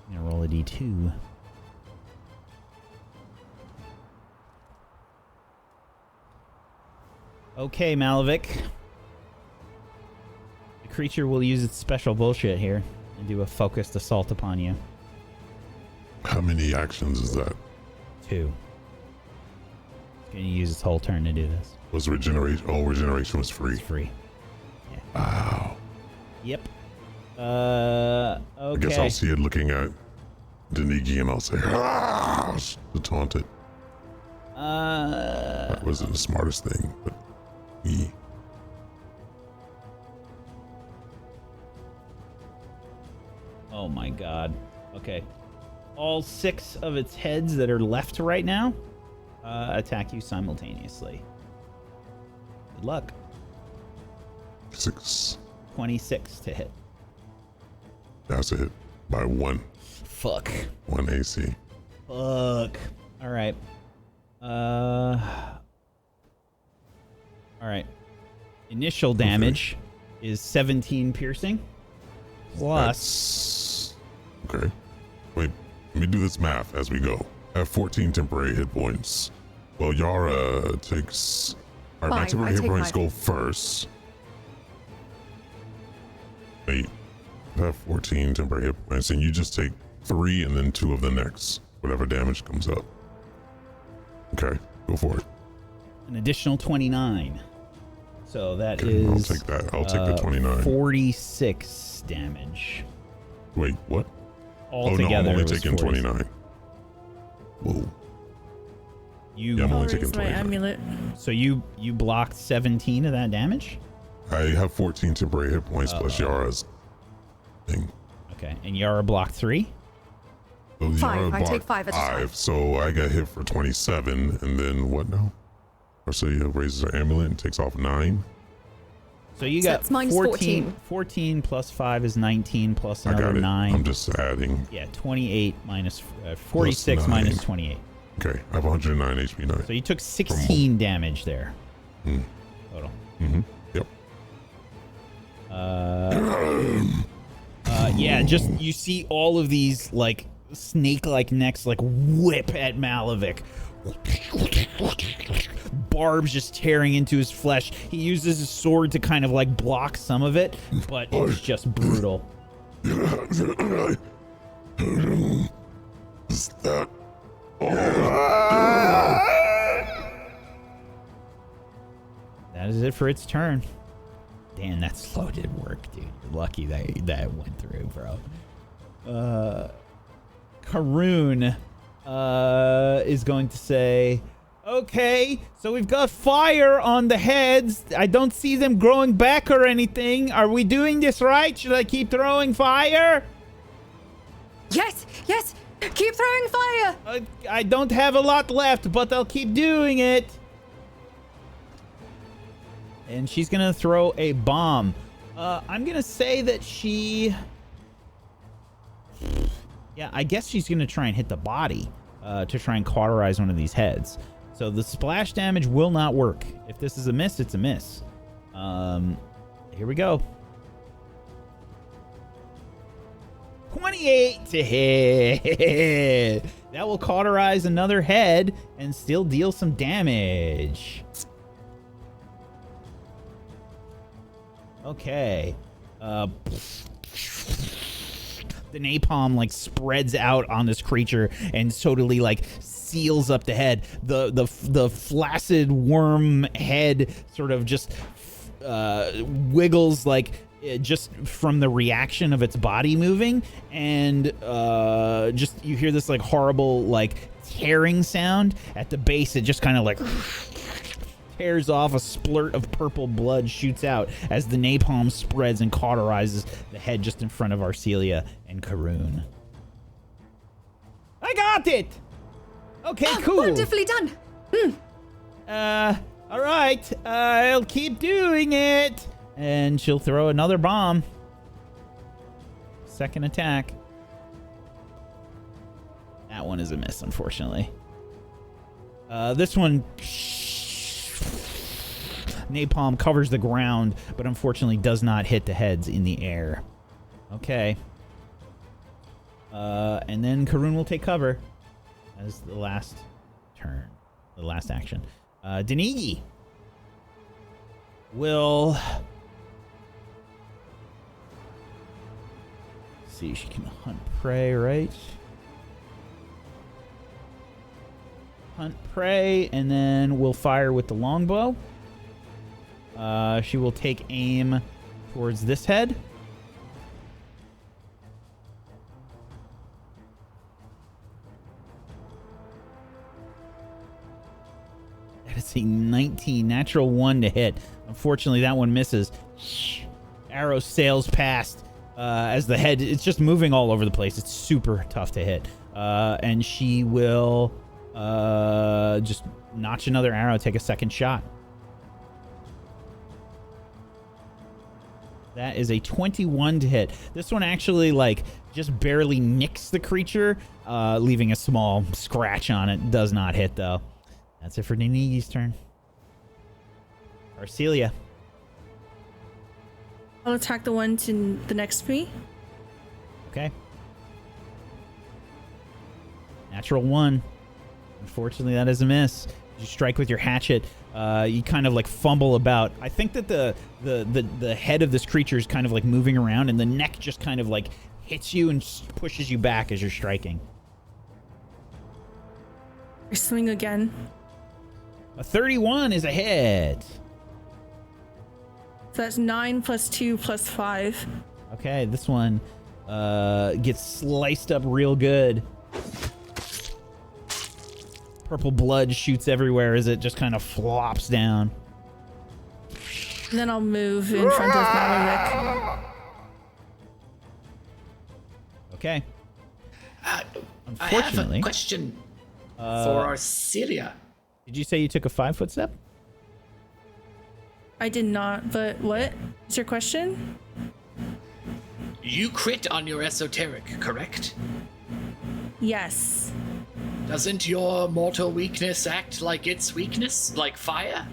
I'm gonna roll a d2. Okay, Malavik. The creature will use its special bullshit here and do a focused assault upon you. How many actions is that? 2. It's gonna use its whole turn to do this. Was regeneration? Oh, regeneration was free. It's free. Yeah. Wow. Yep. Okay. I guess I'll see it looking at Denigi and I'll say, "Ah!" to taunt it. That wasn't the smartest thing, but Oh my god. Okay. All 6 of its heads that are left right now attack you simultaneously. Good luck. 6. 26 to hit. That's a hit by 1. Fuck. 1 AC. Fuck. All right. All right. Initial damage is 17 piercing. Plus. Okay. Wait. Let me do this math as we go. I have 14 temporary hit points. Well, Yara takes. All right, my Fine, temporary I hit take points mine. go first. Wait. I have 14 temporary hit points, and you just take 3 and then 2 of the next. Whatever damage comes up. Okay, go for it. An additional 29. So that Okay, is. I'll take that. I'll take the 29. 46 damage. Wait, what? Altogether, oh no, I'm only it was taking 46. 29. Whoa. You, Yeah, I'm I'll only taking raise my 29. amulet. so you blocked 17 of that damage? I have 14 temporary hit points plus Yara's thing. Okay, and Yara blocked 3? So 5. Yara I take blocked 5 at a time. so I got hit for 27, and then what now? Arcelia raises her amulet and takes off 9. So you So got that's minus 14. 14 plus 5 is 19 plus I another got it. 9. I'm just adding. Yeah, 28 minus 46 9. minus 28. Okay, I have 109 HP now. So you took 16 damage there. Hmm. Total. Mm-hmm. Yep. Yeah, just you see all of these like snake-like necks like whip at Malavik. Barbs just tearing into his flesh. He uses his sword to kind of like block some of it, but it's just brutal. Is that? That is it for its turn. Damn, that slow did work, dude. You're lucky that went through, bro. Karun is going to say, okay, so we've got fire on the heads. I don't see them growing back or anything. Are we doing this right? Should I keep throwing fire? Yes, yes. Keep throwing fire. I don't have a lot left, but I'll keep doing it. And she's going to throw a bomb. I'm going to say that she... Yeah, I guess she's going to try and hit the body to try and cauterize one of these heads. So the splash damage will not work. If this is a miss, it's a miss. Here we go. 28 to hit. That will cauterize another head and still deal some damage. Okay. The napalm like spreads out on this creature and totally like seals up the head. The flaccid worm head sort of just wiggles like just from the reaction of its body moving, and just you hear this like horrible like tearing sound at the base. It just kind of like tears off. A splurt of purple blood shoots out as the napalm spreads and cauterizes the head just in front of Arcelia and Karun. I got it! Okay, cool. Wonderfully done. All right. I'll keep doing it. And she'll throw another bomb. Second attack. That one is a miss, unfortunately. This one... Napalm covers the ground, but unfortunately does not hit the heads in the air. Okay. And then Karun will take cover as the last turn. The last action. Denigi will... see, she can hunt prey, right? Hunt prey, and then we'll fire with the longbow. She will take aim towards this head. That is a 19, natural 1 to hit. Unfortunately, that one misses. Arrow sails past. as the head, it's just moving all over the place. It's super tough to hit. And she will just notch another arrow, take a second shot. That is a 21 to hit. This one actually, like, just barely nicks the creature, leaving a small scratch on it. Does not hit, though. That's it for Ninigi's turn. Arcelia. I'll attack the one to the next to me. Okay. Natural 1. Unfortunately, that is a miss. You strike with your hatchet. You kind of like fumble about. I think that the head of this creature is kind of like moving around, and the neck just kind of like hits you and pushes you back as you're striking. I swing again. A 31 is a hit. So that's 9 plus 2 plus 5. Okay, this one gets sliced up real good. Purple blood shoots everywhere as it just kind of flops down. And then I'll move in front of Malaric. Okay. I Unfortunately, have a question for Arcelia. Did you say you took a 5-foot step? I did not, but what is your question? You crit on your esoteric, correct? Yes. Doesn't your mortal weakness act like its weakness, like fire?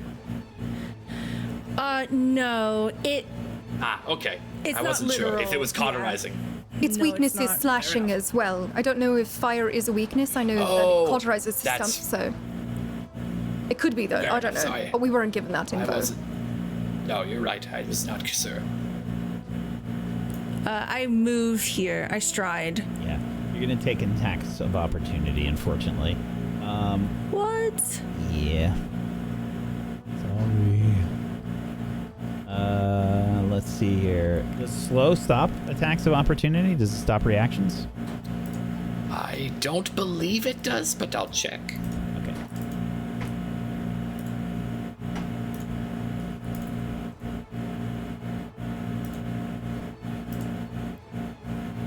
No. Okay. It's I not wasn't sure if literal, it was cauterizing. Its No, weakness it's is not. slashing as well. I don't know if fire is a weakness. I know that it cauterizes the stump, that's- so it could be though. Fair I don't know. enough, sorry. But we weren't given that I info. wasn't. No, you're right. I was not sure. I move here. I stride. Yeah. You're going to take attacks of opportunity, unfortunately. What? Yeah. Sorry. Let's see here. Does slow stop attacks of opportunity? Does it stop reactions? I don't believe it does, but I'll check. Okay.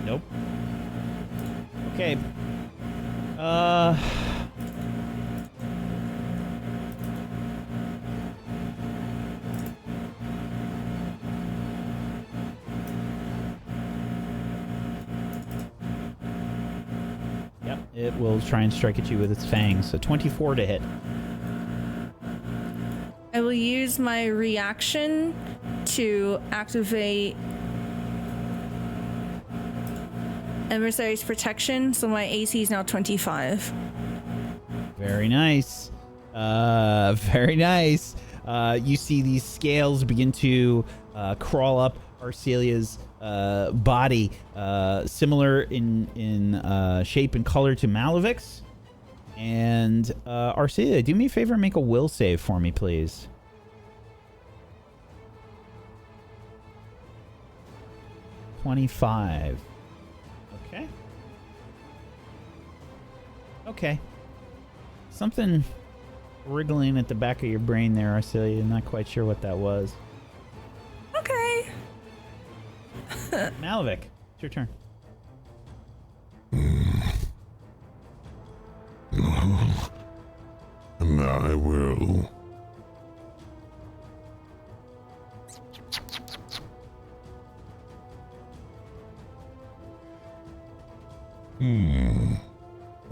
Nope. Okay. Yep, it will try and strike at you with its fangs. So 24 to hit. I will use my reaction to activate Emissary's protection, so my AC is now 25. Very nice. Very nice. You see these scales begin to crawl up Arcelia's body, similar in shape and color to Malavic's. And Arcelia, do me a favor and make a will save for me, please. $25. Okay. Okay. Something wriggling at the back of your brain there, Arcelia. Not quite sure what that was. Okay. Malavik, it's your turn. And I will.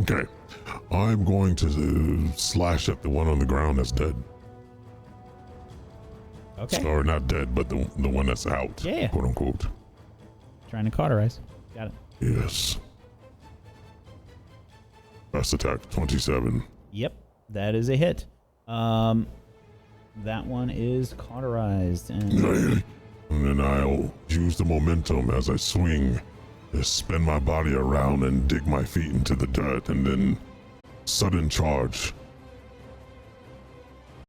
Okay. I'm going to slash at the one on the ground that's dead. Okay. Or not dead, but the one that's out. Yeah. Quote unquote. Trying to cauterize. Got it. Yes. Best attack, 27. Yep, that is a hit. That one is cauterized. And then I'll use the momentum as I swing to spin my body around and dig my feet into the dirt, and then sudden charge